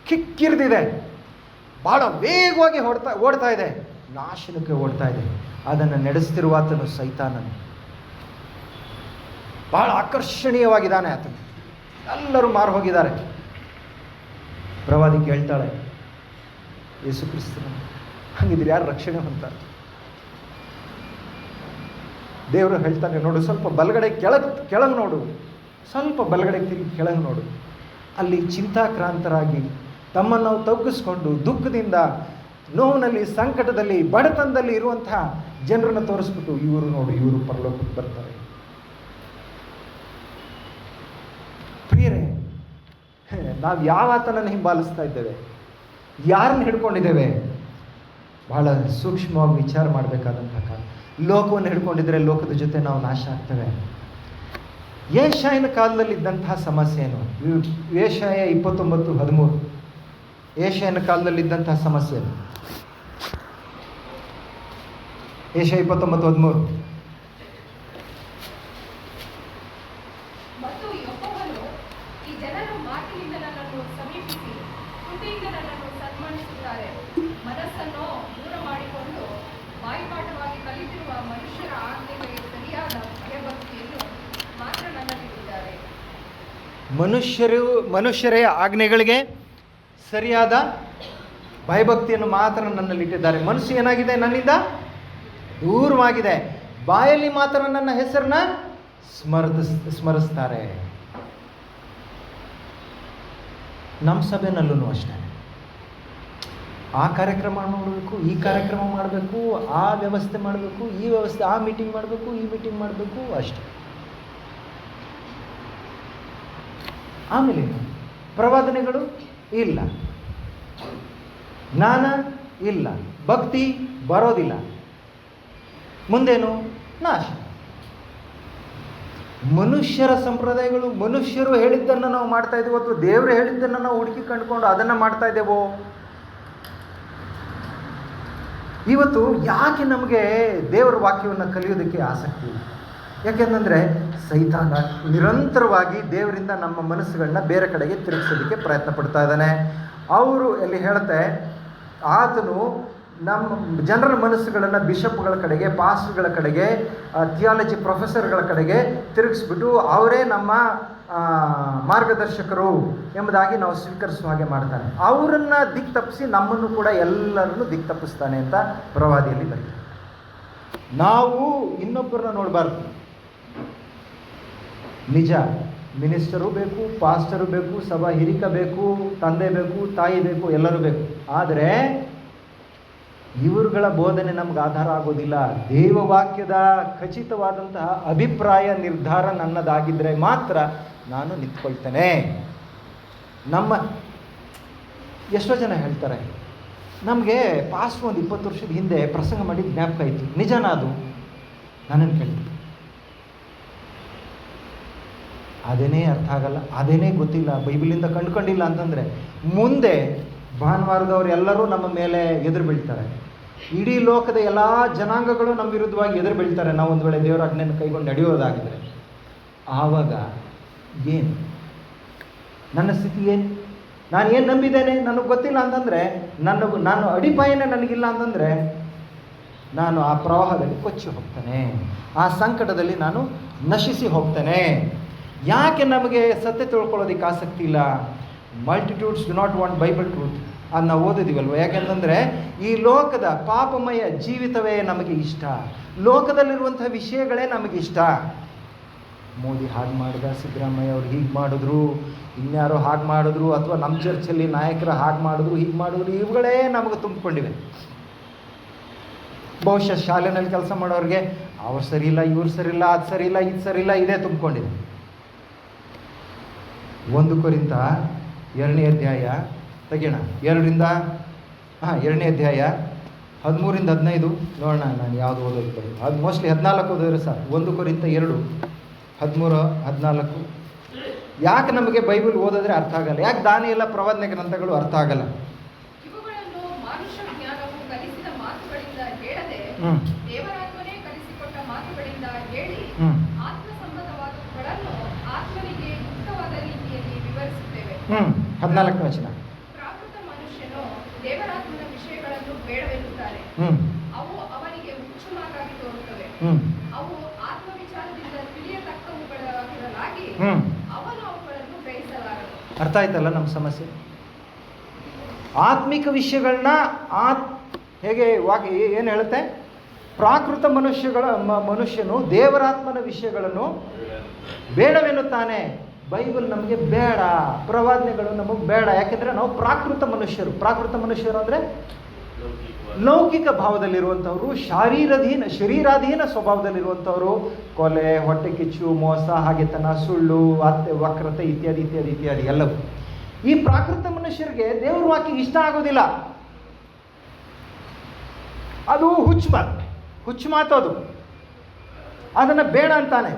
ಕಿಕ್ಕಿರಿದಿದೆ, ಭಾಳ ವೇಗವಾಗಿ ಓಡ್ತಾ ಇದೆ, ನಾಶನಕ್ಕೆ ಓಡ್ತಾ ಇದೆ. ಅದನ್ನು ನಡೆಸ್ತಿರುವ ಆತನು ಸೈತಾನನು. ಭಾಳ ಆಕರ್ಷಣೀಯವಾಗಿದ್ದಾನೆ ಆತನು. ಎಲ್ಲರೂ ಮಾರು ಹೋಗಿದ್ದಾರೆ. ಪ್ರವಾದಿ ಕೇಳ್ತಾಳೆ, ಯೇಸು ಕ್ರಿಸ್ತನ ಹಂಗಿದ್ರೆ ಯಾರು ರಕ್ಷಣೆ ಹೊಂದ್ತಾರೆ? ದೇವರು ಹೇಳ್ತಾನೆ, ನೋಡು, ಸ್ವಲ್ಪ ಬಲಗಡೆ ಕೆಳಗೆ ನೋಡು, ಸ್ವಲ್ಪ ಬಲಗಡೆ ತಿರುಗಿ ಕೆಳಗೆ ನೋಡು. ಅಲ್ಲಿ ಚಿಂತಾಕ್ರಾಂತರಾಗಿ ತಮ್ಮನ್ನು ನಾವು ತಗ್ಗಿಸ್ಕೊಂಡು ದುಃಖದಿಂದ, ನೋವಿನಲ್ಲಿ, ಸಂಕಟದಲ್ಲಿ, ಬಡತನದಲ್ಲಿ ಇರುವಂತಹ ಜನರನ್ನು ತೋರಿಸ್ಬಿಟ್ಟು, ಇವರು ನೋಡು, ಇವರು ಪರಲೋಕಕ್ಕೆ ಬರ್ತಾರೆ. ಪ್ರಿಯರೇ, ನಾವು ಯಾವ ಆತನನ್ನು ಹಿಂಬಾಲಿಸ್ತಾ ಇದ್ದೇವೆ? ಯಾರನ್ನು ಹಿಡ್ಕೊಂಡಿದ್ದೇವೆ? ಬಹಳ ಸೂಕ್ಷ್ಮವಾಗಿ ವಿಚಾರ ಮಾಡಬೇಕಾದಂಥ ಕಾಲ. ಲೋಕವನ್ನು ಹಿಡ್ಕೊಂಡಿದ್ರೆ ಲೋಕದ ಜೊತೆ ನಾವು ನಾಶ ಆಗ್ತೇವೆ. ಯೆಶಾಯನ ಕಾಲದಲ್ಲಿದ್ದಂತಹ ಸಮಸ್ಯೆ ಏನು? ಯೆಶಾಯ 29:13. ಯೆಶಾಯನ ಕಾಲದಲ್ಲಿದ್ದಂತಹ ಸಮಸ್ಯೆ ಏನು? ಯೆಶಾಯ 29:13. ಮತ್ತು ಯೆಹೋವನು, ಈ ಜನರು ಮಾತಿನಿಂದ ನನ್ನನ್ನು ಸಮೀಪಿಸಿ ತುಟಿಯಿಂದ ನನ್ನನ್ನು ಸನ್ಮಾನಿಸುತ್ತಾರೆ, ಮನಸ್ಸನ್ನು ದೂರ ಮಾಡಿಕೊಂಡು ಬಾಯಿಪಾಠವಾಗಿ ಕಲಿತಿರುವ ಮನುಷ್ಯರ ಆಜ್ಞೆಗಳಿಗೆ ಸರಿಯಾದ ಭಯಭಕ್ತಿಯನ್ನು ಮಾತ್ರ ನನ್ನಲ್ಲಿದ್ದಾರೆ. ಮನುಷ್ಯರೇ ಆಜ್ಞೆಗಳಿಗೆ ಸರಿಯಾದ ಭಯಭಕ್ತಿಯನ್ನು ಮಾತ್ರ ನನ್ನಲ್ಲಿಟ್ಟಿದ್ದಾರೆ. ಮನಸ್ಸು ಏನಾಗಿದೆ? ನನ್ನಿಂದ ದೂರವಾಗಿದೆ. ಬಾಯಲ್ಲಿ ಮಾತ್ರ ನನ್ನ ಹೆಸರನ್ನ ಸ್ಮರಿಸ್ತಾರೆ. ನಮ್ಮ ಸಭೆನಲ್ಲೂ ಅಷ್ಟೇ. ಆ ಕಾರ್ಯಕ್ರಮ ಮಾಡಬೇಕು, ಈ ಕಾರ್ಯಕ್ರಮ ಮಾಡಬೇಕು, ಆ ವ್ಯವಸ್ಥೆ ಮಾಡಬೇಕು, ಈ ವ್ಯವಸ್ಥೆ, ಆ ಮೀಟಿಂಗ್ ಮಾಡಬೇಕು, ಈ ಮೀಟಿಂಗ್ ಮಾಡಬೇಕು, ಅಷ್ಟೇ. ಆಮೇಲೆ ಪ್ರವಾದನೆಗಳು ಇಲ್ಲ, ಜ್ಞಾನ ಇಲ್ಲ, ಭಕ್ತಿ ಬರೋದಿಲ್ಲ. ಮುಂದೇನು? ನಾಶ. ಮನುಷ್ಯರ ಸಂಪ್ರದಾಯಗಳು, ಮನುಷ್ಯರು ಹೇಳಿದ್ದನ್ನು ನಾವು ಮಾಡ್ತಾ ಇದ್ದೀವೋ ಅಥವಾ ದೇವರು ಹೇಳಿದ್ದನ್ನು ನಾವು ಹುಡುಕಿ ಕಂಡುಕೊಂಡು ಅದನ್ನು ಮಾಡ್ತಾ ಇದ್ದೇವೋ? ಇವತ್ತು ಯಾಕೆ ನಮಗೆ ದೇವರ ವಾಕ್ಯವನ್ನು ಕಲಿಯೋದಕ್ಕೆ ಆಸಕ್ತಿ ಇಲ್ಲ? ಯಾಕೆಂದರೆ ಸೈತಾನ ನಿರಂತರವಾಗಿ ದೇವರಿಂದ ನಮ್ಮ ಮನಸ್ಸುಗಳನ್ನ ಬೇರೆ ಕಡೆಗೆ ತಿರುಗಿಸೋದಕ್ಕೆ ಪ್ರಯತ್ನ ಪಡ್ತಾ ಇದ್ದಾನೆ. ಅವರು ಎಲ್ಲಿ ಹೇಳುತ್ತೆ, ಆತನು ನಮ್ಮ ಜನರ ಮನಸ್ಸುಗಳನ್ನು ಬಿಷಪ್ಗಳ ಕಡೆಗೆ, ಪಾಸ್ಟರ್ಗಳ ಕಡೆಗೆ, ಥಿಯಾಲಜಿ ಪ್ರೊಫೆಸರ್ಗಳ ಕಡೆಗೆ ತಿರುಗಿಸ್ಬಿಟ್ಟು ಅವರೇ ನಮ್ಮ ಮಾರ್ಗದರ್ಶಕರು ಎಂಬುದಾಗಿ ನಾವು ಸ್ವೀಕರಿಸುವ ಹಾಗೆ ಮಾಡ್ತಾನೆ. ಅವರನ್ನು ದಿಕ್ಕು ತಪ್ಪಿಸಿ ನಮ್ಮನ್ನು ಕೂಡ ಎಲ್ಲರನ್ನು ದಿಕ್ಕು ತಪ್ಪಿಸ್ತಾನೆ ಅಂತ ಪ್ರವಾದಿಯಲ್ಲಿ ಬರೀತಾರೆ. ನಾವು ಇನ್ನೊಬ್ಬರನ್ನ ನೋಡಬಾರ್ದು. ನಿಜ, ಮಿನಿಸ್ಟರು ಬೇಕು, ಪಾಸ್ಟರು ಬೇಕು, ಸಭಾ ಹಿರಿಕ ಬೇಕು, ತಂದೆ ಬೇಕು, ತಾಯಿ ಬೇಕು, ಎಲ್ಲರೂ ಬೇಕು. ಆದರೆ ಇವರುಗಳ ಬೋಧನೆ ನಮ್ಗೆ ಆಧಾರ ಆಗೋದಿಲ್ಲ. ದೇವವಾಕ್ಯದ ಖಚಿತವಾದಂತಹ ಅಭಿಪ್ರಾಯ ನಿರ್ಧಾರ ನನ್ನದಾಗಿದ್ದರೆ ಮಾತ್ರ ನಾನು ನಿಂತ್ಕೊಳ್ತೇನೆ. ಎಷ್ಟೋ ಜನ ಹೇಳ್ತಾರೆ, ನಮಗೆ ಪಾಸ್ಟ್ ಒಂದು 20 ವರ್ಷದ ಹಿಂದೆ ಪ್ರಸಂಗ ಮಾಡಿ ಜ್ಞಾಪಕ ಇತ್ತು. ನಿಜನಾ ಅದು? ನನ್ನನ್ನು ಕೇಳ್ತೀನಿ. ಅದೇನೇ ಅರ್ಥ ಆಗಲ್ಲ, ಅದೇನೇ ಗೊತ್ತಿಲ್ಲ, ಬೈಬಲಿಂದ ಕಂಡುಕೊಂಡಿಲ್ಲ ಅಂತಂದರೆ ಮುಂದೆ ಭಾನುವಾರದವರು ಎಲ್ಲರೂ ನಮ್ಮ ಮೇಲೆ ಎದುರು ಬೀಳ್ತಾರೆ. ಇಡೀ ಲೋಕದ ಎಲ್ಲ ಜನಾಂಗಗಳು ನಮ್ಮ ವಿರುದ್ಧವಾಗಿ ಎದುರು ಬೀಳ್ತಾರೆ. ನಾವು ಒಂದು ವೇಳೆ ದೇವರ ಆಜ್ಞೆಯನ್ನು ಕೈಗೊಂಡು ನಡೆಯೋದಾಗಿದ್ರೆ ಆವಾಗ ಏನು ನನ್ನ ಸ್ಥಿತಿ? ಏನು? ನಾನು ಏನು ನಂಬಿದ್ದೇನೆ ನನಗೆ ಗೊತ್ತಿಲ್ಲ ಅಂತಂದರೆ, ನಾನು ಅಡಿಪಾಯನೇ ನನಗಿಲ್ಲ ಅಂತಂದರೆ ನಾನು ಆ ಪ್ರವಾಹದಲ್ಲಿ ಕೊಚ್ಚಿ ಹೋಗ್ತೇನೆ, ಆ ಸಂಕಟದಲ್ಲಿ ನಾನು ನಶಿಸಿ ಹೋಗ್ತೇನೆ. ಯಾಕೆ ನಮಗೆ ಸತ್ಯ ತಿಳ್ಕೊಳ್ಳೋದಕ್ಕೆ ಆಸಕ್ತಿ ಇಲ್ಲ? Multitudes do not want Bible truth ಅದು ನಾವು ಓದಿದ್ದೀವಲ್ವ. ಯಾಕೆಂತಂದರೆ ಈ ಲೋಕದ ಪಾಪಮಯ ಜೀವಿತವೇ ನಮಗೆ ಇಷ್ಟ, ಲೋಕದಲ್ಲಿರುವಂಥ ವಿಷಯಗಳೇ ನಮಗೆ ಇಷ್ಟ. ಮೋದಿ ಹಾಗೆ ಮಾಡಿದ, ಸಿದ್ದರಾಮಯ್ಯ ಅವ್ರು ಹೀಗೆ ಮಾಡಿದ್ರು, ಇನ್ಯಾರೋ ಹಾಗೆ ಮಾಡಿದ್ರು, ಅಥವಾ ನಮ್ಮ ಚರ್ಚಲ್ಲಿ ನಾಯಕರು ಹಾಗೆ ಮಾಡಿದ್ರು, ಹೀಗೆ ಮಾಡಿದ್ರು, ಇವುಗಳೇ ನಮಗೆ ತುಂಬಿಕೊಂಡಿವೆ. ಬಹುಶಃ ಶಾಲೆಯಲ್ಲಿ ಕೆಲಸ ಮಾಡೋರಿಗೆ ಅವ್ರು ಸರಿ ಇಲ್ಲ, ಇವ್ರು ಸರಿ ಇಲ್ಲ, ಅದು ಸರಿ ಇಲ್ಲ, ಇದು ಸರಿ ಇಲ್ಲ, ಇದೇ ತುಂಬಿಕೊಂಡಿದೆ. 1 ಕೊರಿಂಥ 2ನೇ ಅಧ್ಯಾಯ ತೆಗೆಯೋಣ, 2ನೇ ಅಧ್ಯಾಯ 13-15 ನೋಡೋಣ. ನಾನು ಯಾವುದು ಓದೋದು ಅದು ಮೋಸ್ಟ್ಲಿ 14 ಓದಿದ್ರೆ ಸರ್. 1 ಕೊರಿಂಥ 2 13-14. ಯಾಕೆ ನಮಗೆ ಬೈಬಲ್ ಓದಿದ್ರೆ ಅರ್ಥ ಆಗಲ್ಲ? ಯಾಕೆ ದಾನಿಯೇಲ ಪ್ರವಾದನೆ ಗ್ರಂಥಗಳು ಅರ್ಥ ಆಗಲ್ಲ? ಇವುಗಳನ್ನು ಮನುಷ್ಯ ಜ್ಞಾನವು ಕಲಿಸಿದ ಮಾತುಗಳಿಂದ ಹೇಳದೆ ದೇವರಾತ್ಮನೇ ಕಲಿಸಿಕೊಟ್ಟ ಮಾತುಗಳಿಂದ ಹೇಳಿ ಆತ್ಮ ಸಂಬಂಧವಾದವುಗಳನ್ನು ಆತ್ಮನಿಗೆ ಯುಕ್ತವಾದ ರೀತಿಯಲ್ಲಿ ವಿವರಿಸುತ್ತೇವೆ. 14ನೇ ವಚನ. ಪ್ರಾಕೃತ ಮನುಷ್ಯನು ದೇವರಾತ್ಮನ ವಿಷಯಗಳನ್ನು ಬೇಡವೆನ್ನುತ್ತಾನೆ. ಅವು ಅವನಿಗೆ ಹುಚ್ಚುಮಾಗಾಗಿ ತೋರುತ್ತವೆ. ಅವು ಆತ್ಮ ವಿಚಾರದಿಂದ ತಿಳಿಯತಕ್ಕವುಗಳಾಗಿರಲಾಗಿ ಅವನು ಅವುಗಳನ್ನು ಗ್ರಹಿಸಲಾರನು. ಅರ್ಥ ಆಯ್ತಲ್ಲ ನಮ್ಮ ಸಮಸ್ಯೆ? ಆತ್ಮಿಕ ವಿಷಯಗಳನ್ನ ಹೇಗೆ ಏನು ಹೇಳುತ್ತೆ? ಪ್ರಾಕೃತ ಮನುಷ್ಯನು ದೇವರಾತ್ಮನ ವಿಷಯಗಳನ್ನು ಬೇಡವೆನ್ನುತ್ತಾನೆ. ಬೈಬಲ್ ನಮಗೆ ಬೇಡ, ಪ್ರವಾದನೆಗಳು ನಮಗೆ ಬೇಡ. ಯಾಕೆಂದರೆ ನಾವು ಪ್ರಾಕೃತ ಮನುಷ್ಯರು ಅಂದರೆ ಲೌಕಿಕ ಭಾವದಲ್ಲಿರುವಂಥವ್ರು, ಶರೀರಾಧೀನ ಸ್ವಭಾವದಲ್ಲಿರುವಂಥವ್ರು. ಕೊಲೆ, ಹೊಟ್ಟೆ ಕಿಚ್ಚು, ಮೋಸ, ಹಾಗೆತನ, ಸುಳ್ಳು, ವಕ್ರತೆ ಇತ್ಯಾದಿ ಎಲ್ಲವೂ. ಈ ಪ್ರಾಕೃತ ಮನುಷ್ಯರಿಗೆ ದೇವ್ರ ವಾಕ್ಯ ಇಷ್ಟ ಆಗೋದಿಲ್ಲ. ಅದು ಹುಚ್ಚು ಮಾತು. ಅದನ್ನು ಬೇಡ ಅಂತಾನೆ.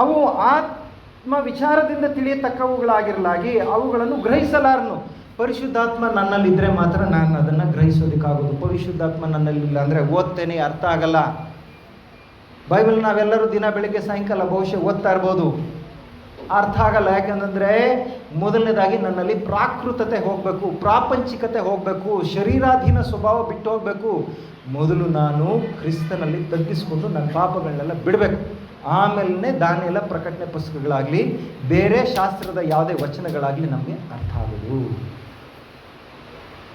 ಅವು ಆತ್ಮ ವಿಚಾರದಿಂದ ತಿಳಿಯತಕ್ಕವುಗಳಾಗಿರಲಾಗಿ ಅವುಗಳನ್ನು ಗ್ರಹಿಸಲಾರನು. ಪರಿಶುದ್ಧಾತ್ಮ ನನ್ನಲ್ಲಿದ್ದರೆ ಮಾತ್ರ ನಾನು ಅದನ್ನು ಗ್ರಹಿಸೋದಕ್ಕಾಗೋದು. ಪರಿಶುದ್ಧಾತ್ಮ ನನ್ನಲ್ಲಿಲ್ಲ ಅಂದರೆ ಓದ್ತೇನೆ, ಅರ್ಥ ಆಗಲ್ಲ. ಬೈಬಲ್ ನಾವೆಲ್ಲರೂ ದಿನ ಬೆಳಿಗ್ಗೆ ಸಾಯಂಕಾಲ ಬಹುಶಃ ಓದ್ತಾ ಇರ್ಬೋದು, ಅರ್ಥ ಆಗಲ್ಲ. ಯಾಕಂದರೆ ಮೊದಲನೇದಾಗಿ ನನ್ನಲ್ಲಿ ಪ್ರಾಕೃತತೆ ಹೋಗಬೇಕು, ಪ್ರಾಪಂಚಿಕತೆ ಹೋಗಬೇಕು, ಶರೀರಾಧೀನ ಸ್ವಭಾವ ಬಿಟ್ಟು ಹೋಗಬೇಕು. ಮೊದಲು ನಾನು ಕ್ರಿಸ್ತನಲ್ಲಿ ತಗ್ಗಿಸ್ಕೊಂಡು ನನ್ನ ಪಾಪಗಳನ್ನೆಲ್ಲ ಬಿಡಬೇಕು. ಆಮೇಲೆ ದಾನಿಯೇಲ ಪ್ರಕಟಣೆ ಪುಸ್ತಕಗಳಾಗಲಿ, ಬೇರೆ ಶಾಸ್ತ್ರದ ಯಾವುದೇ ವಚನಗಳಾಗಲಿ ನಮಗೆ ಅರ್ಥ ಆಗೋದು.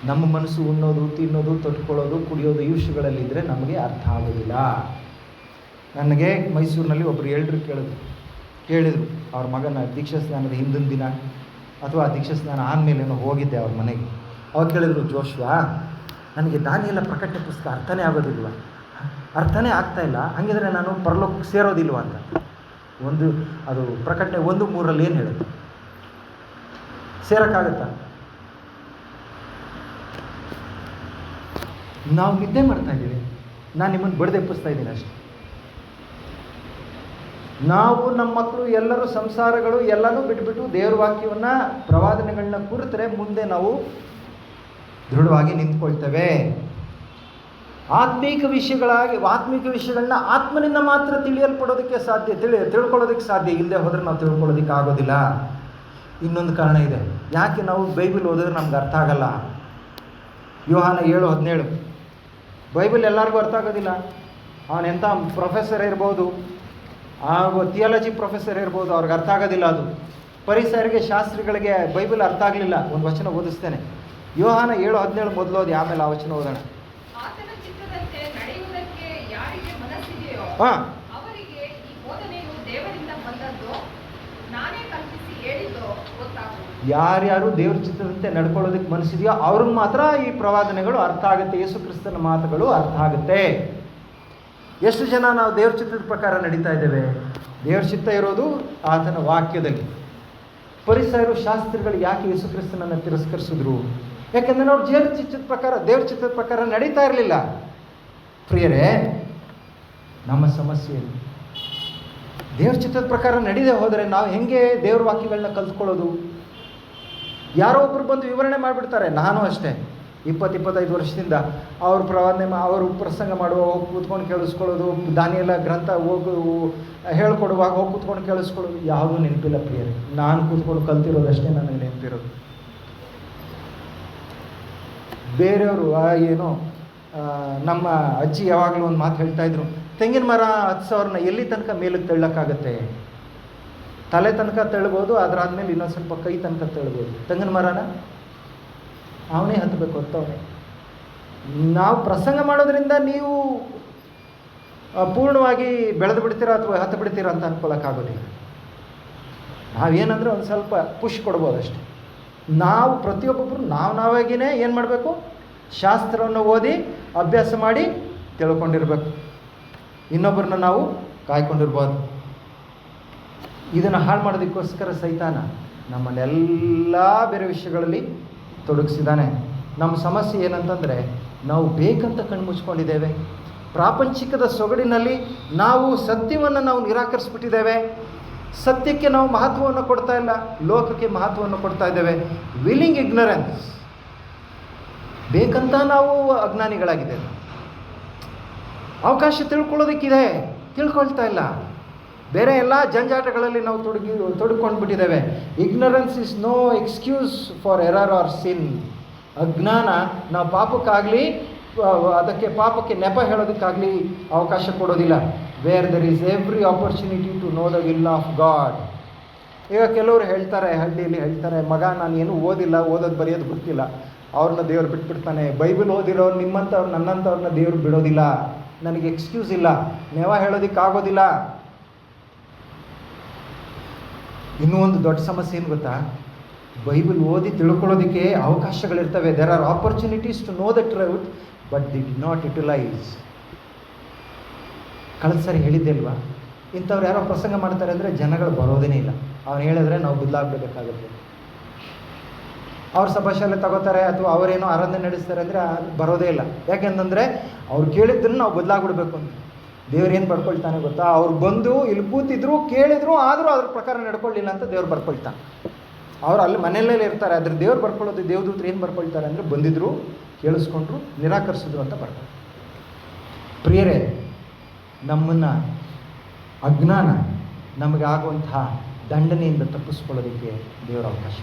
ನಮ್ಮ ಮನಸ್ಸು ಉಣ್ಣೋದು, ತಿನ್ನೋದು, ತೊಟ್ಕೊಳ್ಳೋದು, ಕುಡಿಯೋದು ಈ ವಿಷಯಗಳಲ್ಲಿದ್ದರೆ ನಮಗೆ ಅರ್ಥ ಆಗೋದಿಲ್ಲ. ನನಗೆ ಮೈಸೂರಿನಲ್ಲಿ ಒಬ್ಬರು ಎಲ್ರು ಕೇಳಿದರು ಅವ್ರ ಮಗನ ದೀಕ್ಷಾ ಸ್ನಾನದ ಹಿಂದಿನ ದಿನ ಅಥವಾ ದೀಕ್ಷಾ ಸ್ನಾನ ಆದಮೇಲೇನೋ ಹೋಗಿದ್ದೆ ಅವ್ರ ಮನೆಗೆ. ಅವ್ರು ಕೇಳಿದರು, ಜೋಶ್ವಾ, ನನಗೆ ದಾನಿಯೇಲ ಪ್ರಕಟಣೆ ಪುಸ್ತಕ ಅರ್ಥನೇ ಆಗೋದಿಲ್ವ? ಅರ್ಥನೇ ಆಗ್ತಾಯಿಲ್ಲ, ಹಾಗಿದ್ರೆ ನಾನು ಪರಲೋಕಕ್ಕೆ ಸೇರೋದಿಲ್ವ ಅಂತ. ಅದು ಪ್ರಕಟಣೆ 1:3 ಏನು ಹೇಳುತ್ತೆ? ಸೇರೋಕ್ಕಾಗತ್ತಾ? ನಾವು ನಿದ್ದೆ ಮಾಡ್ತಾ ಇದ್ದೀವಿ, ನಾನು ನಿಮ್ಮನ್ನು ಬಡಿದೆಪ್ಪಿಸ್ತಾ ಇದ್ದೀನಿ ಅಷ್ಟೆ. ನಾವು, ನಮ್ಮ ಮಕ್ಕಳು ಎಲ್ಲರೂ, ಸಂಸಾರಗಳು ಎಲ್ಲನೂ ಬಿಟ್ಬಿಟ್ಟು ದೇವ್ರ ವಾಕ್ಯವನ್ನು, ಪ್ರವಾದನೆಗಳನ್ನ ಕುರಿತರೆ ಮುಂದೆ ನಾವು ದೃಢವಾಗಿ ನಿಂತ್ಕೊಳ್ತೇವೆ. ಆತ್ಮೀಕ ವಿಷಯಗಳನ್ನ ಆತ್ಮನಿಂದ ಮಾತ್ರ ತಿಳಿಯಲ್ಪಡೋದಕ್ಕೆ ಸಾಧ್ಯ, ತಿಳ್ಕೊಳ್ಳೋದಕ್ಕೆ ಸಾಧ್ಯ. ಇಲ್ಲದೆ ಹೋದರೆ ನಾವು ತಿಳ್ಕೊಳ್ಳೋದಕ್ಕೆ ಆಗೋದಿಲ್ಲ. ಇನ್ನೊಂದು ಕಾರಣ ಇದೆ ಯಾಕೆ ನಾವು ಬೈಬಲ್ ಓದಿದ್ರೆ ನಮ್ಗೆ ಅರ್ಥ ಆಗಲ್ಲ. ಯೋಹಾನ 7:17. ಬೈಬಲ್ ಎಲ್ಲರಿಗೂ ಅರ್ಥ ಆಗೋದಿಲ್ಲ. ಅವನೆಂಥ ಪ್ರೊಫೆಸರ್ ಇರ್ಬೋದು, ಥಿಯಾಲಜಿ ಪ್ರೊಫೆಸರ್ ಇರ್ಬೋದು, ಅವ್ರಿಗೆ ಅರ್ಥ ಆಗೋದಿಲ್ಲ. ಅದು ಪರಿಸರಿಗೆ, ಶಾಸ್ತ್ರಿಗಳಿಗೆ ಬೈಬಲ್ ಅರ್ಥ ಆಗಲಿಲ್ಲ. ಒಂದು ವಚನ ಓದಿಸ್ತೇನೆ. ಯೋಹಾನ 7:17 ಮೊದಲು ಓದಿ, ಆಮೇಲೆ ಆ ವಚನ ಓದೋಣ. ಆತನ ಚಿತ್ತದಂತೆ ನಡೆಯುವುದಕ್ಕೆ ಯಾರಿಗೆ ಮನಸ್ಸಿದೆಯೋ ಅವರಿಗೆ ಈ ಬೋಧನೆಯು ದೇವರಿಂದ ಬಂದದ್ದು, ನಾನೇ ಕಲ್ಪಿಸಿ ಹೇಳಿದ್ದು ಗೊತ್ತಾಗುವುದು. ಯಾರ್ಯಾರು ದೇವ್ರ ಚಿತ್ತದಂತೆ ನಡ್ಕೊಳ್ಳೋದಕ್ಕೆ ಮನಸ್ಸಿದೆಯೋ ಅವ್ರಿಗೆ ಮಾತ್ರ ಈ ಪ್ರವಾದನೆಗಳು ಅರ್ಥ ಆಗುತ್ತೆ, ಯೇಸು ಕ್ರಿಸ್ತನ ಮಾತುಗಳು ಅರ್ಥ ಆಗುತ್ತೆ. ಎಷ್ಟು ಜನ ನಾವು ದೇವ್ರ ಚಿತ್ತದ ಪ್ರಕಾರ ನಡೀತಾ ಇದ್ದೇವೆ? ದೇವ್ರ ಚಿತ್ತ ಇರೋದು ಆತನ ವಾಕ್ಯದಲ್ಲಿ. ಪರಿಸರು, ಶಾಸ್ತ್ರಿಗಳು ಯಾಕೆ ಯೇಸು ಕ್ರಿಸ್ತನನ್ನು ತಿರಸ್ಕರಿಸಿದ್ರು? ಯಾಕೆಂದರೆ ನಾವು ದೇವ್ರ ಚಿತ್ತದ ಪ್ರಕಾರ ನಡೀತಾ ಇರಲಿಲ್ಲ. ಪ್ರಿಯರೇ, ನಮ್ಮ ಸಮಸ್ಯೆ ದೇವ್ರ ಚಿತ್ತದ ಪ್ರಕಾರ ನಡೀದೆ ಹೋದರೆ ನಾವು ಹೆಂಗೆ ದೇವ್ರ ವಾಕ್ಯಗಳನ್ನ ಕಲ್ತ್ಕೊಳ್ಳೋದು? ಯಾರೋ ಒಬ್ಬರು ಬಂದು ವಿವರಣೆ ಮಾಡಿಬಿಡ್ತಾರೆ. ನಾನು ಅಷ್ಟೇ 20-25 ವರ್ಷದಿಂದ ಅವರು ಪ್ರಸಂಗ ಮಾಡುವ ಹೋಗಿ ಕೂತ್ಕೊಂಡು ಕೇಳಿಸ್ಕೊಳ್ಳೋದು, ದಾನಿಯೇಲ ಗ್ರಂಥ ಹೇಳ್ಕೊಡುವಾಗ ಹೋಗಿ ಕೂತ್ಕೊಂಡು ಕೇಳಿಸ್ಕೊಳ್ಳೋದು, ಯಾವುದೂ ನೆನಪಿಲ್ಲ ಪ್ರಿಯರೇ. ನಾನು ಕೂತ್ಕೊಂಡು ಕಲ್ತಿರೋದಷ್ಟೇ ನನಗೆ ನೆನಪಿರೋದು. ಬೇರೆಯವರು ಏನೋ ನಮ್ಮ ಅಜ್ಜಿ ಯಾವಾಗಲೂ ಒಂದು ಮಾತು ಹೇಳ್ತಾಯಿದ್ರು, ತೆಂಗಿನ ಮರ 10,000ನ ಎಲ್ಲಿ ತನಕ ಮೇಲಕ್ಕೆ ತಳ್ಳೋಕ್ಕಾಗತ್ತೆ? ತಲೆ ತನಕ ತಳ್ಬೋದು, ಅದರಾದ್ಮೇಲೆ ಇನ್ನೊಂದು ಸ್ವಲ್ಪ ಕೈ ತನಕ ತಳ್ಬೋದು. ತೆಂಗಿನ ಮರನ ಅವನೇ ಹತ್ತಬೇಕು ಹೊತ್ತವನೇ. ನಾವು ಪ್ರಸಂಗ ಮಾಡೋದ್ರಿಂದ ನೀವು ಪೂರ್ಣವಾಗಿ ಬೆಳೆದು ಬಿಡ್ತೀರಾ ಅಥವಾ ಹತ್ತು ಬಿಡ್ತೀರಾ ಅಂತ ಅಂದ್ಕೊಳ್ಳೋಕ್ಕಾಗೋದಿಲ್ಲ. ನಾವೇನಂದರೆ ಒಂದು ಸ್ವಲ್ಪ ಪುಷ್ ಕೊಡ್ಬೋದು ಅಷ್ಟೆ. ನಾವು ಪ್ರತಿಯೊಬ್ಬೊಬ್ಬರು ನಾವಾಗಿಯೇ ಏನು ಮಾಡಬೇಕು? ಶಾಸ್ತ್ರವನ್ನು ಓದಿ ಅಭ್ಯಾಸ ಮಾಡಿ ತಿಳ್ಕೊಂಡಿರ್ಬೇಕು. ಇನ್ನೊಬ್ಬರನ್ನ ನಾವು ಕಾಯ್ಕೊಂಡಿರ್ಬೋದು. ಇದನ್ನು ಹಾಳು ಮಾಡೋದಕ್ಕೋಸ್ಕರ ಸೈತಾನ ನಮ್ಮನ್ನೆಲ್ಲ ಬೇರೆ ವಿಷಯಗಳಲ್ಲಿ ತೊಡಗಿಸಿದ್ದಾನೆ. ನಮ್ಮ ಸಮಸ್ಯೆ ಏನಂತಂದರೆ, ನಾವು ಬೇಕಂತ ಕಣ್ಮುಚ್ಕೊಂಡಿದ್ದೇವೆ. ಪ್ರಾಪಂಚಿಕದ ಸೊಗಡಿನಲ್ಲಿ ನಾವು ಸತ್ಯವನ್ನು ನಾವು ನಿರಾಕರಿಸ್ಬಿಟ್ಟಿದ್ದೇವೆ. ಸತ್ಯಕ್ಕೆ ನಾವು ಮಹತ್ವವನ್ನು ಕೊಡ್ತಾ ಇಲ್ಲ, ಲೋಕಕ್ಕೆ ಮಹತ್ವವನ್ನು ಕೊಡ್ತಾ ಇದ್ದೇವೆ. ವಿಲ್ಲಿಂಗ್ ಇಗ್ನರೆನ್ಸ್, ಬೇಕಂತ ನಾವು ಅಜ್ಞಾನಿಗಳಾಗಿದ್ದೇವೆ. ಅವಕಾಶ ತಿಳ್ಕೊಳ್ಳೋದಕ್ಕಿದೆ, ತಿಳ್ಕೊಳ್ತಾ ಇಲ್ಲ. ಬೇರೆ ಎಲ್ಲ ಜಂಜಾಟಗಳಲ್ಲಿ ನಾವು ತೊಡಕೊಂಡು ಬಿಟ್ಟಿದ್ದೇವೆ. Ignorance is no excuse for error or sin. ಅಜ್ಞಾನ ನಾವು ಪಾಪಕ್ಕಾಗಲಿ ಅದಕ್ಕೆ ಪಾಪಕ್ಕೆ ನೆಪ ಹೇಳೋದಕ್ಕಾಗಲಿ ಅವಕಾಶ ಕೊಡೋದಿಲ್ಲ. Where there is every opportunity to know the will of God. ಈಗ ಕೆಲವರು ಹೇಳ್ತಾರೆ, ಹಳ್ಳಿಯಲ್ಲಿ ಹೇಳ್ತಾರೆ, ಮಗ ನಾನು ಏನೂ ಓದಿಲ್ಲ, ಓದೋದು ಬರೆಯೋದು ಗೊತ್ತಿಲ್ಲ, ಅವ್ರನ್ನ ದೇವ್ರು ಬಿಟ್ಬಿಡ್ತಾನೆ. ಬೈಬಲ್ ಓದಿರೋರು ನಿಮ್ಮಂಥವ್ರು ನನ್ನಂಥವ್ರನ್ನ ದೇವ್ರು ಬಿಡೋದಿಲ್ಲ, ನನಗೆ ಎಕ್ಸ್ಕ್ಯೂಸ್ ಇಲ್ಲ, ನೆವ ಹೇಳೋದಕ್ಕಾಗೋದಿಲ್ಲ. ಇನ್ನೂ ಒಂದು ದೊಡ್ಡ ಸಮಸ್ಯೆ ಏನು ಗೊತ್ತಾ? ಬೈಬಲ್ ಓದಿ ತಿಳ್ಕೊಳ್ಳೋದಕ್ಕೆ ಅವಕಾಶಗಳಿರ್ತವೆ. There are opportunities to know the truth, but they did not utilise. ಕಳೆದ ಸರಿ ಹೇಳಿದ್ದೆ ಅಲ್ವಾ, ಇಂಥವ್ರು ಯಾರೋ ಪ್ರಸಂಗ ಮಾಡ್ತಾರೆ ಅಂದರೆ ಜನಗಳು ಬರೋದೇ ಇಲ್ಲ. ಅವ್ನು ಹೇಳಿದ್ರೆ ನಾವು ಬದಲಾಗಬೇಕಾಗುತ್ತೆ. ಅವ್ರ ಸಭಾಶಾಲೆ ತಗೋತಾರೆ ಅಥವಾ ಅವರೇನೋ ಆರಾಧನೆ ನಡೆಸ್ತಾರೆ ಅಂದರೆ ಬರೋದೇ ಇಲ್ಲ. ಯಾಕೆಂತಂದರೆ ಅವ್ರು ಕೇಳಿದ್ದನ್ನು ನಾವು ಬದಲಾಗ್ಬಿಡ್ಬೇಕು ಅಂತ. ದೇವ್ರು ಏನು ಬರ್ಕೊಳ್ತಾನೆ ಗೊತ್ತಾ? ಅವ್ರು ಬಂದು ಇಲ್ಲಿ ಕೂತಿದ್ರು, ಕೇಳಿದ್ರು, ಆದರೂ ಅದ್ರ ಪ್ರಕಾರ ನಡ್ಕೊಳ್ಳಿಲ್ಲ ಅಂತ ದೇವ್ರು ಬರ್ಕೊಳ್ತಾನೆ. ಅವ್ರು ಅಲ್ಲಿ ಮನೆಯಲ್ಲೇ ಇರ್ತಾರೆ, ಅದ್ರ ದೇವ್ರು ಬರ್ಕೊಳ್ಳೋದು. ದೇವದೂತರು ಏನು ಬರ್ಕೊಳ್ತಾರೆ ಅಂದರೆ ಬಂದಿದ್ರು, ಕೇಳಿಸ್ಕೊಂಡ್ರು, ನಿರಾಕರಿಸಿದ್ರು ಅಂತ ಬರ್ತಾರೆ. ಪ್ರಿಯರೇ, ನಮ್ಮನ್ನು ಅಜ್ಞಾನ ನಮಗೆ ಆಗುವಂತಹ ದಂಡನೆಯಿಂದ ತಪ್ಪಿಸ್ಕೊಳ್ಳೋದಕ್ಕೆ ದೇವರ ಅವಕಾಶ.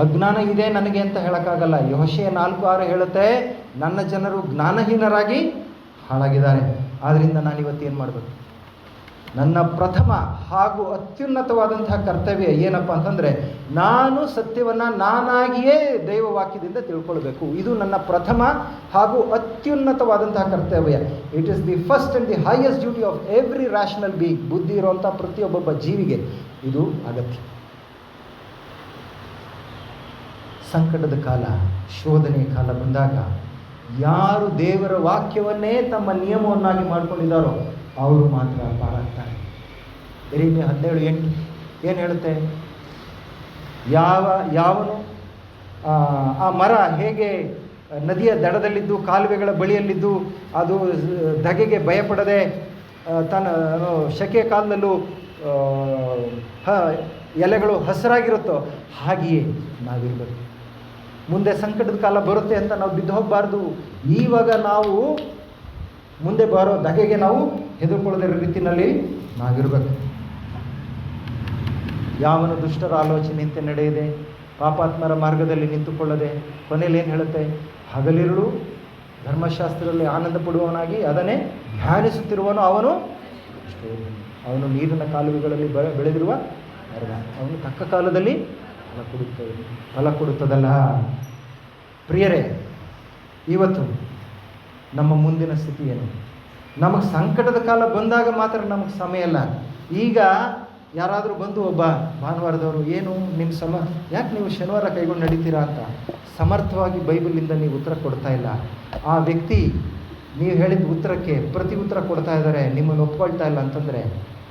ಅಜ್ಞಾನ ಇದೆ ನನಗೆ ಅಂತ ಹೇಳೋಕ್ಕಾಗಲ್ಲ. ಯೆಹೋಶುವ 4:6 ಹೇಳುತ್ತೆ, ನನ್ನ ಜನರು ಜ್ಞಾನಹೀನರಾಗಿ ಹಾಳಾಗಿದ್ದಾರೆ. ಆದ್ದರಿಂದ ನಾನಿವತ್ತು ಏನು ಮಾಡಬೇಕು? ನನ್ನ ಪ್ರಥಮ ಹಾಗೂ ಅತ್ಯುನ್ನತವಾದಂತಹ ಕರ್ತವ್ಯ ಏನಪ್ಪ ಅಂತಂದರೆ, ನಾನು ಸತ್ಯವನ್ನು ನಾನಾಗಿಯೇ ದೈವವಾಕ್ಯದಿಂದ ತಿಳ್ಕೊಳ್ಬೇಕು. ಇದು ನನ್ನ ಪ್ರಥಮ ಹಾಗೂ ಅತ್ಯುನ್ನತವಾದಂತಹ ಕರ್ತವ್ಯ. It is the first and the highest duty of every rational being. ಬುದ್ಧಿ ಇರುವಂಥ ಪ್ರತಿಯೊಬ್ಬೊಬ್ಬ ಜೀವಿಗೆ ಇದು ಅಗತ್ಯ. ಸಂಕಟದ ಕಾಲ, ಶೋಧನೆಯ ಕಾಲ ಬಂದಾಗ ಯಾರು ದೇವರ ವಾಕ್ಯವನ್ನೇ ತಮ್ಮ ನಿಯಮವನ್ನಾಗಿ ಮಾಡ್ಕೊಂಡಿದ್ದಾರೋ ಅವರು ಮಾತ್ರ ಪಾರಾಗ್ತಾರೆ. ಯೆರೆಮೀಯ 17:8 ಏನು ಹೇಳುತ್ತೆ? ಯಾವನು ಆ ಮರ ಹೇಗೆ ನದಿಯ ದಡದಲ್ಲಿದ್ದು, ಕಾಲುವೆಗಳ ಬಳಿಯಲ್ಲಿದ್ದು, ಅದು ಧಗೆಗೆ ಭಯಪಡದೆ ತನ್ನ ಶೆಕೆ ಕಾಲದಲ್ಲೂ ಎಲೆಗಳು ಹಸಿರಾಗಿರುತ್ತೋ ಹಾಗೆಯೇ ನಾವಿರಬೇಕು. ಮುಂದೆ ಸಂಕಟದ ಕಾಲ ಬರುತ್ತೆ ಅಂತ ನಾವು ಬಿದ್ದು ಹೋಗಬಾರ್ದು. ಈವಾಗ ನಾವು ಮುಂದೆ ಬರೋ ಧಗೆಗೆ ನಾವು ಹೆದರ್ಕೊಳ್ಳೋದಿರೋ ರೀತಿಯಲ್ಲಿ ನಾವಿರಬೇಕು. ಯಾವನು ದುಷ್ಟರ ಆಲೋಚನೆಯಂತೆ ನಡೆಯದೆ, ಪಾಪಾತ್ಮರ ಮಾರ್ಗದಲ್ಲಿ ನಿಂತುಕೊಳ್ಳದೆ, ಕೊನೆಯಲ್ಲಿ ಏನು ಹೇಳುತ್ತೆ? ಹಗಲಿರುಳು ಧರ್ಮಶಾಸ್ತ್ರದಲ್ಲಿ ಆನಂದ ಪಡುವವನಾಗಿ ಅದನ್ನೇ ಧ್ಯಾನಿಸುತ್ತಿರುವನು ಅವನು ನೀರಿನ ಕಾಲುವೆಗಳಲ್ಲಿ ಬೆಳೆದಿರುವ ಮರ. ಅವನು ತಕ್ಕ ಕಾಲದಲ್ಲಿ ಫಲ ಕೊಡುತ್ತದಲ್ಲ. ಪ್ರಿಯರೇ, ಇವತ್ತು ನಮ್ಮ ಮುಂದಿನ ಸ್ಥಿತಿ ಏನು? ನಮಗೆ ಸಂಕಟದ ಕಾಲ ಬಂದಾಗ ಮಾತ್ರ ನಮಗೆ ಸಮಯ ಇಲ್ಲ. ಈಗ ಯಾರಾದರೂ ಬಂದು ಒಬ್ಬ ಭಾನುವಾರದವರು, ಏನು ನಿಮ್ಮ ಯಾಕೆ ನೀವು ಶನಿವಾರ ಕೈಗೊಂಡು ನಡೀತೀರಾ ಅಂತ ಸಮರ್ಥವಾಗಿ ಬೈಬಲಿಂದ ನೀವು ಉತ್ತರ ಕೊಡ್ತಾ ಇಲ್ಲ. ಆ ವ್ಯಕ್ತಿ ನೀವು ಹೇಳಿದ ಉತ್ತರಕ್ಕೆ ಪ್ರತಿ ಉತ್ತರ ಕೊಡ್ತಾ ಇದ್ದಾರೆ, ನಿಮ್ಮನ್ನು ಒಪ್ಕೊಳ್ತಾ ಇಲ್ಲ ಅಂತಂದರೆ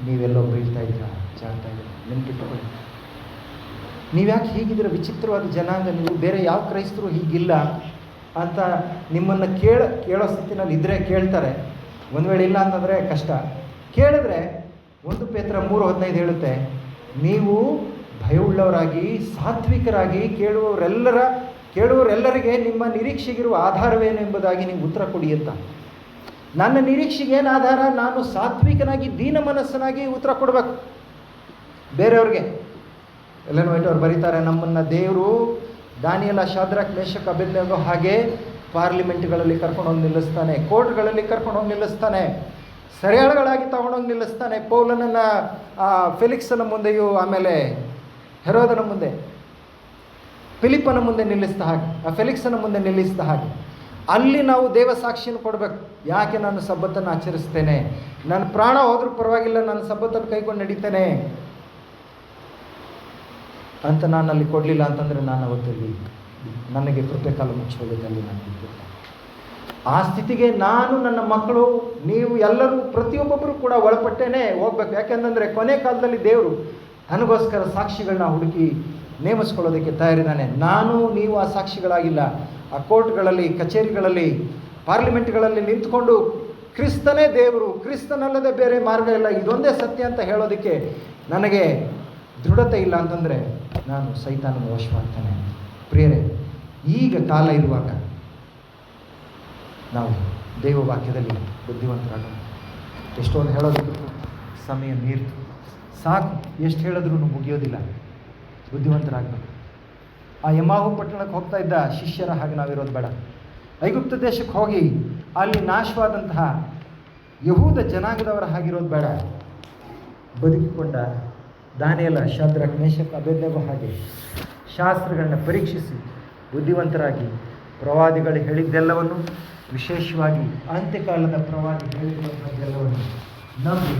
ನೀವೆಲ್ಲೋ ಬೀಳ್ತಾ ಇದ್ದೀರಾ, ಜಾಗ್ತಾ ಇದ್ದೀರಾ. ನೆನಪಿಟ್ಟುಕೊಳ್ಳಿ. ನೀವ್ಯಾಕೆ ಹೀಗಿದ್ದೀರ? ವಿಚಿತ್ರವಾದ ಜನಾಂಗ ನೀವು, ಬೇರೆ ಯಾವ ಕ್ರೈಸ್ತರು ಹೀಗಿಲ್ಲ ಅಂತ ನಿಮ್ಮನ್ನು ಕೇಳೋ ಸ್ಥಿತಿನಲ್ಲಿ ಇದ್ದರೆ ಕೇಳ್ತಾರೆ. ಒಂದು ವೇಳೆ ಇಲ್ಲ ಅಂತಂದರೆ ಕಷ್ಟ. ಕೇಳಿದ್ರೆ 1 ಪೇತ್ರ 3:15 ಹೇಳುತ್ತೆ, ನೀವು ಭಯವುಳ್ಳವರಾಗಿ ಸಾತ್ವಿಕರಾಗಿ ಕೇಳುವವರೆಲ್ಲರಿಗೆ ನಿಮ್ಮ ನಿರೀಕ್ಷೆಗಿರುವ ಆಧಾರವೇನು ಎಂಬುದಾಗಿ ನೀವು ಉತ್ತರ ಕೊಡಿ ಅಂತ. ನನ್ನ ನಿರೀಕ್ಷೆಗೆ ಏನು ಆಧಾರ? ನಾನು ಸಾತ್ವಿಕನಾಗಿ ದೀನ ಮನಸ್ಸನಾಗಿ ಉತ್ತರ ಕೊಡಬೇಕು ಬೇರೆಯವ್ರಿಗೆ. ಎಲೆನ್ ವೈಟ್ ಅವ್ರು ಬರೀತಾರೆ, ನಮ್ಮನ್ನು ದೇವರು ದಾನಿಯೇಲ, ಶಾದ್ರಕ್, ಮೇಷಕ್, ಅಬೇದ್ನೆಗೋ ಹಾಗೆ ಪಾರ್ಲಿಮೆಂಟ್ಗಳಲ್ಲಿ ಕರ್ಕೊಂಡೋಗಿ ನಿಲ್ಲಿಸ್ತಾನೆ, ಕೋರ್ಟ್ಗಳಲ್ಲಿ ಕರ್ಕೊಂಡೋಗಿ ನಿಲ್ಲಿಸ್ತಾನೆ, ಸೆರೆಯಾಳುಗಳಾಗಿ ತಗೊಂಡೋಗಿ ನಿಲ್ಲಿಸ್ತಾನೆ. ಪೌಲನನ್ನು ಫೆಲಿಕ್ಸನ ಮುಂದೆಯೂ, ಆಮೇಲೆ ಹೆರೋದನ ಮುಂದೆ, ಫಿಲಿಪ್ಪನ ಮುಂದೆ ನಿಲ್ಲಿಸಿದ ಹಾಗೆ, ಫೆಲಿಕ್ಸನ ಮುಂದೆ ನಿಲ್ಲಿಸಿದ ಹಾಗೆ ಅಲ್ಲಿ ನಾವು ದೇವ ಸಾಕ್ಷಿಯನ್ನು ಕೊಡಬೇಕು. ಯಾಕೆ ನಾನು ಸಬ್ಬತ್ತನ್ನು ಆಚರಿಸ್ತೇನೆ, ನನ್ನ ಪ್ರಾಣ ಹೋದ್ರೂ ಪರವಾಗಿಲ್ಲ, ನಾನು ಸಬ್ಬತ್ತನ್ನು ಕೈಕೊಂಡು ನಡೀತೇನೆ ಅಂತ ನಾನು ಅಲ್ಲಿ ಕೊಡಲಿಲ್ಲ ಅಂತಂದರೆ ನಾನು ಅವತ್ತಲ್ಲಿ ನನಗೆ ಕೃಪೆ ಕಾಲ ಮುಚ್ಚೋಗದಲ್ಲಿ ನಾನು ಇದ್ದೇನೆ. ಆ ಸ್ಥಿತಿಗೆ ನಾನು, ನನ್ನ ಮಕ್ಕಳು, ನೀವು ಎಲ್ಲರೂ ಪ್ರತಿಯೊಬ್ಬೊಬ್ಬರು ಕೂಡ ಒಳಪಟ್ಟೇನೆ ಹೋಗ್ಬೇಕು. ಯಾಕೆಂತಂದರೆ ಕೊನೆ ಕಾಲದಲ್ಲಿ ದೇವರು ನನಗೋಸ್ಕರ ಸಾಕ್ಷಿಗಳನ್ನ ಹುಡುಕಿ ನೇಮಿಸ್ಕೊಳ್ಳೋದಕ್ಕೆ ತಯಾರಿದ್ದಾನೆ. ನಾನು, ನೀವು ಆ ಸಾಕ್ಷಿಗಳಾಗಿಲ್ಲ. ಆ ಕೋರ್ಟ್ಗಳಲ್ಲಿ, ಕಚೇರಿಗಳಲ್ಲಿ, ಪಾರ್ಲಿಮೆಂಟ್ಗಳಲ್ಲಿ ನಿಂತ್ಕೊಂಡು ಕ್ರಿಸ್ತನೇ ದೇವರು, ಕ್ರಿಸ್ತನಲ್ಲದೆ ಬೇರೆ ಮಾರ್ಗ ಇಲ್ಲ, ಇದೊಂದೇ ಸತ್ಯ ಅಂತ ಹೇಳೋದಕ್ಕೆ ನನಗೆ ದೃಢತೆ ಇಲ್ಲ ಅಂತಂದರೆ ನಾನು ಸೈತಾನನ ವಶವಾಗ್ತಾನೆ. ಪ್ರಿಯರೇ, ಈಗ ಕಾಲ ಇರುವಾಗ ನಾವು ದೇವವಾಕ್ಯದಲ್ಲಿ ಬುದ್ಧಿವಂತರಾಗೋಣ. ಎಷ್ಟೊಂದು ಹೇಳೋದಕ್ಕೂ ಸಮಯ ಮೀರ್ತು, ಸಾಕು, ಎಷ್ಟು ಹೇಳಿದ್ರೂ ಮುಗಿಯೋದಿಲ್ಲ. ಬುದ್ಧಿವಂತರಾಗಬೇಕು. ಆ ಯಮಾಹು ಪಟ್ಟಣಕ್ಕೆ ಹೋಗ್ತಾ ಇದ್ದ ಶಿಷ್ಯರ ಹಾಗೆ ನಾವಿರೋದು ಬೇಡ. ಐಗುಪ್ತ ದೇಶಕ್ಕೆ ಹೋಗಿ ಅಲ್ಲಿ ನಾಶವಾದಂತಹ ಯಹೂದ ಜನಾಂಗದವರ ಹಾಗಿರೋದು ಬೇಡ. ಬದುಕಿಕೊಂಡ ದಾನಿಯೇಲ, ಶದ್ರಕ್, ಮೇಷಕ್, ಅಬೇದ್ನೆಗೋ ಹಾಗೆ ಶಾಸ್ತ್ರಗಳನ್ನ ಪರೀಕ್ಷಿಸಿ ಬುದ್ಧಿವಂತರಾಗಿ ಪ್ರವಾದಿಗಳು ಹೇಳಿದ್ದೆಲ್ಲವನ್ನು, ವಿಶೇಷವಾಗಿ ಅಂತ್ಯಕಾಲದ ಪ್ರವಾದಿ ಹೇಳಿರುವಂಥದ್ದೆಲ್ಲವನ್ನು ನಂಬಿ